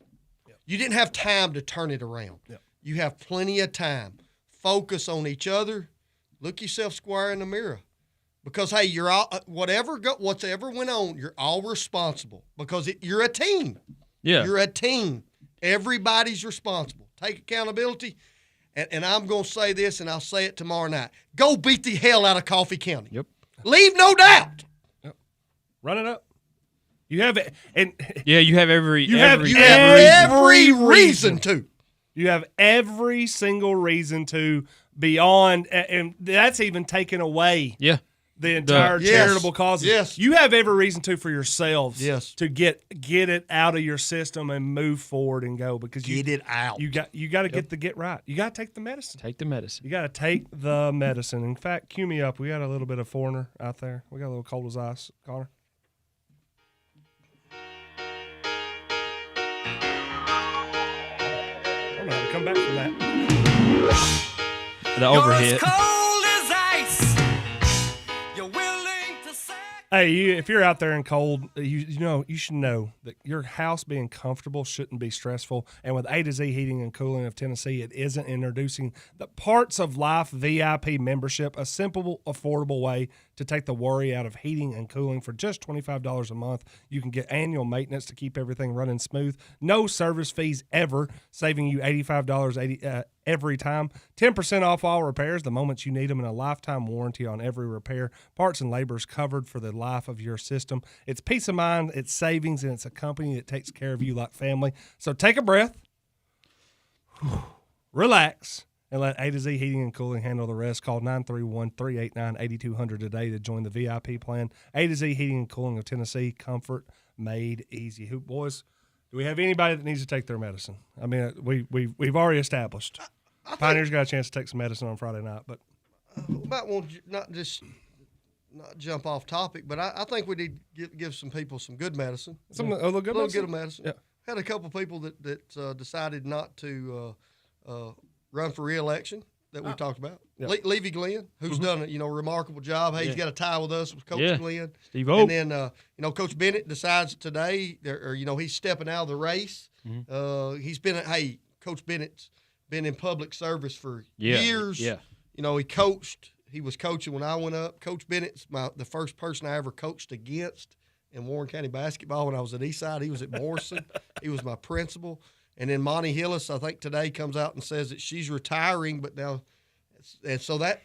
[SPEAKER 1] Yep. You didn't have time to turn it around.
[SPEAKER 2] Yep.
[SPEAKER 1] You have plenty of time. Focus on each other. Look yourself square in the mirror. Because, hey, you're all, whatever went on, you're all responsible because you're a team.
[SPEAKER 11] Yeah.
[SPEAKER 1] You're a team. Everybody's responsible. Take accountability. And I'm going to say this, and I'll say it tomorrow night. Go beat the hell out of Coffee County.
[SPEAKER 11] Yep.
[SPEAKER 1] Leave no doubt.
[SPEAKER 2] Yep. Run it up. You have it. And
[SPEAKER 11] you have every
[SPEAKER 1] reason to.
[SPEAKER 2] You have every single reason to beyond, and that's even taken away the entire charitable causes.
[SPEAKER 1] Yes.
[SPEAKER 2] You have every reason to for yourselves
[SPEAKER 1] Yes.
[SPEAKER 2] to get it out of your system and move forward and go because
[SPEAKER 1] Get it out.
[SPEAKER 2] You got to get right. You got to take the medicine.
[SPEAKER 11] Take the medicine.
[SPEAKER 2] You got to take the medicine. In fact, cue me up. We got a little bit of foreigner out there. We got a little cold as ice, Connor. I don't know how to come back from that.
[SPEAKER 11] The overhead.
[SPEAKER 2] Hey, if you're out there in cold, you should know that your house being comfortable shouldn't be stressful. And with A to Z Heating and Cooling of Tennessee, it isn't. Introducing the Parts of Life VIP membership, a simple, affordable way to take the worry out of heating and cooling. For just $25 a month, you can get annual maintenance to keep everything running smooth. No service fees ever, saving you $85 every time. 10% off all repairs the moment you need them, and a lifetime warranty on every repair. Parts and labor is covered for the life of your system. It's peace of mind, it's savings, and it's a company that takes care of you like family. So take a breath, relax, and let A to Z Heating and Cooling handle the rest. Call 931-389-8200 today to join the VIP plan. A to Z Heating and Cooling of Tennessee, comfort made easy. Boys, do we have anybody that needs to take their medicine? I mean, we've already established. Pioneers got a chance to take some medicine on Friday night, but
[SPEAKER 1] we might want to not jump off topic, but I think we need to give some people some good medicine.
[SPEAKER 2] A little good medicine?
[SPEAKER 1] Good medicine.
[SPEAKER 2] Yeah.
[SPEAKER 1] Had a couple people that decided not to run for re-election that we talked about.
[SPEAKER 2] Yep.
[SPEAKER 1] Levy Glenn, who's done a remarkable job. Hey, he's got a tie with us with Coach Glenn.
[SPEAKER 11] Steve O.
[SPEAKER 1] And then Coach Bennett decides today, he's stepping out of the race. He's been Coach Bennett's been in public service for years.
[SPEAKER 11] Yeah.
[SPEAKER 1] He coached. He was coaching when I went up. Coach Bennett's the first person I ever coached against in Warren County basketball when I was at Eastside. He was at Morrison. He was my principal. And then Monty Hillis, I think today, comes out and says that she's retiring, but now, and so that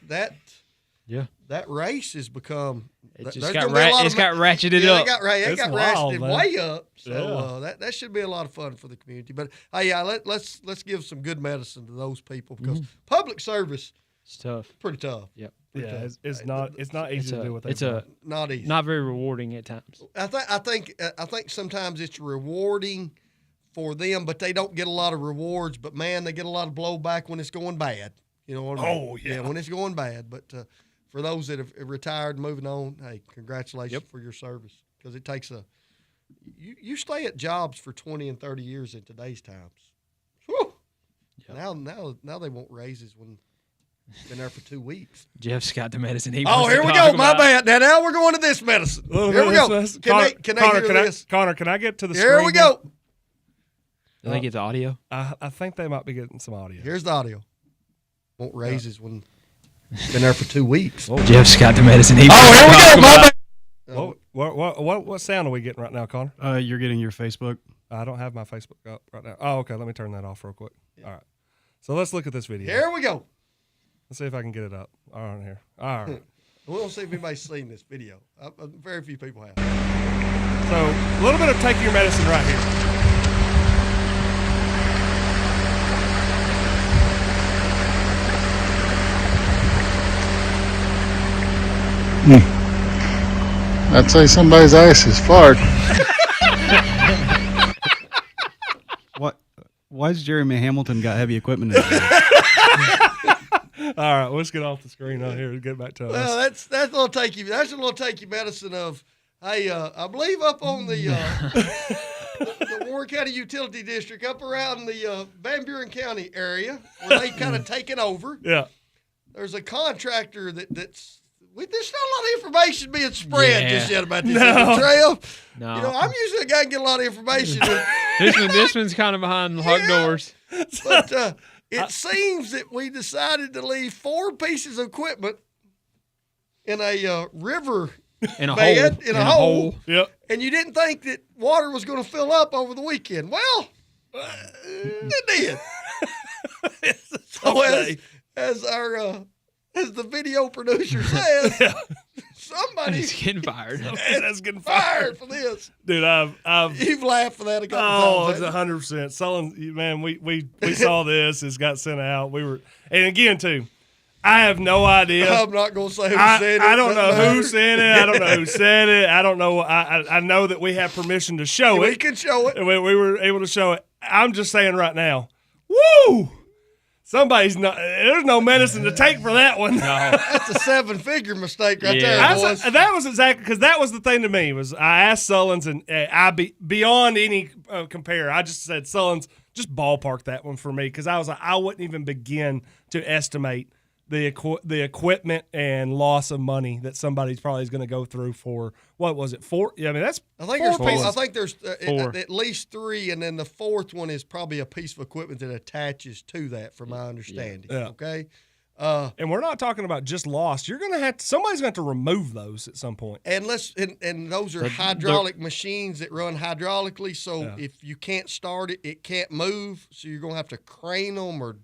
[SPEAKER 1] race has become.
[SPEAKER 11] It just got ratcheted up.
[SPEAKER 1] It got ratcheted
[SPEAKER 2] man.
[SPEAKER 1] way up. So that should be a lot of fun for the community. But hey, let's give some good medicine to those people because public service
[SPEAKER 11] is tough.
[SPEAKER 1] Pretty tough.
[SPEAKER 11] Yep.
[SPEAKER 2] It's not easy to do what they
[SPEAKER 11] do.
[SPEAKER 1] Not easy.
[SPEAKER 11] Not very rewarding at times.
[SPEAKER 1] I think sometimes it's rewarding for them, but they don't get a lot of rewards. But man, they get a lot of blowback when it's going bad. You know what I mean?
[SPEAKER 2] Oh yeah,
[SPEAKER 1] when it's going bad. But for those that have retired and moving on, hey, congratulations for your service because it takes you stay at jobs for 20 and 30 years in today's times. Whew. Yep. Now they want raises when been there for 2 weeks.
[SPEAKER 11] Jeff's got the medicine.
[SPEAKER 1] Here we go. My bad. Now we're going to this medicine. Here we go. Can they hear this?
[SPEAKER 2] Connor, can I get to the screen?
[SPEAKER 1] Here we go.
[SPEAKER 11] Do they get the audio?
[SPEAKER 2] I think they might be getting some audio.
[SPEAKER 1] Here's the audio. Want raises when been there for 2 weeks.
[SPEAKER 11] Jeff's got the medicine.
[SPEAKER 1] Here we go. My bad.
[SPEAKER 2] What sound are we getting right now, Connor?
[SPEAKER 10] You're getting your Facebook.
[SPEAKER 2] I don't have my Facebook up right now. Oh, okay. Let me turn that off real quick. Yeah. All right. So let's look at this video.
[SPEAKER 1] Here we go.
[SPEAKER 2] Let's see if I can get it up. All right, here. All right.
[SPEAKER 1] We'll see if anybody's seen this video. Very few people have.
[SPEAKER 2] So a little bit of take your medicine right here.
[SPEAKER 20] I'd say somebody's ass is fart.
[SPEAKER 10] Why has Jeremy Hamilton got heavy equipment?
[SPEAKER 2] All right, let's get off the screen out here and get back to us.
[SPEAKER 1] Well, that's a little take you. That's a little take you medicine of. Hey, I believe up on the Warren County Utility District, up around the Van Buren County area, where they kind of taken over.
[SPEAKER 2] Yeah.
[SPEAKER 1] There's a contractor there's not a lot of information being spread just yet about this trail.
[SPEAKER 11] No.
[SPEAKER 1] I'm usually a guy can get a lot of information.
[SPEAKER 11] this one's kind of behind locked doors.
[SPEAKER 1] But it seems that we decided to leave 4 pieces of equipment in a river bed, in a hole.
[SPEAKER 2] Yep.
[SPEAKER 1] And you didn't think that water was going to fill up over the weekend. Well, it did. So as the video producer says, somebody's
[SPEAKER 11] getting fired.
[SPEAKER 2] That's getting fired
[SPEAKER 1] for this.
[SPEAKER 2] Dude,
[SPEAKER 1] you've laughed for that a couple times.
[SPEAKER 2] Oh, it's 100%. Man, we saw this. It's got sent out. And again, too, I have no idea.
[SPEAKER 1] I'm not going to say who said it.
[SPEAKER 2] I don't know
[SPEAKER 1] Doesn't
[SPEAKER 2] who
[SPEAKER 1] matter.
[SPEAKER 2] said it. I don't know who said it. I don't know. I know that we have permission to show it.
[SPEAKER 1] We can show it.
[SPEAKER 2] We were able to show it. I'm just saying right now, woo! Somebody's not. There's no medicine to take for that one. No,
[SPEAKER 1] That's a 7-figure mistake right there, boys.
[SPEAKER 2] that was exactly because that was the thing to me was I asked Sullins and I beyond any compare. I just said Sullins, just ballpark that one for me because I was like I wouldn't even begin to estimate the equipment and loss of money that somebody's probably going to go through for what was it 4? Yeah, I mean that's
[SPEAKER 1] I think there's at least 3, and then the 4th one is probably a piece of equipment that attaches to that, from my understanding.
[SPEAKER 2] Yeah.
[SPEAKER 1] Okay.
[SPEAKER 2] And we're not talking about just lost. You're going to have somebody's going to remove those at some point.
[SPEAKER 1] And and those are hydraulic machines that run hydraulically. So if you can't start it, it can't move. So you're going to have to crane them or.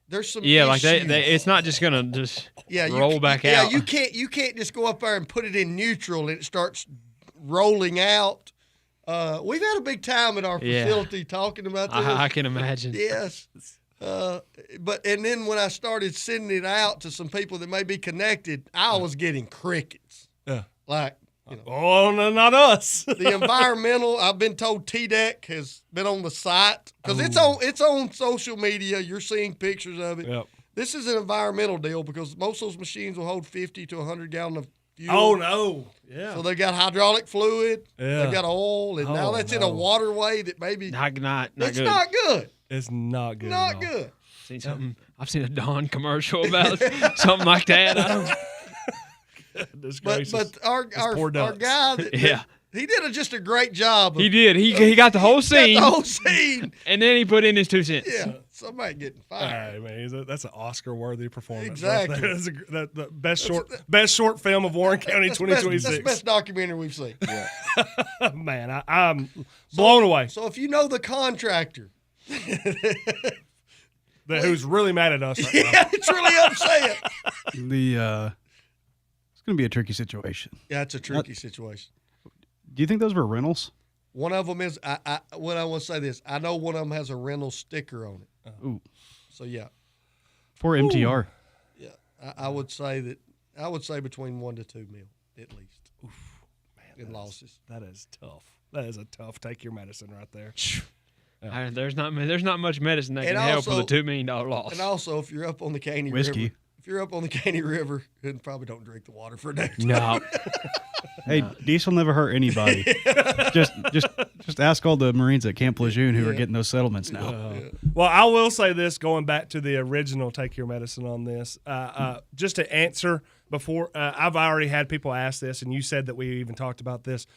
[SPEAKER 1] There's some
[SPEAKER 11] Yeah,
[SPEAKER 1] issues.
[SPEAKER 11] like they it's not just gonna just roll back
[SPEAKER 1] Yeah,
[SPEAKER 11] out.
[SPEAKER 1] you can't just go up there and put it in neutral and it starts rolling out. We've had a big time at our facility talking about this.
[SPEAKER 11] I can imagine.
[SPEAKER 1] Yes. And then when I started sending it out to some people that may be connected, I was getting crickets.
[SPEAKER 2] Yeah.
[SPEAKER 1] Like,
[SPEAKER 2] oh, no, not us.
[SPEAKER 1] The environmental, I've been told TDEC has been on the site because it's on social media. You're seeing pictures of it.
[SPEAKER 2] Yep.
[SPEAKER 1] This is an environmental deal because most of those machines will hold 50 to 100 gallon of fuel.
[SPEAKER 2] Oh no! Yeah.
[SPEAKER 1] So they got hydraulic fluid.
[SPEAKER 2] Yeah.
[SPEAKER 1] They got oil, and now that's in a waterway that maybe
[SPEAKER 11] not
[SPEAKER 1] it's
[SPEAKER 11] good.
[SPEAKER 1] not good.
[SPEAKER 2] It's not good.
[SPEAKER 1] Not good.
[SPEAKER 11] Seen something. I've seen a Dawn commercial about something like that. I don't.
[SPEAKER 1] But our guy, he did just a great job.
[SPEAKER 11] He did. He got the whole scene.
[SPEAKER 1] Got the whole scene.
[SPEAKER 11] And then he put in his 2 cents.
[SPEAKER 1] Yeah, somebody getting fired.
[SPEAKER 2] Hey, man, that's an Oscar-worthy performance.
[SPEAKER 1] Exactly.
[SPEAKER 2] Right there. That's the best short film of Warren County 2026.
[SPEAKER 1] That's the best documentary we've seen. Yeah.
[SPEAKER 2] Man, I'm blown away.
[SPEAKER 1] So if you know the contractor,
[SPEAKER 2] who's really mad at us right now.
[SPEAKER 1] Yeah, it's really upset.
[SPEAKER 10] It's going to be a tricky situation.
[SPEAKER 1] Yeah, it's a tricky situation.
[SPEAKER 10] Do you think those were rentals?
[SPEAKER 1] One of them is, I want to say this. I know one of them has a rental sticker on it.
[SPEAKER 10] Ooh.
[SPEAKER 1] So, yeah.
[SPEAKER 10] For MTR.
[SPEAKER 1] Yeah. I would say between 1 to 2 mil at least.
[SPEAKER 2] Oof. Man,
[SPEAKER 1] in losses.
[SPEAKER 2] That is tough. That is a tough take your medicine right there.
[SPEAKER 11] There's not much medicine that can help with a $2 million loss.
[SPEAKER 1] And also, if you're up on the Caney
[SPEAKER 10] Whiskey.
[SPEAKER 1] River, if you're up on the Caney River, then probably don't drink the water for a day.
[SPEAKER 11] No.
[SPEAKER 10] Hey, diesel never hurt anybody. just ask all the Marines at Camp Lejeune who are getting those settlements now.
[SPEAKER 2] Well, I will say this, going back to the original Take Your Medicine on this, just to answer before, I've already had people ask this, and you said that we even talked about this.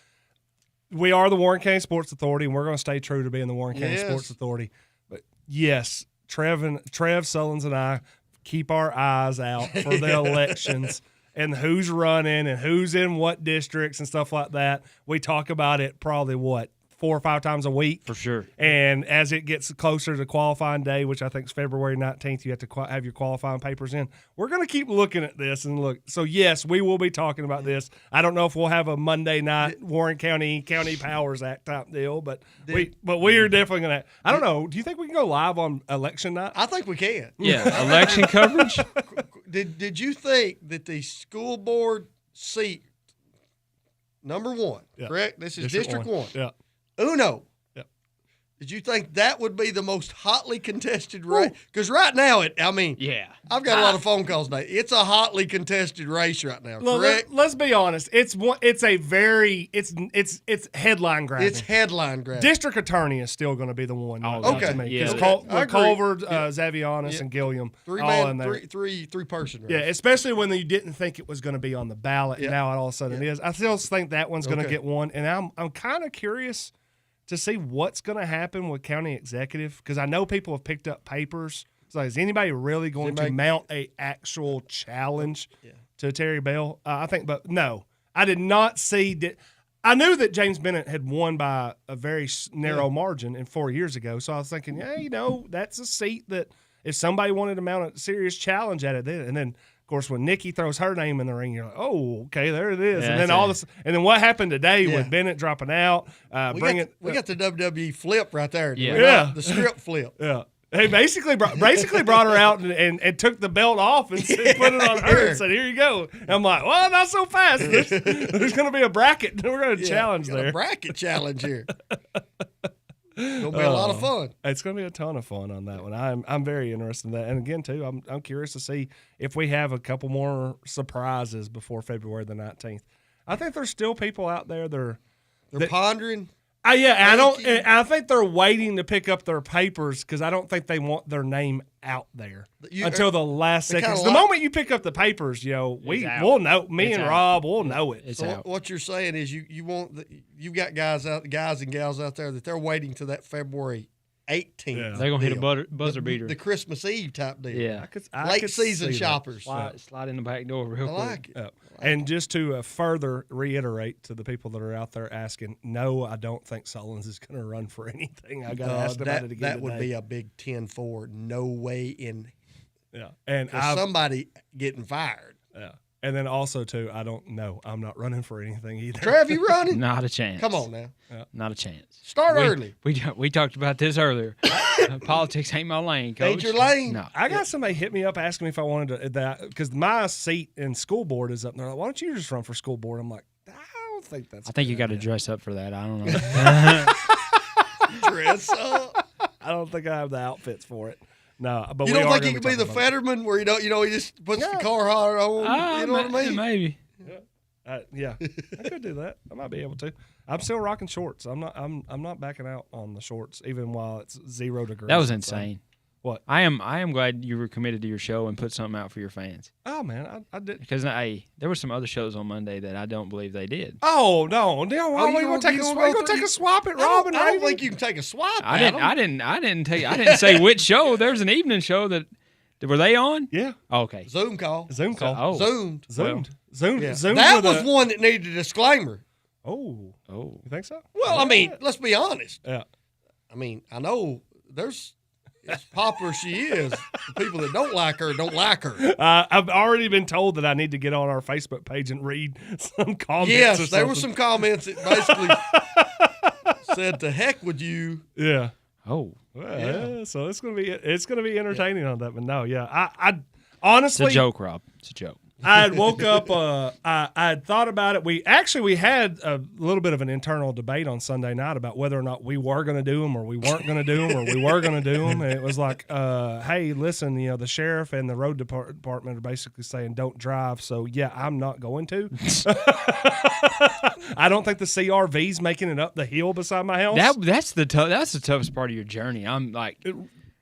[SPEAKER 2] We are the Warren County Sports Authority, and we're going to stay true to being the Warren County Sports Authority. But yes, Trev Sullins and I keep our eyes out for the elections and who's running and who's in what districts and stuff like that. We talk about it probably, 4 or 5 times a week?
[SPEAKER 11] For sure.
[SPEAKER 2] And as it gets closer to qualifying day, which I think is February 19th, you have to have your qualifying papers in. We're going to keep looking at this and look. So, yes, we will be talking about this. I don't know if we'll have a Monday night Warren County Powers Act type deal, but we are definitely going to. I don't know. Do you think we can go live on election night?
[SPEAKER 1] I think we can.
[SPEAKER 11] Yeah, election coverage.
[SPEAKER 1] Did you think that the school board seat, number 1, correct? This is District 1.
[SPEAKER 2] Yeah.
[SPEAKER 1] Uno.
[SPEAKER 2] Yep.
[SPEAKER 1] Did you think that would be the most hotly contested race? Because right now, I've got a lot of phone calls today. It's a hotly contested race right now. Correct?
[SPEAKER 2] Let's be honest. It's headline grabbing.
[SPEAKER 1] It's headline grabbing.
[SPEAKER 2] District attorney is still going to be the one.
[SPEAKER 1] Okay.
[SPEAKER 2] To me.
[SPEAKER 1] Yeah.
[SPEAKER 2] Culver, Zavianis, and Gilliam, all in there.
[SPEAKER 1] Three person race.
[SPEAKER 2] Yeah, especially when you didn't think it was going to be on the ballot. Yeah. Now all of a sudden it is. I still think that one's going to get one, and I'm kind of curious to see what's going to happen with county executive, because I know people have picked up papers. So is anybody really going to mount a actual challenge to Terry Bell? I think, but no, I did not see. I knew that James Bennett had won by a very narrow margin 4 years ago. So I was thinking, that's a seat that if somebody wanted to mount a serious challenge at it, and then of course, when Nikki throws her name in the ring, you're like, "Oh, okay, there it is." And then and then what happened today with Bennett dropping out?
[SPEAKER 1] We got the WWE flip right there.
[SPEAKER 2] Yeah,
[SPEAKER 1] the script flip.
[SPEAKER 2] Yeah, He basically brought her out and took the belt off and put it on her and said, "Here you go." And I'm like, "Well, not so fast. There's going to be a bracket. We're going to challenge there.
[SPEAKER 1] A bracket challenge here. It'll be a lot of fun.
[SPEAKER 2] It's going to be a ton of fun on that one. I'm very interested in that. And again, too, I'm curious to see if we have a couple more surprises before February the 19th. I think there's still people out there
[SPEAKER 1] they're pondering.
[SPEAKER 2] I think they're waiting to pick up their papers because I don't think they want their name out there until the last second. The moment you pick up the papers, we'll know. Me and Rob will know it.
[SPEAKER 1] So what you're saying is you got guys and gals out there that they're waiting to that February 18th.
[SPEAKER 11] Yeah. They're gonna hit a buzzer beater,
[SPEAKER 1] the Christmas Eve type deal.
[SPEAKER 11] Yeah,
[SPEAKER 1] late season shoppers.
[SPEAKER 11] Slide in the back door real quick.
[SPEAKER 1] Like it.
[SPEAKER 2] And just to further reiterate to the people that are out there asking, no, I don't think Sullins is going to run for anything. I got asked about it again
[SPEAKER 1] That
[SPEAKER 2] today.
[SPEAKER 1] would be a big 10-4. No way in.
[SPEAKER 2] Yeah, and
[SPEAKER 1] somebody getting fired.
[SPEAKER 2] Yeah, and then also too, I don't know. I'm not running for anything either.
[SPEAKER 1] Trev, you running?
[SPEAKER 11] Not a chance.
[SPEAKER 1] Come on now.
[SPEAKER 2] Yeah.
[SPEAKER 11] Not a chance.
[SPEAKER 1] Start early.
[SPEAKER 11] We talked about this earlier. Politics ain't my lane, Coach.
[SPEAKER 1] Ain't your lane?
[SPEAKER 11] No.
[SPEAKER 2] I got somebody hit me up asking me if I wanted to that because my seat in school board is up there. Like, why don't you just run for school board? I'm like, I don't think that's.
[SPEAKER 11] I think you got to dress up for that. I don't know.
[SPEAKER 1] Dress up.
[SPEAKER 2] I don't think I have the outfits for it. No, but
[SPEAKER 1] you don't think you could be the Fetterman where he just puts the car hard on? You know what I mean?
[SPEAKER 11] Maybe.
[SPEAKER 2] Yeah, I could do that. I might be able to. I'm still rocking shorts. I'm not backing out on the shorts, even while it's 0 degrees.
[SPEAKER 11] That was insane.
[SPEAKER 2] What?
[SPEAKER 11] I am glad you were committed to your show and put something out for your fans.
[SPEAKER 2] Oh man, I did
[SPEAKER 11] because there were some other shows on Monday that I don't believe they did.
[SPEAKER 2] Oh no! You gonna take a swap at Rob and
[SPEAKER 1] I don't
[SPEAKER 2] Raven?
[SPEAKER 1] think you can take a swap.
[SPEAKER 11] I didn't say which show. There's an evening show that. Were they on?
[SPEAKER 2] Yeah.
[SPEAKER 11] Oh, okay.
[SPEAKER 1] Zoomed.
[SPEAKER 2] Zoomed.
[SPEAKER 1] Yeah. That was one that needed a disclaimer.
[SPEAKER 2] Oh. You think so?
[SPEAKER 1] Well, I mean, let's be honest.
[SPEAKER 2] Yeah.
[SPEAKER 1] I mean, I know there's as popular as she is, the people that don't like her.
[SPEAKER 2] I've already been told that I need to get on our Facebook page and read some comments.
[SPEAKER 1] Yes, there were some comments that basically said, "To heck with you."
[SPEAKER 2] Yeah.
[SPEAKER 11] Oh.
[SPEAKER 2] Well, yeah. So it's gonna be entertaining on that. But no, yeah, I honestly,
[SPEAKER 11] it's a joke, Rob. It's a joke.
[SPEAKER 2] I had woke up. I had thought about it. We had a little bit of an internal debate on Sunday night about whether or not we were going to do them or we weren't going to do them or we were going to do them. And it was like, hey, listen, the sheriff and the road department are basically saying don't drive. So yeah, I'm not going to. I don't think the CRV's making it up the hill beside my house.
[SPEAKER 11] That's the toughest part of your journey. I'm like,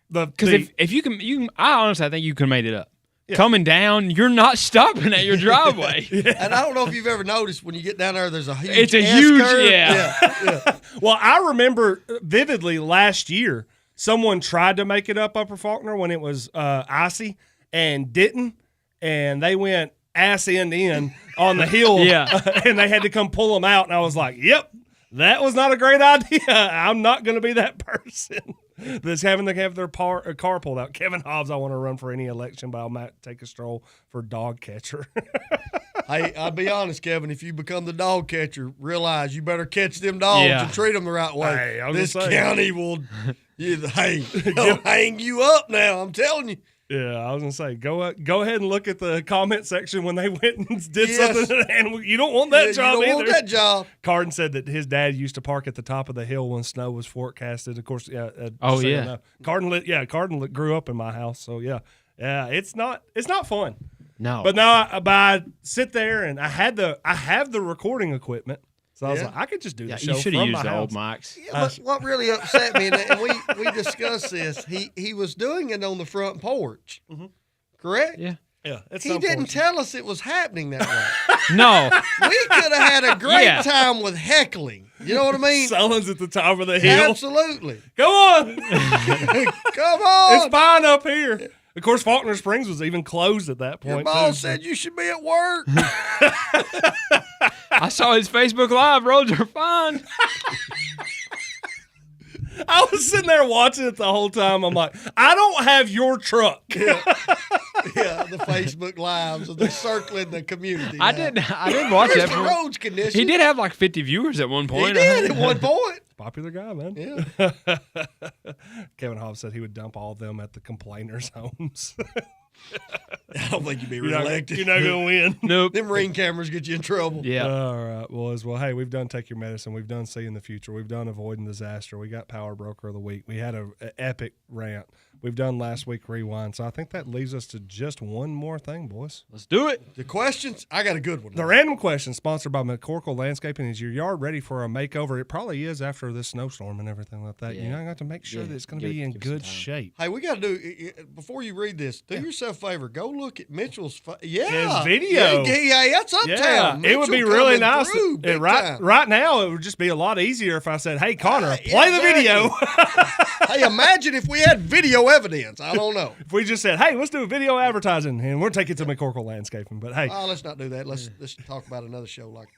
[SPEAKER 11] because if you can, I honestly think you could have made it up. Yeah. Coming down, you're not stopping at your driveway.
[SPEAKER 1] And I don't know if you've ever noticed when you get down there, there's a huge.
[SPEAKER 11] It's a huge,
[SPEAKER 1] curve.
[SPEAKER 11] Yeah.
[SPEAKER 2] Well, I remember vividly last year, someone tried to make it up Upper Faulkner when it was icy and didn't, and they went ass end in on the hill.
[SPEAKER 11] Yeah.
[SPEAKER 2] And they had to come pull them out, and I was like, "Yep, that was not a great idea. I'm not going to be that person." That's having to have their car pulled out. Kevin Hobbs, I want to run for any election, but I might take a stroll for dog catcher.
[SPEAKER 1] Hey, I'll be honest, Kevin. If you become the dog catcher, realize you better catch them dogs and treat them the right way.
[SPEAKER 2] Hey,
[SPEAKER 1] this county will, they'll hang you up now. I'm telling you.
[SPEAKER 2] Yeah, I was gonna say go ahead and look at the comment section when they went and did something, and you don't want that job
[SPEAKER 1] you don't
[SPEAKER 2] either.
[SPEAKER 1] Want that job.
[SPEAKER 2] Carden said that his dad used to park at the top of the hill when snow was forecasted. Of course, Carden grew up in my house, so yeah, it's not fun.
[SPEAKER 11] No,
[SPEAKER 2] but now I sit there and I have the recording equipment. So I was like, I could just do the show
[SPEAKER 11] you should have
[SPEAKER 2] from
[SPEAKER 11] used
[SPEAKER 2] my
[SPEAKER 11] the
[SPEAKER 2] house.
[SPEAKER 11] old mics.
[SPEAKER 1] Yeah, but what really upset me, and we discussed this, he was doing it on the front porch, correct?
[SPEAKER 11] Yeah.
[SPEAKER 2] Yeah,
[SPEAKER 1] he didn't tell us it was happening that way.
[SPEAKER 11] No.
[SPEAKER 1] We could have had a great time with heckling. You know what I mean?
[SPEAKER 2] Sullins at the top of the hill.
[SPEAKER 1] Absolutely.
[SPEAKER 2] Go on.
[SPEAKER 1] Come on.
[SPEAKER 2] It's fine up here. Of course, Faulkner Springs was even closed at that point.
[SPEAKER 1] Your boss said you should be at work.
[SPEAKER 11] I saw his Facebook Live. Roads are fine.
[SPEAKER 2] I was sitting there watching it the whole time. I'm like, I don't have your truck.
[SPEAKER 1] Yeah. the Facebook lives of the circling the community.
[SPEAKER 11] I
[SPEAKER 1] now.
[SPEAKER 11] didn't watch
[SPEAKER 1] Where's
[SPEAKER 11] that.
[SPEAKER 1] the roads condition?
[SPEAKER 11] He did have like 50 viewers at one
[SPEAKER 1] He
[SPEAKER 11] point.
[SPEAKER 1] did at one point.
[SPEAKER 2] Popular guy, man.
[SPEAKER 1] Yeah.
[SPEAKER 2] Kevin Hobbs said he would dump all of them at the complainers' homes.
[SPEAKER 1] I don't think you'd be
[SPEAKER 2] You're not-
[SPEAKER 1] reelected.
[SPEAKER 2] you're not gonna win.
[SPEAKER 11] Nope.
[SPEAKER 1] Them ring cameras get you in trouble.
[SPEAKER 2] All right, boys. Well, hey, we've done Take Your Medicine. We've done Seeing the Future. We've done Avoiding Disaster. We got Power Broker of the Week. We had an epic rant. We've done last week Rewind. So I think that leaves us to just one more thing, boys.
[SPEAKER 11] Let's do it.
[SPEAKER 1] The questions, I got a good one.
[SPEAKER 2] The random question sponsored by McCorkle Landscaping. Is your yard ready for a makeover? It probably is after this snowstorm and everything like that.
[SPEAKER 11] Yeah.
[SPEAKER 2] You know, I got to make sure
[SPEAKER 11] Yeah.
[SPEAKER 2] that it's going to
[SPEAKER 11] Give
[SPEAKER 2] be
[SPEAKER 11] it-
[SPEAKER 2] in
[SPEAKER 11] give it some
[SPEAKER 2] good
[SPEAKER 11] time.
[SPEAKER 2] shape.
[SPEAKER 1] Hey, we got to do, before you read this, do yourself a favor. Go look at Mitchell's, yeah.
[SPEAKER 2] His video.
[SPEAKER 1] Yeah, that's uptown.
[SPEAKER 2] It would be
[SPEAKER 1] Mitchell
[SPEAKER 2] really
[SPEAKER 1] coming
[SPEAKER 2] nice.
[SPEAKER 1] through big time.
[SPEAKER 2] Right now, it would just be a lot easier if I said, hey, Connor, play the video.
[SPEAKER 1] Hey, imagine if we had video evidence. I don't know.
[SPEAKER 2] If we just said, hey, let's do a video advertising, and we'll take it to McCorkle Landscaping. But hey,
[SPEAKER 1] Oh, let's not do that. Let's talk about another show like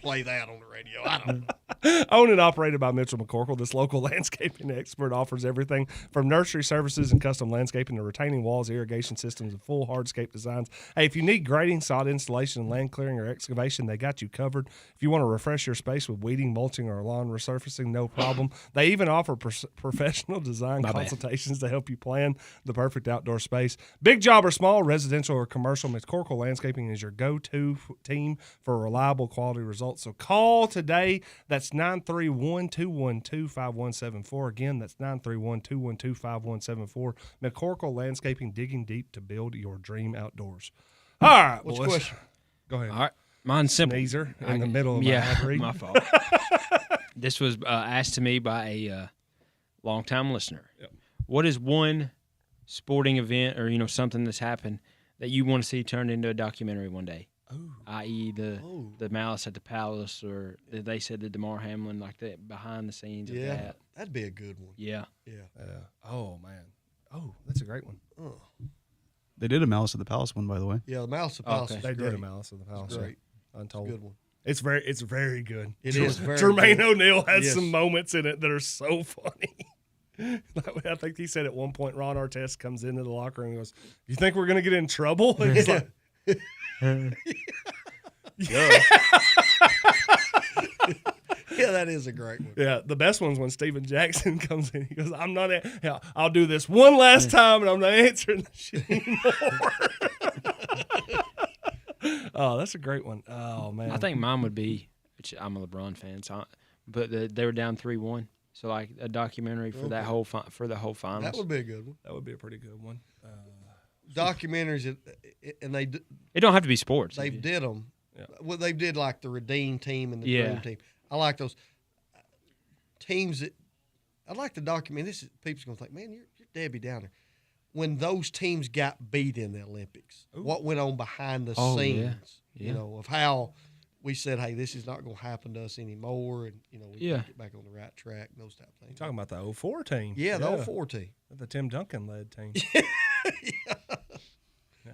[SPEAKER 1] play that on the radio. I don't know.
[SPEAKER 2] owned and operated by Mitchell McCorkle, this local landscaping expert offers everything from nursery services and custom landscaping to retaining walls, irrigation systems, and full hardscape designs. Hey, if you need grading, sod installation, land clearing, or excavation, they got you covered. If you want to refresh your space with weeding, mulching, or lawn resurfacing, no problem. They even offer professional design consultations to help you plan the perfect outdoor space. Big job or small, residential or commercial, McCorkle Landscaping is your go-to team for reliable quality results. So call today. That's 931-212-5174. Again, that's 931-212-5174. McCorkle Landscaping, digging deep to build your dream outdoors. All right,
[SPEAKER 1] What's
[SPEAKER 2] boys.
[SPEAKER 1] the question?
[SPEAKER 2] Go ahead.
[SPEAKER 11] All right. Mine's simple.
[SPEAKER 2] Sneezer in the middle of my ad read.
[SPEAKER 11] my fault. This was asked to me by a longtime listener.
[SPEAKER 2] Yep.
[SPEAKER 11] What is one sporting event or something that's happened that you want to see turned into a documentary one day? I.e. the Malice at the Palace, or they said the DeMar Hamlin, like that behind the scenes of that.
[SPEAKER 1] That'd be a good one.
[SPEAKER 11] Yeah.
[SPEAKER 2] Oh man. Oh, that's a great one.
[SPEAKER 1] Oh.
[SPEAKER 10] They did a Malice at the Palace one, by the way.
[SPEAKER 1] Yeah, the Malice at the Palace.
[SPEAKER 2] They
[SPEAKER 1] is
[SPEAKER 2] did
[SPEAKER 1] great.
[SPEAKER 2] a Malice at the Palace.
[SPEAKER 1] It's great.
[SPEAKER 2] Untold.
[SPEAKER 1] It's a good one.
[SPEAKER 2] It's very good.
[SPEAKER 1] It is very
[SPEAKER 2] Jermaine
[SPEAKER 1] good.
[SPEAKER 2] O'Neal has
[SPEAKER 1] Yes.
[SPEAKER 2] some moments in it that are so funny. I think he said at one point Ron Artest comes into the locker room and goes, "You think we're gonna get in trouble?" And he's like,
[SPEAKER 1] Yeah, that is a great one.
[SPEAKER 2] yeah, the best one's when Steven Jackson comes in. He goes, I'll do this one last time, and I'm not answering the shit anymore." Oh, that's a great one. Oh man,
[SPEAKER 11] I think mine would be, which I'm a LeBron fan, but they were down 3-1. So like a documentary for that whole for the whole finals.
[SPEAKER 1] That would be a good one.
[SPEAKER 2] that would be a pretty good one.
[SPEAKER 1] Documentaries, and they
[SPEAKER 11] It don't have to be sports.
[SPEAKER 1] they did them. Well, they did like the Redeem team and the
[SPEAKER 11] Yeah.
[SPEAKER 1] Dream team. I like those teams that. I like the document. This is people's gonna think, man, you're Debbie Downer. When those teams got beat in the Olympics, what went on behind the scenes,
[SPEAKER 11] Yeah.
[SPEAKER 1] of how we said, hey, this is not going to happen to us anymore, and we get back on the right track, and those type of things.
[SPEAKER 2] Talking about the 04 team.
[SPEAKER 1] Yeah, the 04 team.
[SPEAKER 2] The Tim Duncan led team. Yeah.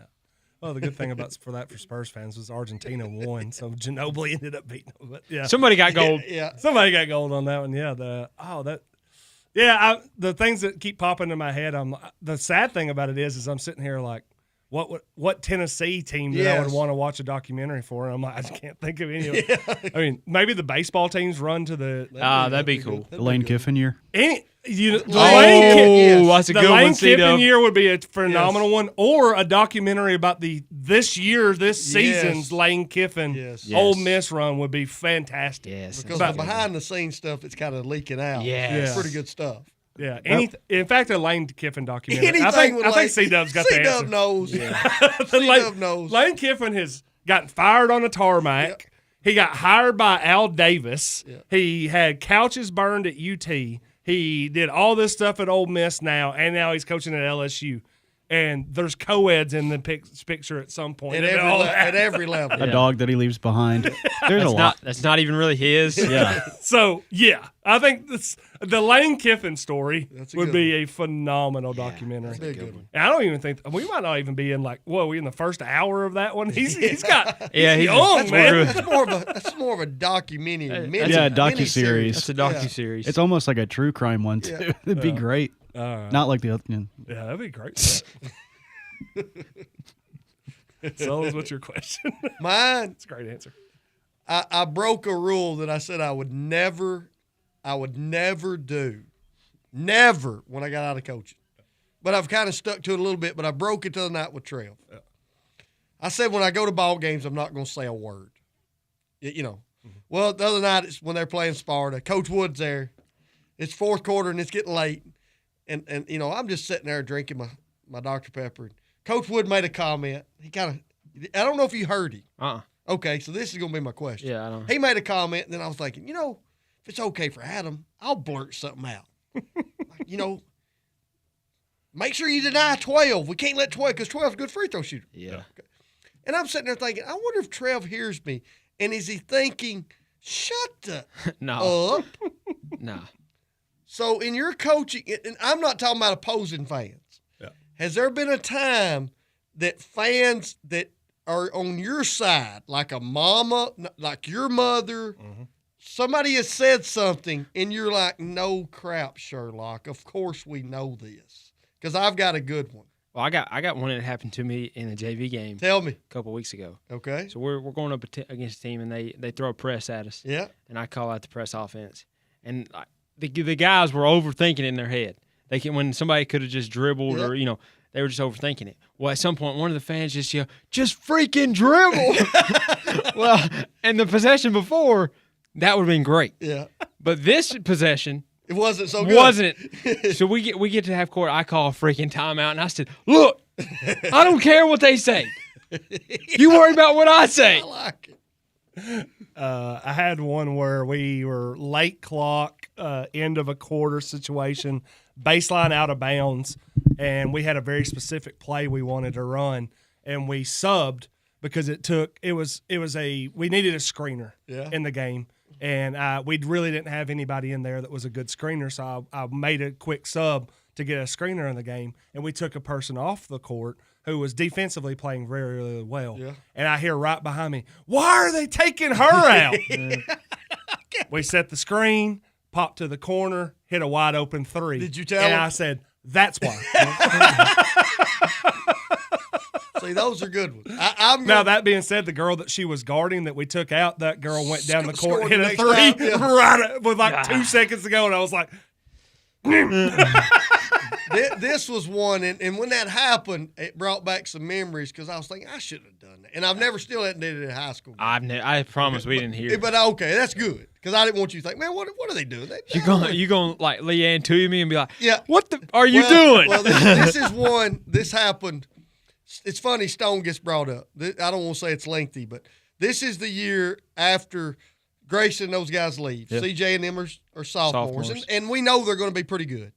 [SPEAKER 2] Well, the good thing for Spurs fans was Argentina won, so Ginobili ended up beating them. But yeah,
[SPEAKER 11] Somebody got gold.
[SPEAKER 1] Yeah.
[SPEAKER 2] Somebody got gold on that one. Yeah. The things that keep popping in my head. The sad thing about it is I'm sitting here like, what Tennessee team that I would want to watch a documentary for? And I'm like, I just can't think of any of them. I mean, maybe the baseball teams run to the.
[SPEAKER 11] That'd be cool.
[SPEAKER 10] The Lane Kiffin year.
[SPEAKER 11] that's a
[SPEAKER 2] the
[SPEAKER 11] good
[SPEAKER 2] Lane
[SPEAKER 11] one,
[SPEAKER 2] Kiffin
[SPEAKER 11] C-Dub.
[SPEAKER 2] year would be a phenomenal one, or a documentary about this season's Lane Kiffin Ole Miss run would be fantastic.
[SPEAKER 11] Yes,
[SPEAKER 1] Because the behind the scenes stuff that's kind of leaking out.
[SPEAKER 11] Yes.
[SPEAKER 1] It's pretty good stuff.
[SPEAKER 2] Yeah, in fact, a Lane Kiffin documentary.
[SPEAKER 1] Anything
[SPEAKER 2] I think
[SPEAKER 1] with Lane-
[SPEAKER 2] C-Dub's got the
[SPEAKER 1] C-Dub
[SPEAKER 2] answer.
[SPEAKER 1] knows.
[SPEAKER 2] The
[SPEAKER 1] C-Dub knows.
[SPEAKER 2] Lane Kiffin has gotten fired on a tarmac.
[SPEAKER 1] Yep.
[SPEAKER 2] He got hired by Al Davis. He had couches burned at UT. He did all this stuff at Ole Miss now, and now he's coaching at LSU. And there's co-eds in the picture at some point.
[SPEAKER 1] At every level.
[SPEAKER 10] A dog that he leaves behind. There's a lot.
[SPEAKER 11] That's not even really his.
[SPEAKER 10] Yeah.
[SPEAKER 2] So, yeah, I think the Lane Kiffin story
[SPEAKER 1] That's a
[SPEAKER 2] would
[SPEAKER 1] good
[SPEAKER 2] be a phenomenal documentary.
[SPEAKER 1] That's a good one.
[SPEAKER 2] And I don't even think we might not even be in we in the first hour of that one. He's got
[SPEAKER 11] Yeah,
[SPEAKER 2] he's
[SPEAKER 11] he's-
[SPEAKER 2] young,
[SPEAKER 11] that's
[SPEAKER 2] man.
[SPEAKER 1] That's more of a documentary.
[SPEAKER 10] Yeah, docuseries.
[SPEAKER 11] That's a docuseries.
[SPEAKER 10] It's almost like a true crime one too. It'd be great. Not like the other.
[SPEAKER 2] Yeah, that'd be great. So what's your question?
[SPEAKER 1] Mine.
[SPEAKER 2] It's a great answer.
[SPEAKER 1] I broke a rule that I said I would never do. Never when I got out of coaching. But I've kind of stuck to it a little bit, but I broke it the other night with Trev. Yeah. I said when I go to ball games, I'm not going to say a word. You know. Mm-hmm. Well, the other night, it's when they're playing Sparta. Coach Wood's there. It's fourth quarter, and it's getting late. And you know, I'm just sitting there drinking my Dr. Pepper. Coach Wood made a comment. He kind of – I don't know if you heard him. Okay, so this is going to be my question.
[SPEAKER 11] Yeah, I don't.
[SPEAKER 1] He made a comment, and then I was thinking, you know, if it's okay for Adam, I'll blurt something out. Like, you know, make sure you deny 12. We can't let 12 because 12 is a good free throw shooter.
[SPEAKER 11] Yeah.
[SPEAKER 1] Okay. And I'm sitting there thinking, I wonder if Trev hears me, and is he thinking, shut the up?
[SPEAKER 11] No.
[SPEAKER 1] So in your coaching, and I'm not talking about opposing fans. Yeah. Has there been a time that fans that are on your side, like a mama, like your mother, somebody has said something, and you're like, no crap, Sherlock. Of course we know this. Because I've got a good one.
[SPEAKER 11] Well, I got one that happened to me in a JV game.
[SPEAKER 1] Tell me.
[SPEAKER 11] A couple weeks ago.
[SPEAKER 1] Okay.
[SPEAKER 11] So we're going up against a team, and they throw a press at us.
[SPEAKER 1] Yeah.
[SPEAKER 11] And I call out the press offense. And the guys were overthinking it in their head. When somebody could have just dribbled or, you know, they were just overthinking it. Well, at some point, one of the fans just yelled, just freaking dribble. Well, and the possession before, that would have been great.
[SPEAKER 1] Yeah.
[SPEAKER 11] But this possession,
[SPEAKER 1] it wasn't so good.
[SPEAKER 11] Wasn't it? So we get to half court. I call a freaking timeout, and I said, look, I don't care what they say. You worry about what I say.
[SPEAKER 1] I like it.
[SPEAKER 2] I had one where we were late clock, end of a quarter situation, baseline out of bounds, and we had a very specific play we wanted to run, and we subbed because we needed a screener in the game, and we really didn't have anybody in there that was a good screener, so I made a quick sub to get a screener in the game, and we took a person off the court who was defensively playing very, really well. Yeah. And I hear right behind me, why are they taking her out? We set the screen, popped to the corner, hit a wide open three.
[SPEAKER 1] Did you tell
[SPEAKER 2] him?
[SPEAKER 1] him?
[SPEAKER 2] And I said, that's why.
[SPEAKER 1] See, those are good ones.
[SPEAKER 2] Now, that being said, the girl that she was guarding that we took out, that girl went down the court,
[SPEAKER 1] Scored
[SPEAKER 2] hit
[SPEAKER 1] the
[SPEAKER 2] a
[SPEAKER 1] next
[SPEAKER 2] three
[SPEAKER 1] time, yeah.
[SPEAKER 2] right with like 2 seconds to go, and I was like,
[SPEAKER 1] This was one, and when that happened, it brought back some memories because I was thinking I should have done that, and I've never still hadn't did it in high school.
[SPEAKER 11] I promise we didn't hear it.
[SPEAKER 1] But okay, that's good because I didn't want you to think, man, what are they doing?
[SPEAKER 11] You gonna like Leanne to me and be like,
[SPEAKER 1] yeah,
[SPEAKER 11] what the are you doing?
[SPEAKER 1] Well, this is one. This happened. It's funny. Stone gets brought up. I don't want to say it's lengthy, but this is the year after Grayson and those guys leave.
[SPEAKER 11] Yeah.
[SPEAKER 1] CJ and them are sophomores. And we know they're going to be pretty good.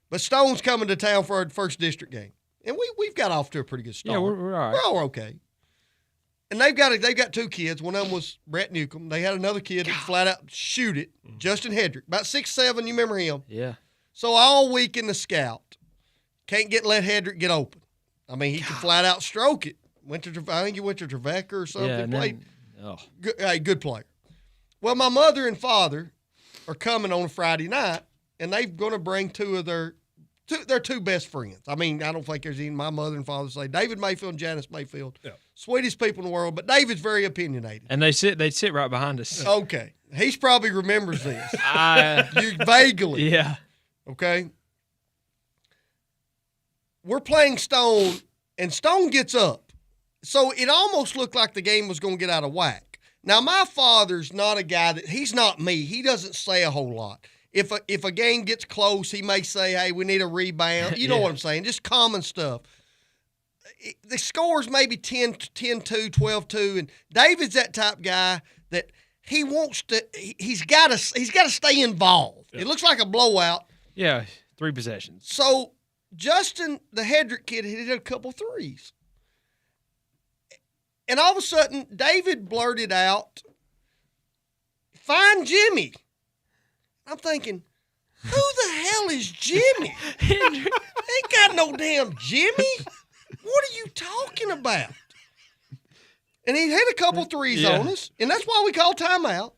[SPEAKER 1] But Stone's coming to town for our first district game, and we've got off to a pretty good start.
[SPEAKER 11] Yeah, we're all right.
[SPEAKER 1] We're all okay. And they've got two kids. One of them was Brett Newcomb. They had another kid that flat out shoot it, Justin Hedrick, about 6'7". You remember him?
[SPEAKER 11] Yeah.
[SPEAKER 1] So all week in the scout, can't let Hedrick get open. I mean, he can flat out stroke it. I think he went to Trevecca or something.
[SPEAKER 11] Yeah,
[SPEAKER 1] Played. Good player. Well, my mother and father are coming on a Friday night, and they're going to bring two of their two best friends. I mean, I don't think there's even my mother and father say David Mayfield and Janice Mayfield. Yeah. Sweetest people in the world, but David's very opinionated.
[SPEAKER 11] And they'd sit right behind us.
[SPEAKER 1] Okay. He's probably remembers this. You vaguely.
[SPEAKER 11] Yeah.
[SPEAKER 1] Okay. We're playing Stone, and Stone gets up. So it almost looked like the game was going to get out of whack. Now, my father's not a guy he's not me. He doesn't say a whole lot. If a game gets close, he may say, hey, we need a rebound. You know what I'm saying? Just common stuff. The score's maybe 10-2, 12-2, and David's that type guy that he wants to he's got to stay involved. Yeah. It looks like a blowout.
[SPEAKER 11] Yeah, 3 possessions.
[SPEAKER 1] So Justin, the Hedrick kid, hit a couple threes. And all of a sudden, David blurted out, find Jimmy. I'm thinking, who the hell is Jimmy? Ain't got no damn Jimmy. What are you talking about? And he hit a couple threes on us, and that's why we call timeout.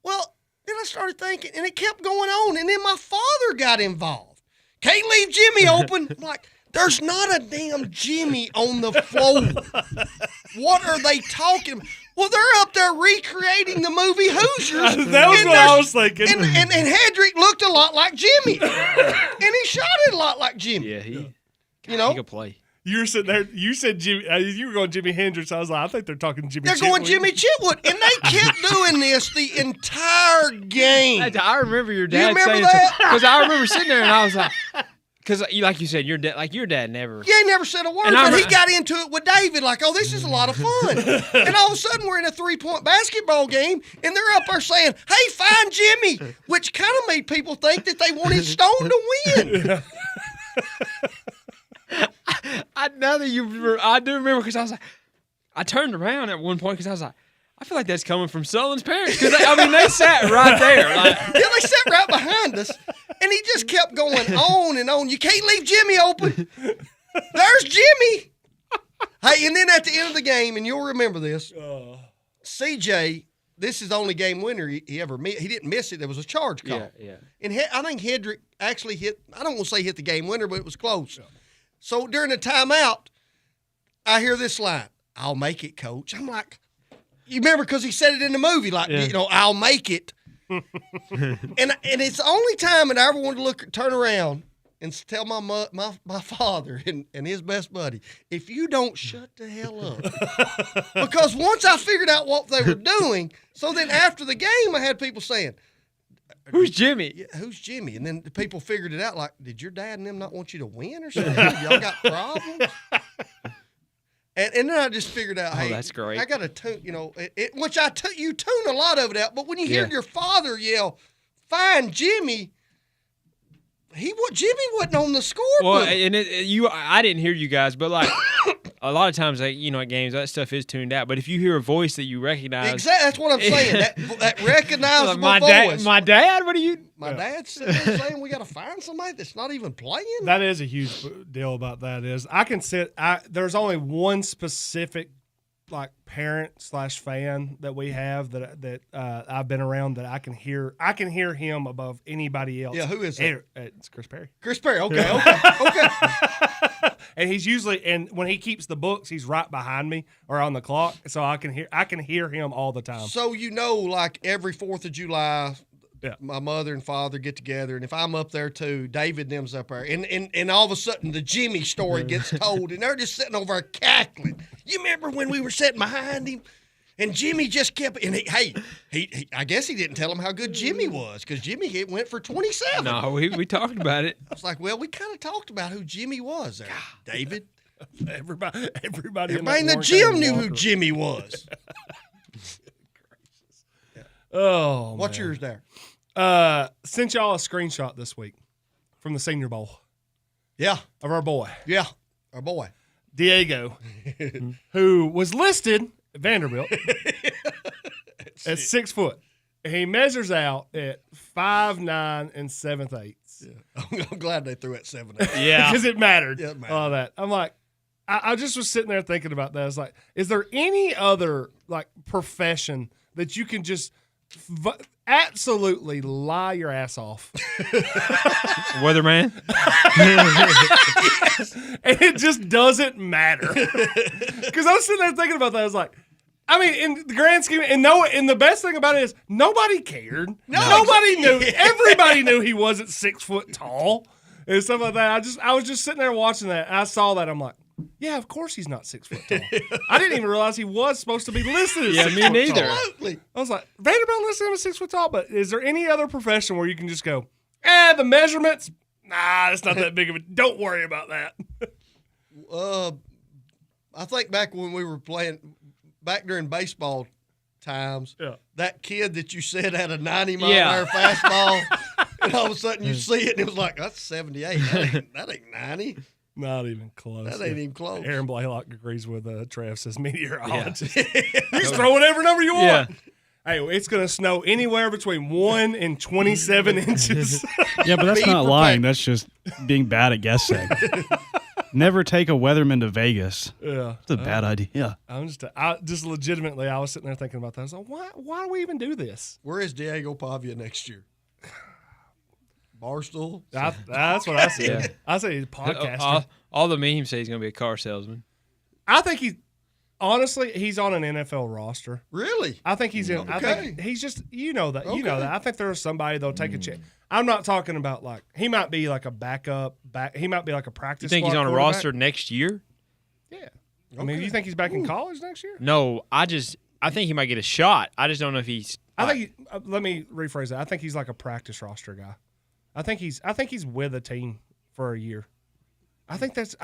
[SPEAKER 1] Well, then I started thinking, and it kept going on, and then my father got involved. Can't leave Jimmy open. I'm like, There's not a damn Jimmy on the floor. What are they talking about? Well, they're up there recreating the movie Hoosiers.
[SPEAKER 2] That was what I was thinking.
[SPEAKER 1] And Hedrick looked a lot like Jimmy. And he shot it a lot like Jimmy.
[SPEAKER 11] Yeah, he
[SPEAKER 1] could
[SPEAKER 11] play.
[SPEAKER 2] You were sitting there. You said Jimmy. You were going Jimi Hendrix. I was like, I think they're talking Jimmy.
[SPEAKER 1] They're going Jimmy Chitwood, and they kept doing this the entire game.
[SPEAKER 11] I remember your dad
[SPEAKER 1] remember
[SPEAKER 11] saying
[SPEAKER 1] that?
[SPEAKER 11] because I remember sitting there and I was like, because like you said, your dad never.
[SPEAKER 1] Yeah, he never said a word,
[SPEAKER 11] And
[SPEAKER 1] but he got into it with David, like, oh, this is a lot of fun. And all of a sudden, we're in a 3-point basketball game, and they're up there saying, hey, find Jimmy, which kind of made people think that they wanted Stone to win.
[SPEAKER 11] I do remember because I was like, I turned around at one point because I was like, I feel like that's coming from Sullivan's parents because they sat right there. Like,
[SPEAKER 1] Yeah, they sat right behind us, and he just kept going on and on. You can't leave Jimmy open. There's Jimmy. Hey, and then at the end of the game, and you'll remember this, CJ, this is the only game winner he ever missed. He didn't miss it. There was a charge call.
[SPEAKER 11] Yeah.
[SPEAKER 1] And I think Hedrick actually hit, I don't want to say hit the game winner, but it was close. Yeah. So during the timeout, I hear this line, I'll make it, coach. I'm like, you remember because he said it in the movie, like, I'll make it. and it's the only time that I ever wanted to turn around and tell my father and his best buddy, if you don't shut the hell up. Because once I figured out what they were doing, so then after the game, I had people saying,
[SPEAKER 11] who's Jimmy?
[SPEAKER 1] Yeah, who's Jimmy? And then the people figured it out, like, did your dad and them not want you to win or something? Y'all got problems? And then I just figured out, hey,
[SPEAKER 11] that's great.
[SPEAKER 1] I got to tune, which you tune a lot of it out, but when you hear your father yell, find Jimmy, Jimmy wasn't on the scoreboard.
[SPEAKER 11] Well, and I didn't hear you guys, but like a lot of times, at games, that stuff is tuned out. But if you hear a voice that you recognize,
[SPEAKER 1] exactly, that's what I'm saying. that recognizable
[SPEAKER 11] like
[SPEAKER 1] voice.
[SPEAKER 11] My dad. What are you?
[SPEAKER 1] My dad's saying we got to find somebody that's not even playing.
[SPEAKER 2] That is a huge deal about that. Is I can there's only one specific like parent/fan that we have that I've been around that I can hear him above anybody else.
[SPEAKER 1] Yeah, who is that?
[SPEAKER 2] It's Chris Perry.
[SPEAKER 1] Chris Perry. Okay.
[SPEAKER 2] And he's usually, and when he keeps the books, he's right behind me or on the clock, so I can hear him all the time.
[SPEAKER 1] So like every 4th of July, my mother and father get together, and if I'm up there too, David and them's up there, and all of a sudden the Jimmy story gets told, and they're just sitting over there cackling. You remember when we were sitting behind him, and Jimmy just kept, and he I guess he didn't tell him how good Jimmy was, because Jimmy went for 27.
[SPEAKER 11] No, we talked about it.
[SPEAKER 1] I was like, well, we kind of talked about who Jimmy was there, David.
[SPEAKER 2] Everybody
[SPEAKER 1] in the gym knew who Jimmy was.
[SPEAKER 2] Oh,
[SPEAKER 1] what's yours there?
[SPEAKER 2] Sent y'all a screenshot this week from the Senior Bowl.
[SPEAKER 1] Yeah.
[SPEAKER 2] Of our boy.
[SPEAKER 1] Yeah, our boy.
[SPEAKER 2] Diego, who was listed at Vanderbilt at 6 foot. He measures out at 5'9" and 7/8.
[SPEAKER 1] Yeah. I'm glad they threw at 7'8".
[SPEAKER 2] Yeah. Because it mattered.
[SPEAKER 1] Yeah, it mattered.
[SPEAKER 2] All that. I'm like, I just was sitting there thinking about that. I was like, is there any other like profession that you can just absolutely lie your ass off?
[SPEAKER 11] Weatherman?
[SPEAKER 2] And it just doesn't matter. Because I was sitting there thinking about that. I was like, I mean, in the grand scheme, and the best thing about it is nobody cared. Nobody knew. Everybody knew he wasn't 6 foot tall and stuff like that. I was just sitting there watching that. And I saw that. I'm like, yeah, of course he's not 6 foot tall. I didn't even realize he was supposed to be listed as 6 foot
[SPEAKER 11] me neither.
[SPEAKER 2] tall.
[SPEAKER 1] Absolutely.
[SPEAKER 2] I was like, Vanderbilt listed him as 6 foot tall, but is there any other profession where you can just go, the measurements? Nah, it's not that big of a. Don't worry about that.
[SPEAKER 1] I think back when we were playing, back during baseball times, that kid that you said had a 90-mile-an-hour fastball, and all of a sudden you see it, and it was like, that's 78. That ain't 90.
[SPEAKER 2] Not even close.
[SPEAKER 1] That ain't even close.
[SPEAKER 2] Aaron Blaylock agrees with Trev, says meteorologist. You just throw whatever number you want. Hey, it's going to snow anywhere between 1 and 27 inches.
[SPEAKER 10] Yeah, but that's not lying. That's just being bad at guessing. Never take a weatherman to Vegas.
[SPEAKER 2] Yeah.
[SPEAKER 10] It's a bad idea.
[SPEAKER 2] I just legitimately, I was sitting there thinking about that. I was like, why do we even do this?
[SPEAKER 1] Where is Diego Pavia next year? Barstool.
[SPEAKER 2] That's what I said.
[SPEAKER 11] Yeah.
[SPEAKER 2] I say he's a podcaster.
[SPEAKER 11] All the memes say he's going to be a car salesman.
[SPEAKER 2] I think honestly, he's on an NFL roster.
[SPEAKER 1] Really?
[SPEAKER 2] I think he's in.
[SPEAKER 1] Okay.
[SPEAKER 2] I think he's just you know that. I think there's somebody that'll take a chance. I'm not talking about like he might be like a backup. He might be like a practice.
[SPEAKER 11] You think he's on a roster next year?
[SPEAKER 2] Yeah. I mean, you think he's back in college next year?
[SPEAKER 11] No, I think he might get a shot. I just don't know if he's.
[SPEAKER 2] I think. Let me rephrase that. I think he's like a practice roster guy. I think he's with a team for a year. I think that's.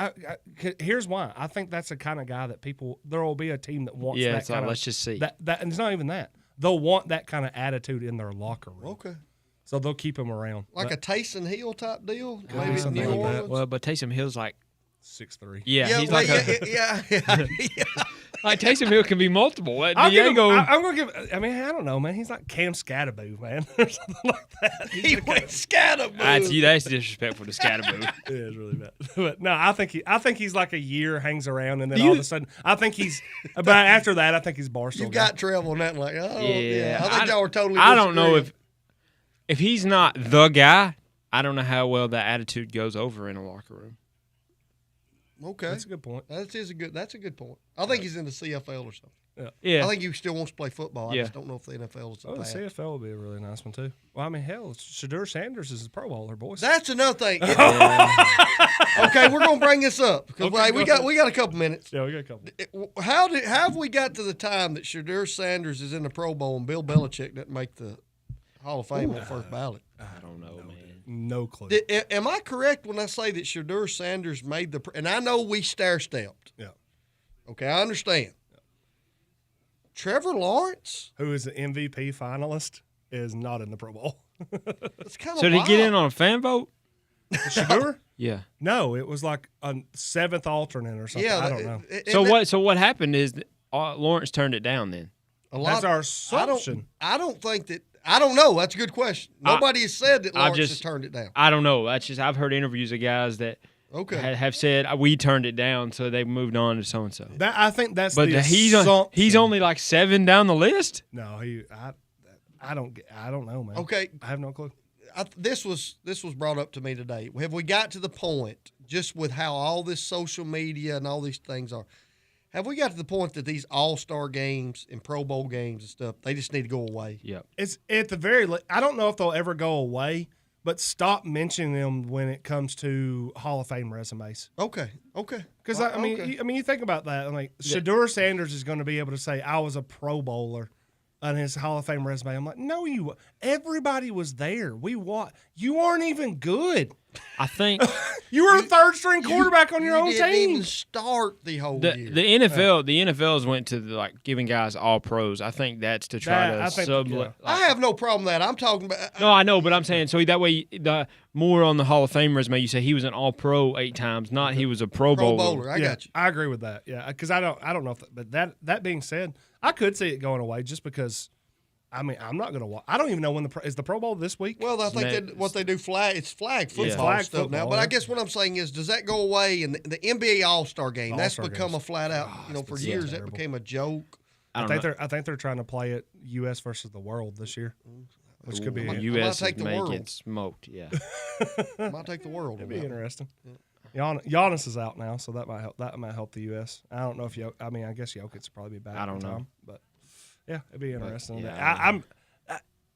[SPEAKER 2] Here's why. I think that's the kind of guy that there will be a team that wants.
[SPEAKER 11] Yeah,
[SPEAKER 2] that
[SPEAKER 11] it's like,
[SPEAKER 2] kind of,
[SPEAKER 11] let's just see.
[SPEAKER 2] That and it's not even that. They'll want that kind of attitude in their locker room.
[SPEAKER 1] Okay.
[SPEAKER 2] So they'll keep him around.
[SPEAKER 1] Like a Taysom Hill type deal?
[SPEAKER 2] Could
[SPEAKER 1] Maybe
[SPEAKER 2] be something
[SPEAKER 1] New
[SPEAKER 2] like
[SPEAKER 1] Orleans?
[SPEAKER 2] that.
[SPEAKER 11] Well, but Taysom Hill's like
[SPEAKER 2] 6'3".
[SPEAKER 11] Yeah, he's like
[SPEAKER 1] yeah.
[SPEAKER 11] like Taysom Hill can be multiple.
[SPEAKER 2] I'm gonna give. I mean, I don't know, man. He's like Cam Scatterboo, man, or something like that.
[SPEAKER 1] He went Scatterboo.
[SPEAKER 11] That's disrespectful to Scatterboo.
[SPEAKER 2] Yeah, it's really bad. But no, I think he's like a year, hangs around, and then all of a sudden, I think he's. But after that, I think he's Barstool.
[SPEAKER 1] You got Trev on that, like, yeah. I think y'all were totally.
[SPEAKER 11] I don't know if he's not the guy. I don't know how well that attitude goes over in a locker room.
[SPEAKER 1] Okay,
[SPEAKER 2] that's a good point.
[SPEAKER 1] That's a good point. I think he's in the CFL or something.
[SPEAKER 11] Yeah.
[SPEAKER 1] I think he still wants to play football. I just don't know if the NFL is.
[SPEAKER 2] Oh, the CFL would be a really nice one too. Well, I mean, hell, Shadur Sanders is a Pro Bowler, boys.
[SPEAKER 1] That's another thing. Okay, we're gonna bring this up because we got a couple minutes.
[SPEAKER 2] Yeah, we got a couple.
[SPEAKER 1] How have we got to the time that Shadur Sanders is in the Pro Bowl and Bill Belichick didn't make the Hall of Fame on the first ballot?
[SPEAKER 11] I don't know, man.
[SPEAKER 2] No clue.
[SPEAKER 1] Am I correct when I say that Shadur Sanders made the? And I know we stair-stepped.
[SPEAKER 2] Yeah.
[SPEAKER 1] Okay, I understand. Yeah. Trevor Lawrence,
[SPEAKER 2] who is an MVP finalist, is not in the Pro Bowl.
[SPEAKER 1] It's kind of.
[SPEAKER 11] So did he get in on a fan vote?
[SPEAKER 2] Shadur?
[SPEAKER 11] Yeah.
[SPEAKER 2] No, it was like a seventh alternate or something.
[SPEAKER 1] Yeah,
[SPEAKER 2] I don't know.
[SPEAKER 11] So what happened is Lawrence turned it down then.
[SPEAKER 2] That's our assumption.
[SPEAKER 1] I don't think that. I don't know. That's a good question. Nobody has said that Lawrence has turned it down.
[SPEAKER 11] I don't know. That's just I've heard interviews of guys that have said we turned it down, so they moved on to so and so.
[SPEAKER 2] I think that's.
[SPEAKER 11] But he's only like 7 down the list.
[SPEAKER 2] No, I don't know, man.
[SPEAKER 1] Okay,
[SPEAKER 2] I have no clue.
[SPEAKER 1] This was brought up to me today. Have we got to the point just with how all this social media and all these things are? Have we got to the point that these all-star games and Pro Bowl games and stuff, they just need to go away?
[SPEAKER 11] Yeah.
[SPEAKER 2] It's at the very I don't know if they'll ever go away, but stop mentioning them when it comes to Hall of Fame resumes.
[SPEAKER 1] Okay.
[SPEAKER 2] Because I mean, you think about that. I'm like, Shadur Sanders is going to be able to say, I was a Pro Bowler on his Hall of Fame resume. I'm like, no, everybody was there. You aren't even good.
[SPEAKER 11] I think
[SPEAKER 2] you were a third-string quarterback on your own
[SPEAKER 1] didn't
[SPEAKER 2] team.
[SPEAKER 1] Even start the whole year.
[SPEAKER 11] The NFL's went to like giving guys all pros. I think that's to try
[SPEAKER 1] I have no problem with that. I'm talking about.
[SPEAKER 11] No, I know, but I'm saying so that way the more on the Hall of Fame resume, you say he was an All Pro 8 times, not he was a Pro Bowler.
[SPEAKER 1] I got you.
[SPEAKER 2] I agree with that. Yeah, because I don't know if but that being said, I could see it going away just because. I mean, I'm not going to watch. I don't even know when is the Pro Bowl this week?
[SPEAKER 1] Well, I think what they do it's flag football stuff now. But I guess what I'm saying is, does that go away? And the NBA All-Star game, that's become a flat out. For years that became a joke.
[SPEAKER 2] I think they're trying to play it U.S. versus the world this year, which could be
[SPEAKER 11] U.S. may get smoked. Yeah,
[SPEAKER 1] might take the world.
[SPEAKER 2] It'd be interesting. Yeah. Giannis is out now, so that might help. That might help the U.S. I don't know if I guess Jokic will probably be back.
[SPEAKER 11] I don't know,
[SPEAKER 2] but. Yeah, it'd be interesting.
[SPEAKER 11] Yeah,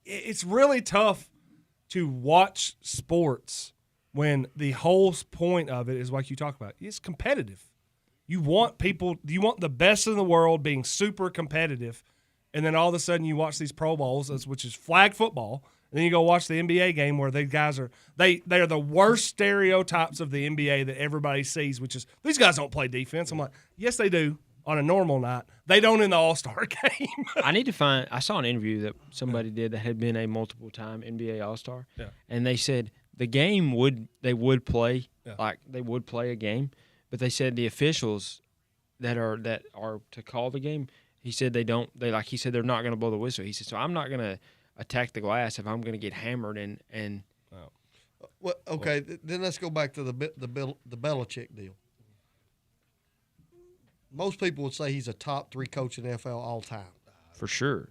[SPEAKER 2] it's really tough to watch sports when the whole point of it is like you talk about. It's competitive. You want the best in the world being super competitive, and then all of a sudden you watch these Pro Bowls, which is flag football, and then you go watch the NBA game where these guys are they're the worst stereotypes of the NBA that everybody sees, which is these guys don't play defense. I'm like, yes, they do. On a normal night, they don't in the All-Star game.
[SPEAKER 11] I saw an interview that somebody did that had been a multiple-time NBA All-Star, and they said the game they would play a game, but they said the officials that are to call the game, he said they're not going to blow the whistle. He said, so I'm not going to attack the glass if I'm going to get hammered and.
[SPEAKER 1] Well, okay, then let's go back to the Belichick deal. Most people would say he's a top 3 coach in the NFL all time.
[SPEAKER 11] For sure.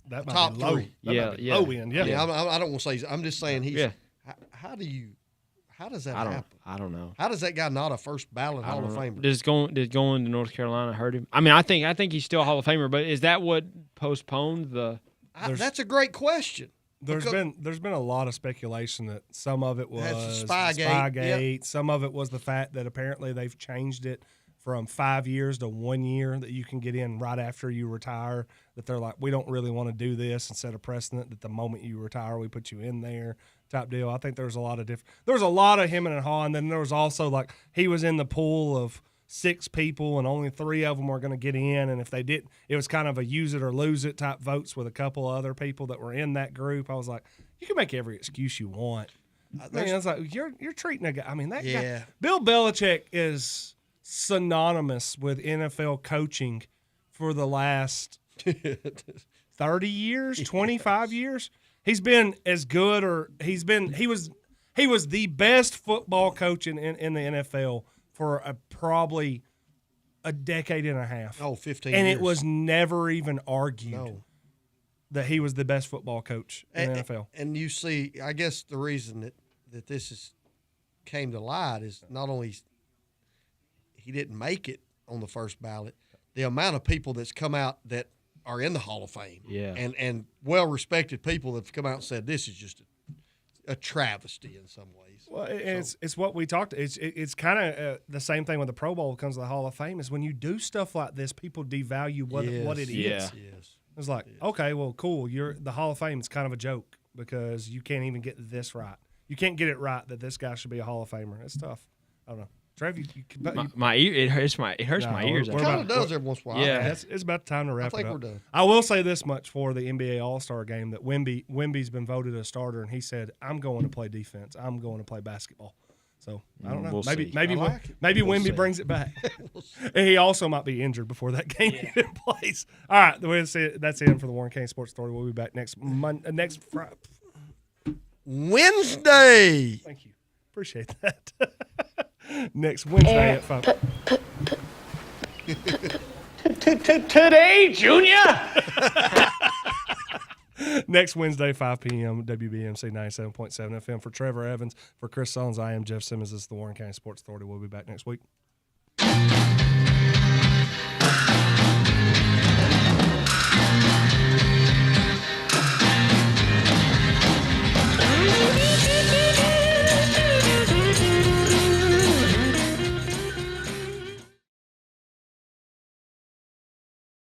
[SPEAKER 2] That might
[SPEAKER 1] top
[SPEAKER 2] be low.
[SPEAKER 1] 3.
[SPEAKER 2] That might be low end. Yeah.
[SPEAKER 1] I don't want to say. I'm just saying he's.
[SPEAKER 11] Yeah.
[SPEAKER 1] How does that
[SPEAKER 21] I don't.
[SPEAKER 1] happen?
[SPEAKER 21] I don't know.
[SPEAKER 1] How does that guy not a first ballot Hall of Famer?
[SPEAKER 21] Did going to North Carolina hurt him? I mean, I think he's still a Hall of Famer, but is that what postponed the?
[SPEAKER 1] That's a great question.
[SPEAKER 2] There's been a lot of speculation that some of it was
[SPEAKER 1] Spygate.
[SPEAKER 2] Spygate. Some of it was the fact that apparently they've changed it from 5 years to 1 year that you can get in right after you retire. That they're like, we don't really want to do this and set a precedent that the moment you retire, we put you in there type deal. I think there's a lot of there was a lot of him and Haw, and then there was also like he was in the pool of 6 people and only 3 of them were going to get in, and if they didn't, it was kind of a use it or lose it type votes with a couple other people that were in that group. I was like, you can make every excuse you want. I mean, it's like you're treating a guy. I mean, that guy, Bill Belichick is synonymous with NFL coaching for the last 30 years, 25 years. He's been as good, or he was the best football coach in the NFL for probably a decade and a half.
[SPEAKER 1] 15
[SPEAKER 2] and
[SPEAKER 1] years.
[SPEAKER 2] it was never even argued that he was the best football coach in the NFL.
[SPEAKER 1] And you see, I guess the reason that this came to light is not only he didn't make it on the first ballot, the amount of people that's come out that are in the Hall of Fame, and well-respected people that have come out and said this is just a travesty in some ways.
[SPEAKER 2] Well, it's what we talked. It's kind of the same thing when the Pro Bowl comes to the Hall of Fame. Is when you do stuff like this, people devalue what it is.
[SPEAKER 1] Yes.
[SPEAKER 2] It's like, okay, well, cool. The Hall of Fame is kind of a joke because you can't even get this right. You can't get it right that this guy should be a Hall of Famer. It's tough. I don't know. Trev,
[SPEAKER 21] my ear, it hurts my ears.
[SPEAKER 1] It kind of does every once in a while.
[SPEAKER 2] Yeah, it's about time to wrap it up.
[SPEAKER 1] I think we're done.
[SPEAKER 2] I will say this much for the NBA All-Star game, that Wemby's been voted a starter, and he said, I'm going to play defense. I'm going to play basketball. So, I don't know.
[SPEAKER 21] We'll
[SPEAKER 2] maybe
[SPEAKER 21] see.
[SPEAKER 2] maybe Wemby brings it back. And he also might be injured before that game even plays. All right, that's it for the Warren County Sports Story. We'll be back next
[SPEAKER 1] Wednesday.
[SPEAKER 2] Thank you. Appreciate that. Next Wednesday at 5.
[SPEAKER 21] Today, Junior.
[SPEAKER 2] Next Wednesday, 5 p.m., WBMC 97.7 FM. For Trevor Evans, for Chris Sons, I am Jeff Simmons. This is the Warren County Sports Authority. We'll be back next week.